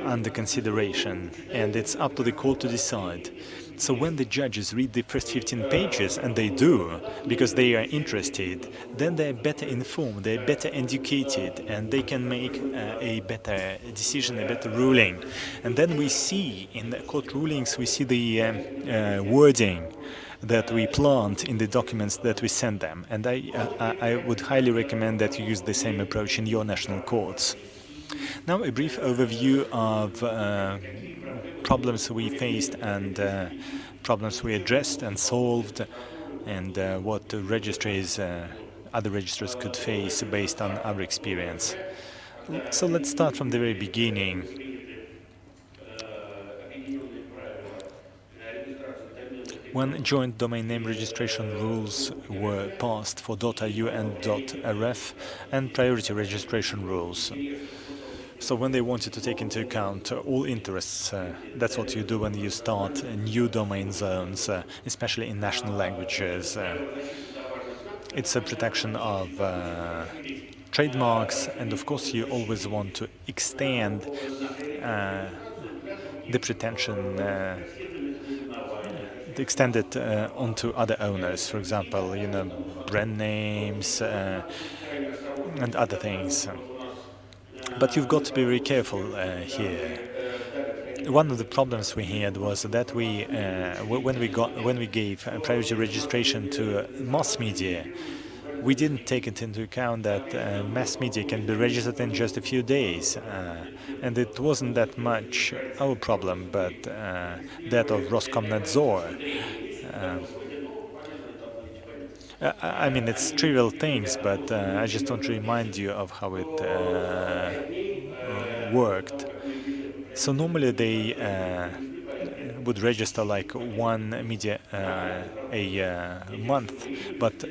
under consideration, and it's up to the court to decide. So when the judges read the first 15 pages, and they do, because they are interested, then they're better informed, they're better educated, and they can make a better decision, a better ruling. And then we see, in the court rulings, we see the wording that we plant in the documents that we send them. And I would highly recommend that you use the same approach in your national courts. Now a brief overview of problems we faced and problems we addressed and solved, and what the registries, other registrars could face based on our experience. So let's start from the very beginning. When joint domain name registration rules were passed for .ru and .rf and priority registration rules. So when they wanted to take into account all interests, that's what you do when you start new domain zones, especially in national languages. It's a protection of trademarks, and of course you always want to extend the protection, extend it onto other owners, for example, brand names and other things. But you've got to be very careful here. One of the problems we had was that when we gave priority registration to mass media, we didn't take it into account that mass media can be registered in just a few days, and it wasn't that much our problem, but that of Roskomnadzor. I mean, it's trivial things, but I just want to remind you of how it worked. So normally they would register like one media a month, but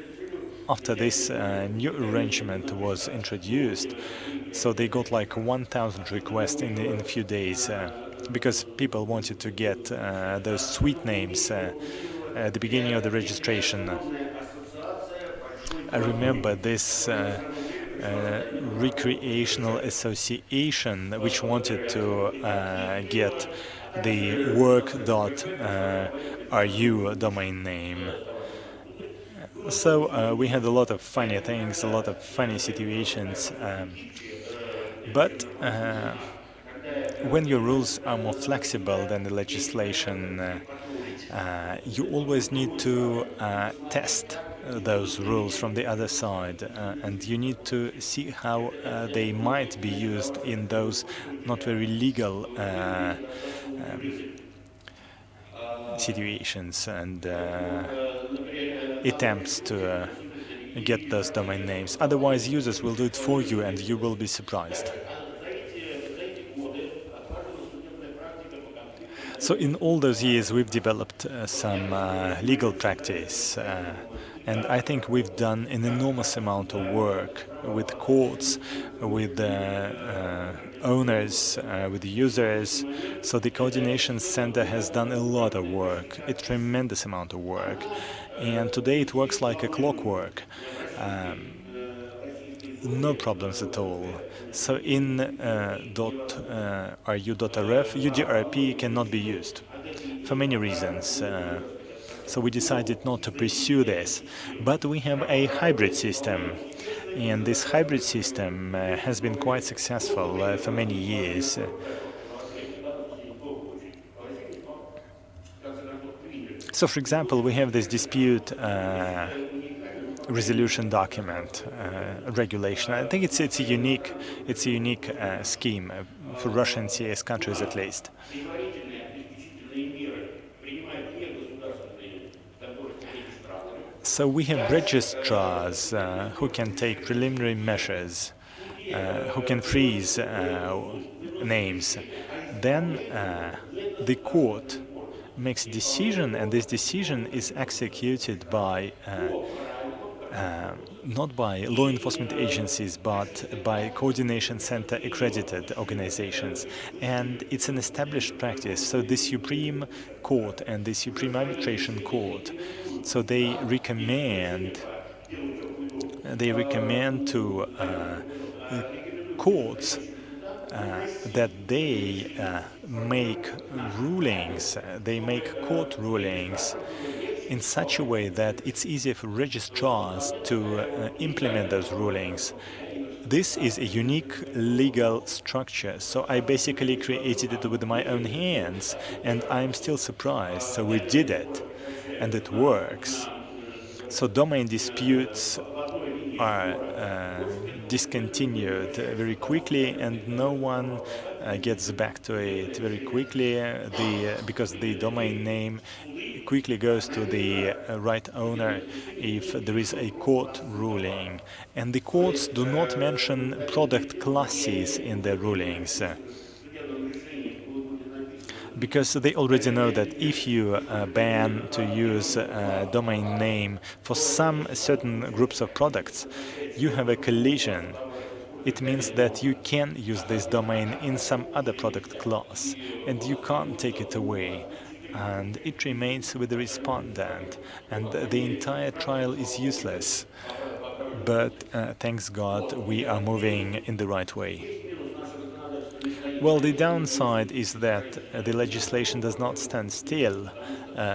after this new arrangement was introduced, so they got like 1,000 requests in a few days, because people wanted to get those sweet names at the beginning of the registration. I remember this recreational association which wanted to get the work.ru domain name. So we had a lot of funny things, a lot of funny situations, but when your rules are more flexible than the legislation, you always need to test those rules from the other side, and you need to see how they might be used in those not very legal situations and attempts to get those domain names. Otherwise, users will do it for you and you will be surprised. So in all those years, we've developed some legal practice, and I think we've done an enormous amount of work with courts, with owners, with users. So the coordination center has done a lot of work, a tremendous amount of work, and today it works like a clockwork. No problems at all. So in .ru.rf, UDRP cannot be used for many reasons. So we decided not to pursue this. But we have a hybrid system. And this hybrid system has been quite successful for many years. So, for example, we have this dispute resolution document regulation. I think it's a unique scheme for Russian CIS countries at least. So we have registrars who can take preliminary measures, who can freeze names. Then the court makes a decision, and this decision is executed by not by law enforcement agencies, but by coordination center accredited organizations. And it's an established practice. So the Supreme Court and the Supreme Arbitration Court, so they recommend to courts that they make rulings, they make court rulings in such a way that it's easier for registrars to implement those rulings. This is a unique legal structure, so I basically created it with my own hands, and I'm still surprised. So we did it, and it works. So domain disputes are discontinued very quickly, and no one gets back to it very quickly because the domain name quickly goes to the right owner if there is a court ruling. And the courts do not mention product classes in their rulings, because they already know that if you ban to use a domain name for some certain groups of products, you have a collision. It means that you can use this domain in some other product class, and you can't take it away. And it remains with the respondent, and the entire trial is useless. But thanks God, we are moving in the right way. Well, the downside is that the legislation does not stand still,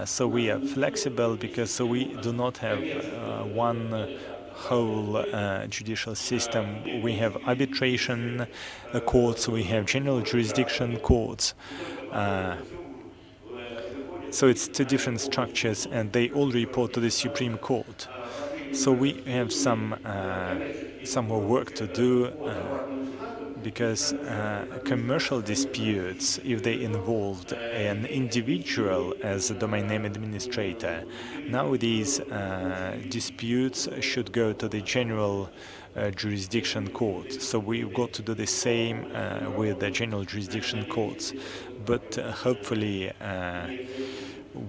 so we are flexible because we do not have one whole judicial system. We have arbitration courts, we have general jurisdiction courts. So it's two different structures, and they all report to the Supreme Court. So we have some more work to do. Because commercial disputes, if they involved an individual as a domain name administrator, now these disputes should go to the general jurisdiction court. So we've got to do the same with the general jurisdiction courts. But hopefully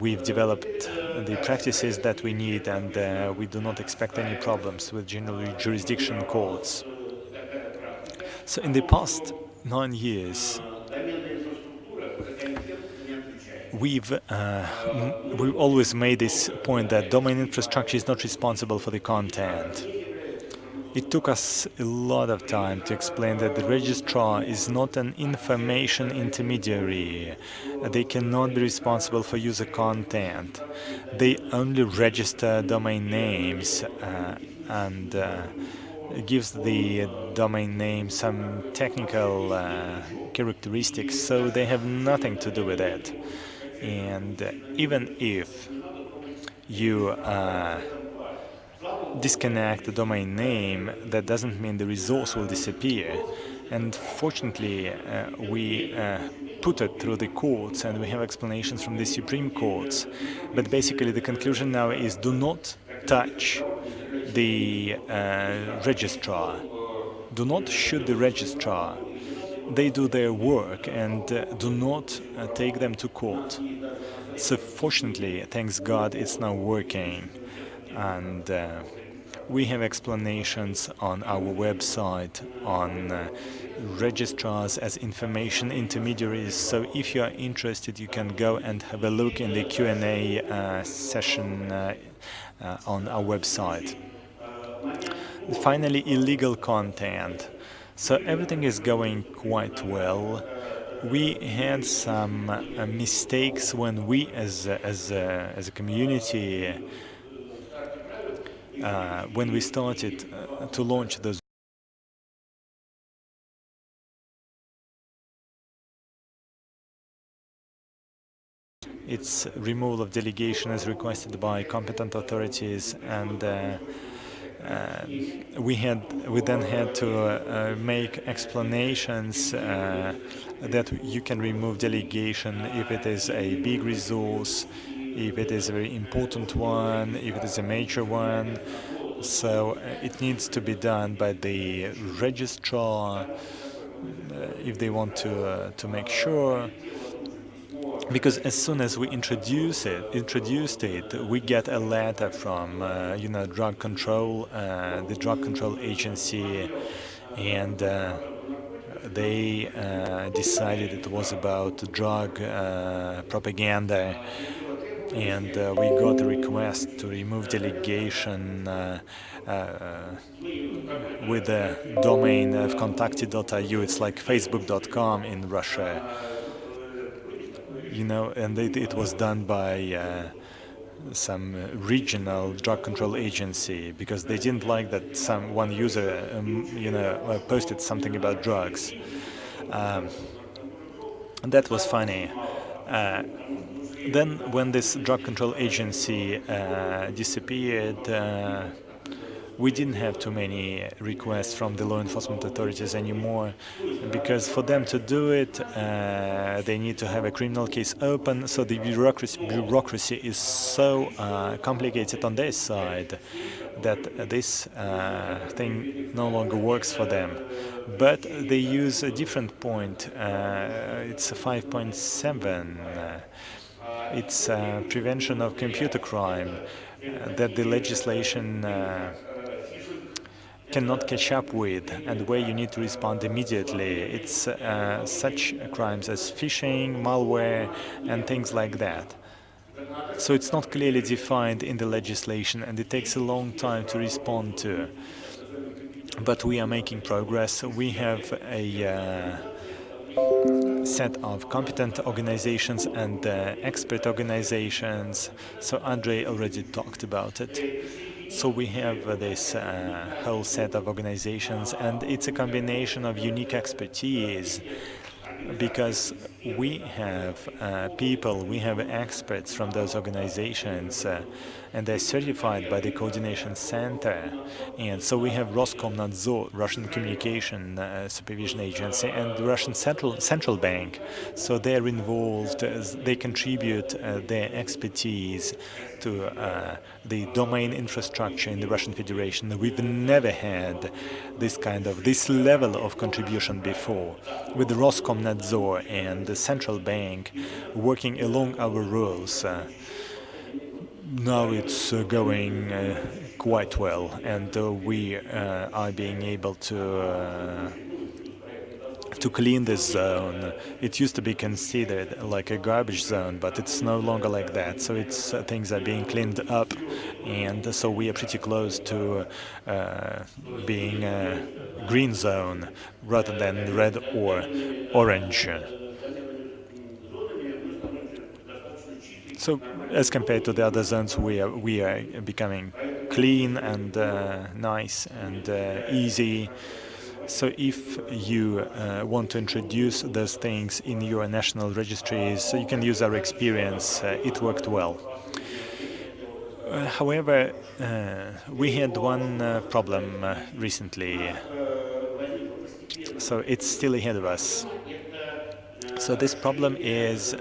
we've developed the practices that we need, and we do not expect any problems with general jurisdiction courts. So in the past 9 years, we've always made this point that domain infrastructure is not responsible for the content. It took us a lot of time to explain that the registrar is not an information intermediary. They cannot be responsible for user content. They only register domain names and gives the domain name some technical characteristics, so they have nothing to do with it. And even if you disconnect the domain name, that doesn't mean the resource will disappear. And fortunately, we put it through the courts, and we have explanations from the Supreme Courts. But basically, the conclusion now is do not touch the registrar. Do not shoot the registrar. they do their work and do not take them to court. So fortunately, thanks God, it's now working, and we have explanations on our website on registrars as information intermediaries. So if you are interested, you can go and have a look in the Q&A session on our website. Finally, illegal content. So everything is going quite well. We had some mistakes when we, as a community, when we started to launch those. It's removal of delegation as requested by competent authorities, and we then had to make explanations that you can remove delegation if it is a big resource, if it is a very important one, if it is a major one. So it needs to be done by the registrar if they want to make sure. Because as soon as we introduced it, we get a letter from drug control, the drug control agency, and they decided it was about drug propaganda, and we got a request to remove delegation with the domain of kontakty.ru. It's like facebook.com in Russia. And it was done by some regional drug control agency, because they didn't like that one user, posted something about drugs. And that was funny. Then, when this drug control agency disappeared, we didn't have too many requests from the law enforcement authorities anymore, because for them to do it, they need to have a criminal case open, so the bureaucracy is so complicated on their side that this thing no longer works for them. But they use a different point. It's 5.7. It's prevention of computer crime, that the legislation cannot catch up with, and where you need to respond immediately. It's such crimes as phishing, malware, and things like that. So it's not clearly defined in the legislation, and it takes a long time to respond to. But we are making progress. We have a set of competent organizations and expert organizations. So Andrey already talked about it. So we have this whole set of organizations, and it's a combination of unique expertise, because we have we have experts from those organizations, and they're certified by the Coordination Center. And so we have Roskomnadzor, Russian Communication Supervision Agency, and the Russian Central Bank. So they're involved, they contribute their expertise to the domain infrastructure in the Russian Federation. We've never had this level of contribution before, with the Roskomnadzor and the Central Bank working along our rules. Now it's going quite well, and we are being able to clean this zone. It used to be considered like a garbage zone, but it's no longer like that. So it's things are being cleaned up, and so we are pretty close to being a green zone rather than red or orange. So as compared to the other zones, we are becoming clean and nice and easy. So if you want to introduce those things in your national registries, you can use our experience. It worked well. However, we had one problem recently, so it's still ahead of us. So this problem is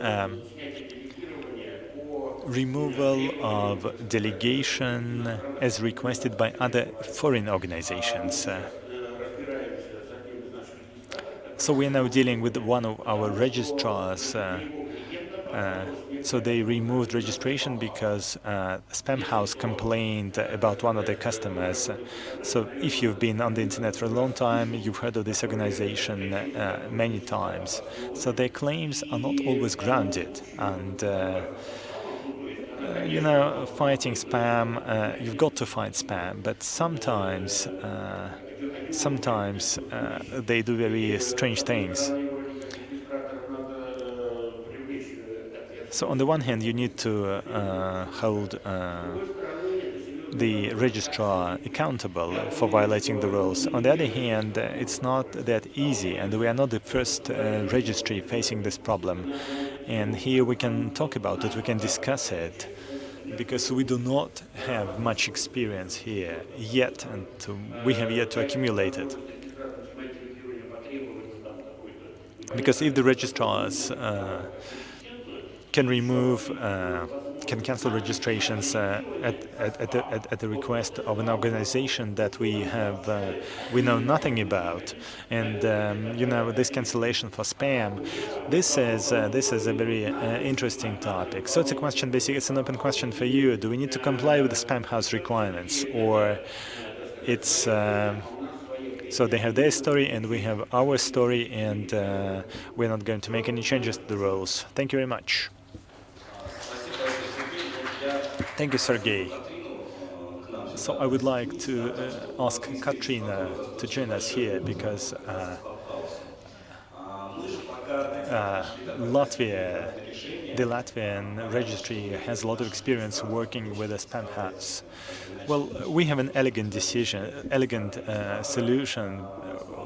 removal of delegation as requested by other foreign organizations. So we're now dealing with one of our registrars. So they removed registration because Spam House complained about one of their customers. So if you've been on the internet for a long time, you've heard of this organization many times. So their claims are not always grounded. And you know, fighting spam, you've got to fight spam, but sometimes they do very strange things. So on the one hand, you need to hold the registrar accountable for violating the rules. On the other hand, it's not that easy, and we are not the first registry facing this problem. And here we can talk about it, we can discuss it, because we do not have much experience here yet, and we have yet to accumulate it. Because if the registrars can remove, can cancel registrations at the request of an organization that we know nothing about, and you know, this cancellation for spam, this is a very interesting topic. So it's a question, basically, it's an open question for you. Do we need to comply with the Spam House requirements, or it's so they have their story and we have our story, and we're not going to make any changes to the rules. Thank you very much. Thank you, Sergey. So I would like to ask Katrina to join us here, because Latvia, the Latvian registry has a lot of experience working with a Spam House. Well, we have an elegant solution.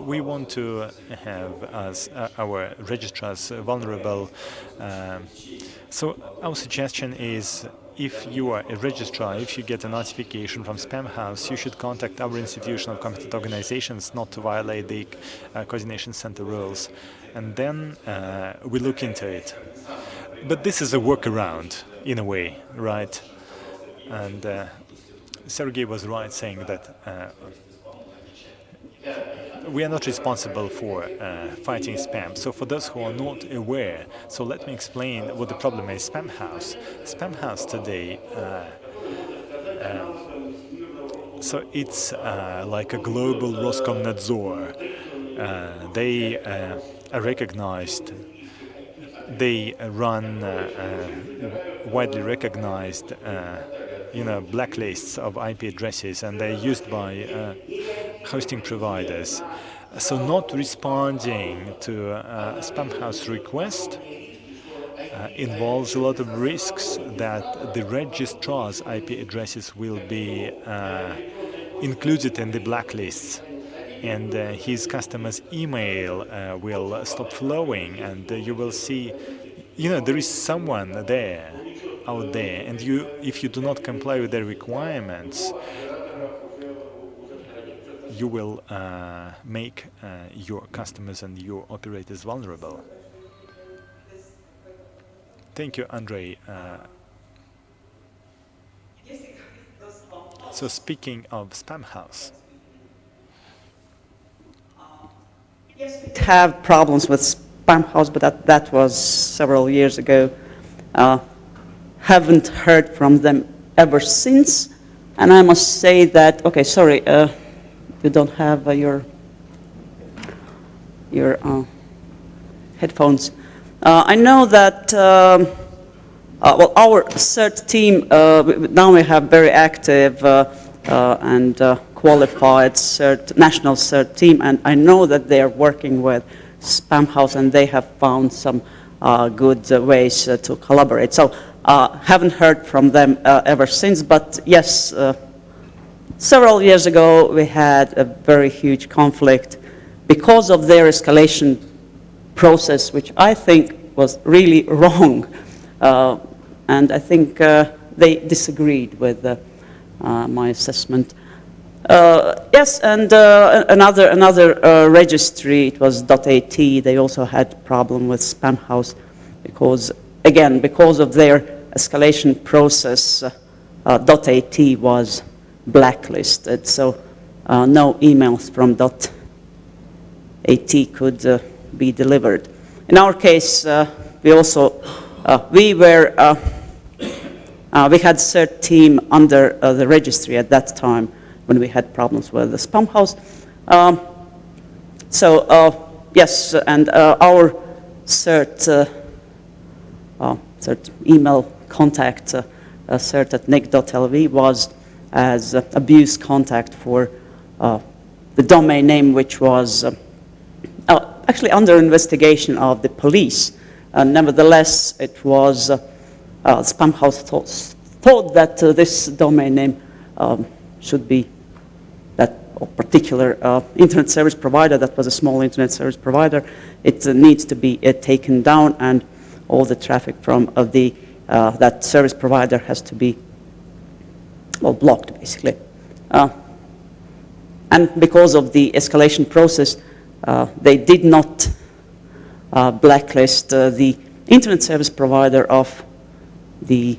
We want to have as our registrars vulnerable. So our suggestion is, if you are a registrar, if you get a notification from Spam House, you should contact our institution of competent organizations not to violate the coordination center rules. And then we look into it. But this is a workaround, in a way, right? And Sergey was right saying that we are not responsible for fighting spam. So for those who are not aware, so let me explain what the problem is. Spam House today, so it's like a global Roskomnadzor. They are recognized, they run widely recognized blacklists of IP addresses, and they're used by hosting providers. So not responding to a Spam House request involves a lot of risks that the registrar's IP addresses will be included in the blacklists, and his customer's email will stop flowing, and you will see, there is someone out there, and if you do not comply with their requirements, you will make your customers and your operators vulnerable. Thank you, Andrei. So speaking of Spam House, have problems with Spam House, but that was several years ago. Haven't heard from them ever since, and I must say that, okay, sorry, you don't have your headphones. I know that well, our CERT team, now we have very active and qualified national CERT team, and I know that they are working with Spam House, and they have found some good ways to collaborate. So haven't heard from them ever since, but yes, several years ago we had a very huge conflict because of their escalation process, which I think was really wrong, and I think they disagreed with my assessment. Yes, and another registry, it was .at, they also had problem with Spam House because, again, because of their escalation process, .at was blacklisted, so no emails from .at could be delivered. In our case, we also we had CERT team under the registry at that time when we had problems with the spam house. Yes, and our CERT email contact, cert@nic.lv, was as abuse contact for the domain name, which was actually under investigation of the police. Nevertheless, it was spam house thought that this domain name should be that particular internet service provider, that was a small internet service provider. It needs to be taken down, and all the traffic from that service provider has to be, well, blocked, basically. And because of the escalation process, they did not blacklist the internet service provider of the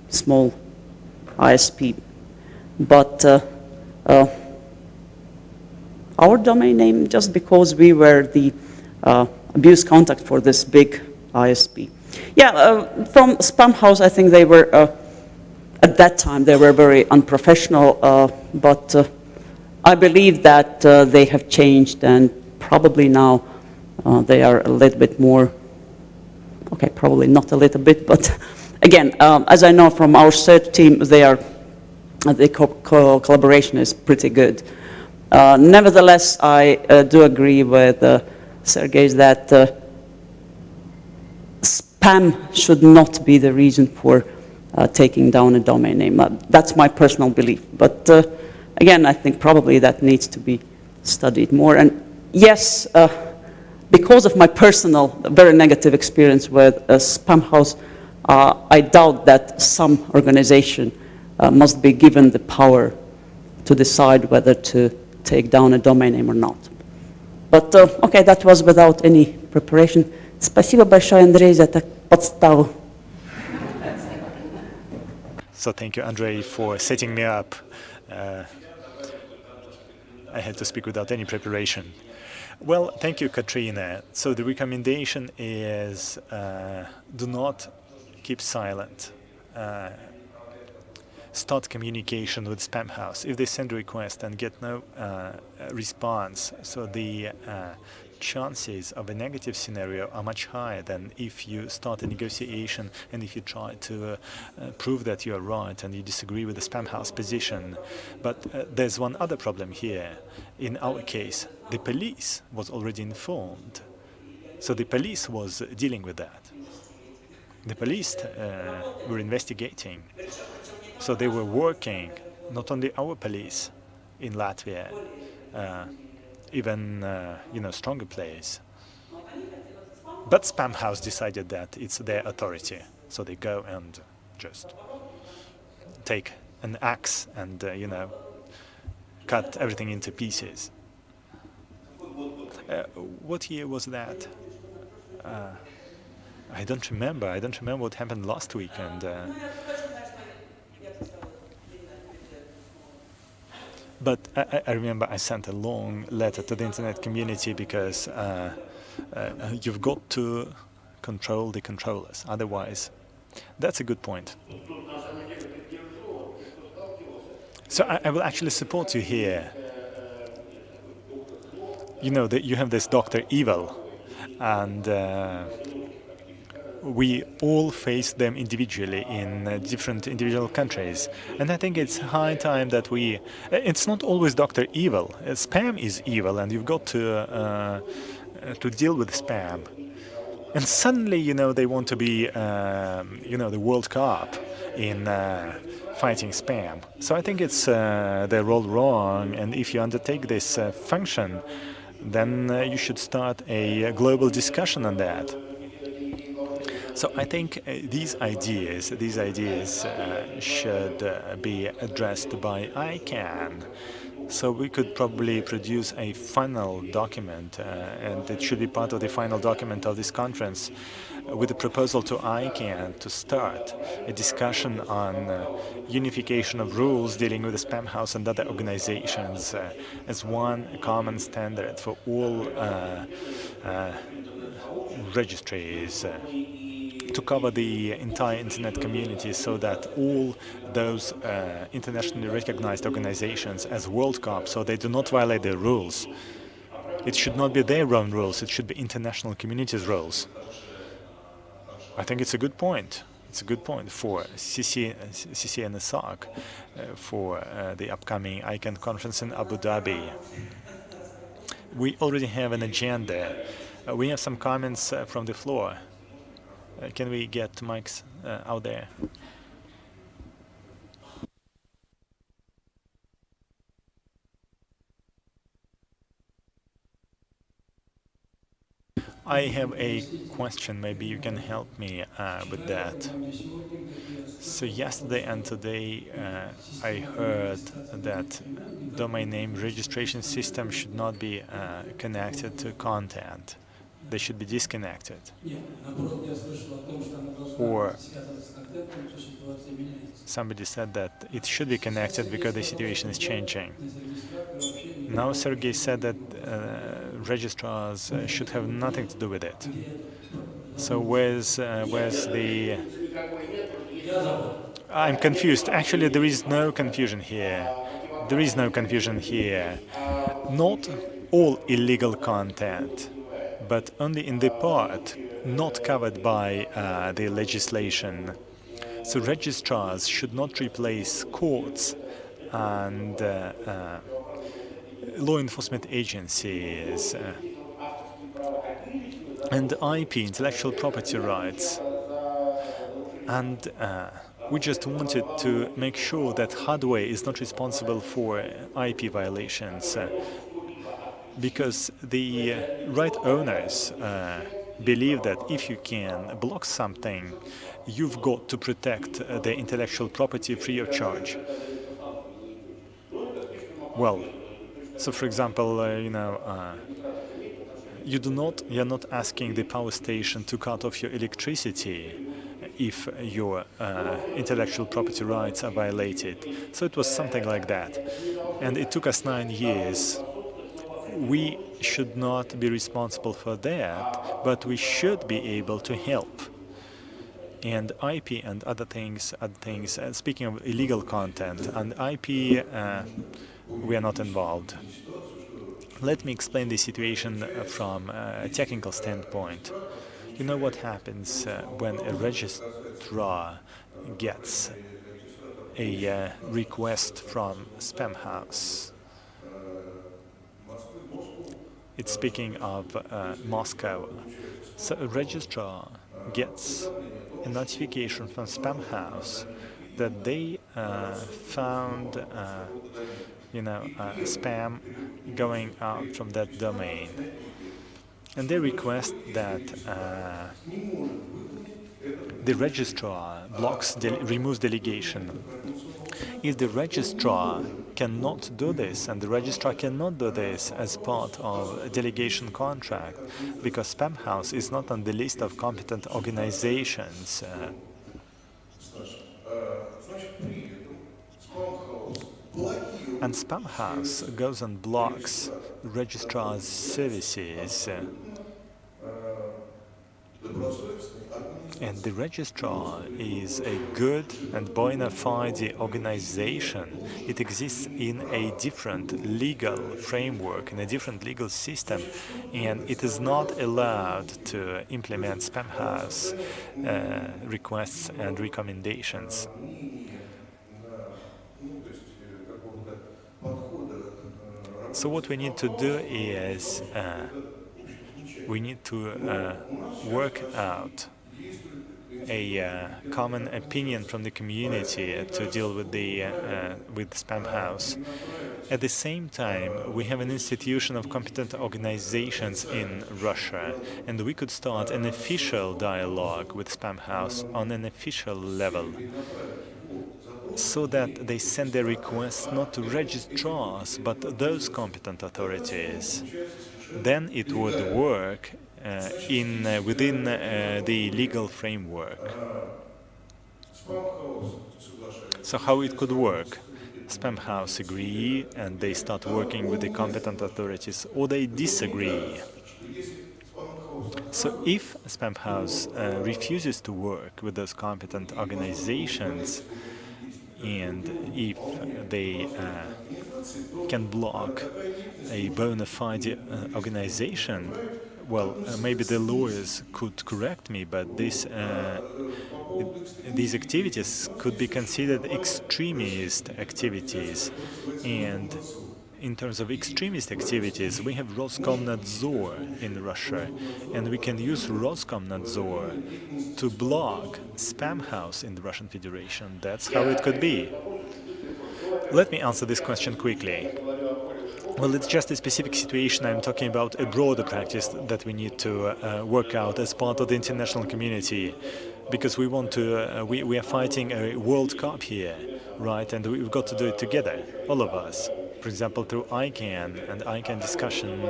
small ISP. But our domain name, just because we were the abuse contact for this big ISP. Yeah, from Spam House, I think they were, at that time, they were very unprofessional, but I believe that they have changed, and probably now they are a little bit more, okay, probably not a little bit, but again, as I know from our CERT team, the collaboration is pretty good. Nevertheless, I do agree with Sergey that spam should not be the reason for taking down a domain name. That's my personal belief. But again, I think probably that needs to be studied more. And yes, because of my personal, very negative experience with Spam House, I doubt that some organization must be given the power to decide whether to take down a domain name or not. But okay, that was without any preparation. Спасибо большое, Андрей, за подставу. So thank you, Andrei, for setting me up. I had to speak without any preparation. Well, thank you, Katrina. So the recommendation is do not keep silent. Start communication with Spam House. If they send a request and get no response, so the chances of a negative scenario are much higher than if you start a negotiation and if you try to prove that you are right and you disagree with the Spam House position. But there's one other problem here. In our case, the police was already informed. So the police was dealing with that. The police were investigating. So they were working, not only our police in Latvia, even stronger players. But Spam House decided that it's their authority, so they go and just take an axe and cut everything into pieces. What year was that? I don't remember. I don't remember what happened last week. But I remember I sent a long letter to the internet community because you've got to control the controllers. Otherwise, that's a good point. So I will actually support you here. You know that you have this Dr. Evil, and we all face them individually in different individual countries. And I think it's high time that it's not always Dr. Evil. Spam is evil, and you've got to deal with spam. And suddenly, they want to be, the World Cup in fighting spam. So I think it's they're all wrong, and if you undertake this function, then you should start a global discussion on that. So I think these ideas should be addressed by ICANN. So we could probably produce a final document, and it should be part of the final document of this conference, with a proposal to ICANN to start a discussion on unification of rules dealing with the Spam House and other organizations as one common standard for all registries to cover the entire internet community, so that all those internationally recognized organizations as World Cup, so they do not violate their rules. It should not be their own rules, it should be international community's rules. I think it's a good point. It's a good point for CC and ISOC for the upcoming ICANN conference in Abu Dhabi. We already have an agenda. We have some comments from the floor. Can we get mics out there? I have a question, maybe you can help me with that. So yesterday and today I heard that domain name registration system should not be connected to content. They should be disconnected. Or somebody said that it should be connected because the situation is changing. Now Sergey said that registrars should have nothing to do with it. So where's the... I'm confused. Actually, there is no confusion here. There is no confusion here. Not all illegal content, but only in the part not covered by the legislation. So registrars should not replace courts and law enforcement agencies and IP, intellectual property rights. And we just wanted to make sure that hardware is not responsible for IP violations, because the right owners believe that if you can block something, you've got to protect the intellectual property free of charge. Well, so for example, you're not asking the power station to cut off your electricity if your intellectual property rights are violated. So it was something like that. And it took us 9 years. We should not be responsible for that, but we should be able to help. And IP and other things, speaking of illegal content, and IP, we are not involved. Let me explain the situation from a technical standpoint. You know what happens when a registrar gets a request from spam house? It's speaking of Moscow. So a registrar gets a notification from spam house that they found spam going out from that domain, and they request that the registrar removes delegation. If the registrar cannot do this, and the registrar cannot do this as part of a delegation contract, because spam house is not on the list of competent organizations, and spam house goes and blocks registrar's services, and the registrar is a good and bona fide organization. It exists in a different legal framework, in a different legal system, and it is not allowed to implement spam house requests and recommendations. So what we need to do is we need to work out a common opinion from the community to deal with the spam house. At the same time, we have an institution of competent organizations in Russia, and we could start an official dialogue with spam house on an official level, so that they send their requests not to registrars, but those competent authorities. Then it would work within the legal framework. So how it could work? Spam house agree and they start working with the competent authorities, or they disagree. So if Spam House refuses to work with those competent organizations, and if they can block a bona fide organization, well, maybe the lawyers could correct me, but these activities could be considered extremist activities. And in terms of extremist activities, we have Roskomnadzor in Russia, and we can use Roskomnadzor to block Spam House in the Russian Federation. That's how it could be. Let me answer this question quickly. Well, it's just a specific situation. I'm talking about a broader practice that we need to work out as part of the international community, because we want to. We are fighting a World Cup here, right? And we've got to do it together, all of us. For example, through ICANN and ICANN discussion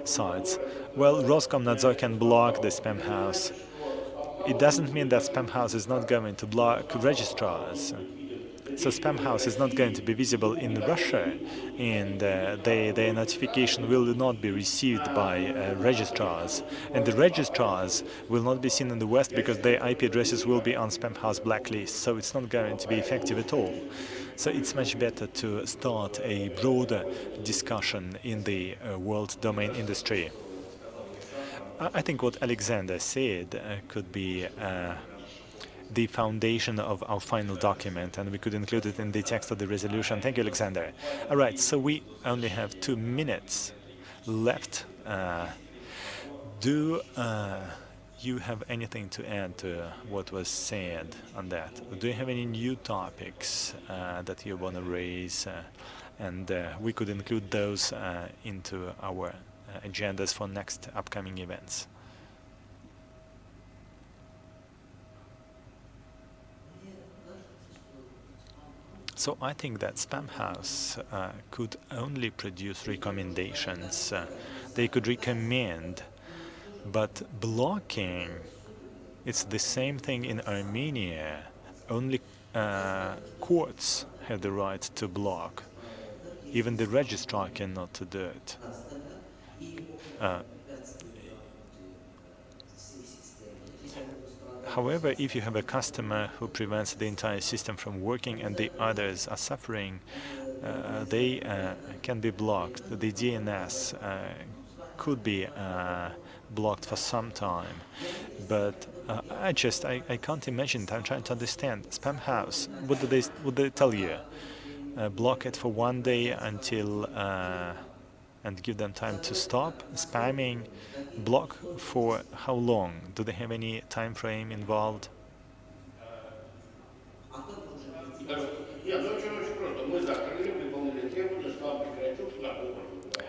sites. Well, Roskomnadzor can block the Spam House. It doesn't mean that Spam House is not going to block registrars. So Spam House is not going to be visible in Russia, and their notification will not be received by registrars. And the registrars will not be seen in the West because their IP addresses will be on Spam House blacklist, so it's not going to be effective at all. So it's much better to start a broader discussion in the world domain industry. I think what Alexandra said could be the foundation of our final document, and we could include it in the text of the resolution. Thank you, Alexander. All right, so we only have 2 minutes left. Do you have anything to add to what was said on that? Do you have any new topics that you want to raise? And we could include those into our agendas for next upcoming events. So I think that Spam House could only produce recommendations. They could recommend, but blocking, it's the same thing in Armenia. Only courts have the right to block. Even the registrar cannot do it. However, if you have a customer who prevents the entire system from working and the others are suffering, they can be blocked. The DNS could be blocked for some time. But I can't imagine it. I'm trying to understand. Spam House, what would they tell you? Block it for 1 day until and give them time to stop spamming. Block for how long? Do they have any time frame involved?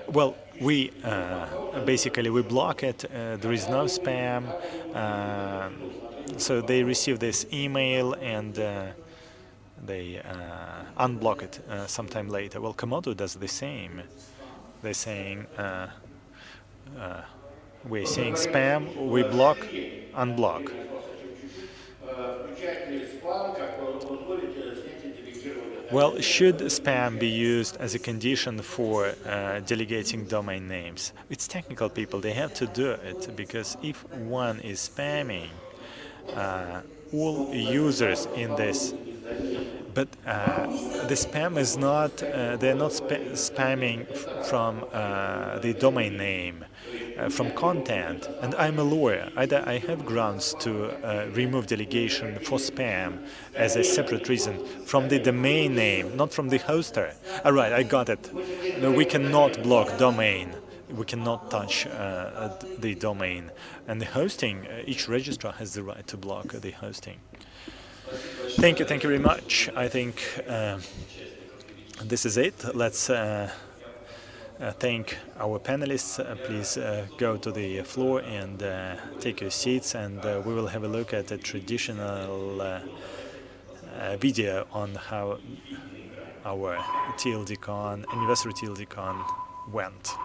Well, we basically block it. There is no spam, so they receive this email and they unblock it sometime later. Well, Komodo does the same. They're saying we're seeing spam, we block, unblock. Well, should spam be used as a condition for delegating domain names? It's technical people, they have to do it, because if one is spamming all users in this, but the spam is not, they're not spamming from the domain name, from content. And I'm a lawyer. I have grounds to remove delegation for spam as a separate reason from the domain name, not from the hoster. All right, I got it. No, we cannot block domain. We cannot touch the domain. And the hosting, each registrar has the right to block the hosting. Thank you very much. I think this is it. Let's thank our panelists. Please go to the floor and take your seats, and we will have a look at a traditional video on how our TLDCON, anniversary TLDCON went.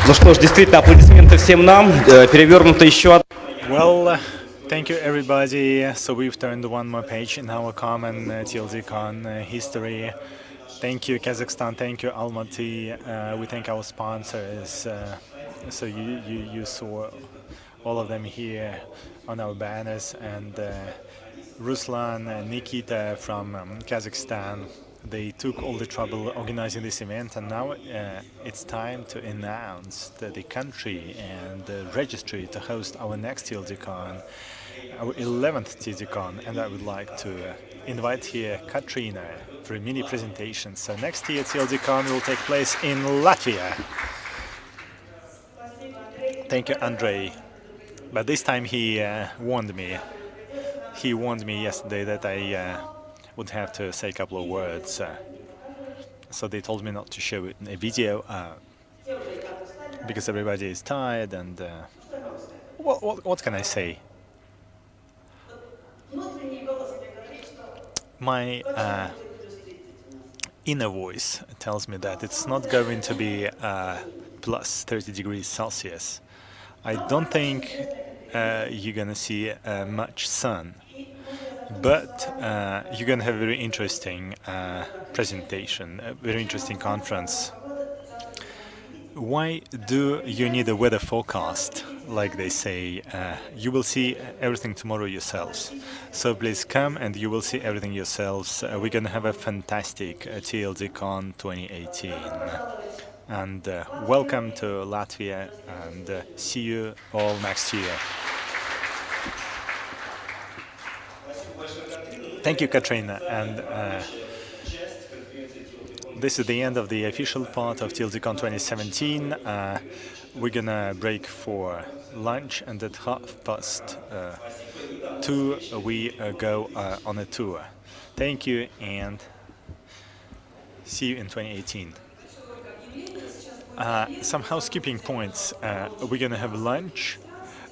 Ну что ж, действительно, аплодисменты всем нам. Перевернуто еще. Well, thank you everybody. So we've turned one more page in our common TLDCON history. Thank you Kazakhstan, thank you Almaty. We thank our sponsors. So you saw all of them here on our banners, and Ruslan and Nikita from Kazakhstan. They took all the trouble organizing this event, and now it's time to announce the country and the registry to host our next TLDCON, our 11th TLDCON, and I would like to invite here Katrina for a mini presentation. So next year TLDCON will take place in Latvia. Thank you, Andrey. But this time he warned me. He warned me yesterday that I would have to say a couple of words. So they told me not to show it in a video because everybody is tired, and what can I say? My inner voice tells me that it's not going to be plus 30 degrees Celsius. I don't think you're gonna see much sun, but you're gonna have a very interesting presentation, a very interesting conference. Why do you need a weather forecast, like they say? You will see everything tomorrow yourselves. So please come and you will see everything yourselves. We're gonna have a fantastic TLDCON 2018. And welcome to Latvia, and see you all next year. Thank you, Katrina. And this is the end of the official part of TLDCON 2017. We're gonna break for lunch, and at 2:30 we go on a tour. Thank you, and see you in 2018. Some housekeeping points. We're gonna have lunch.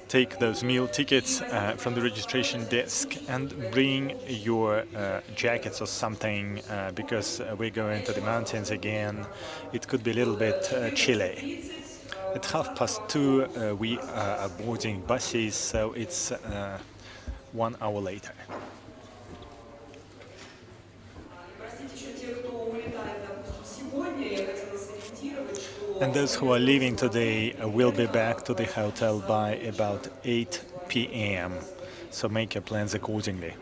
Take those meal tickets from the registration desk and bring your jackets or something, because we're going to the mountains again. It could be a little bit chilly. At 2:30 we are boarding buses, so it's 1 hour later. And those who are leaving today will be back to the hotel by about 8 p.m. So make your plans accordingly.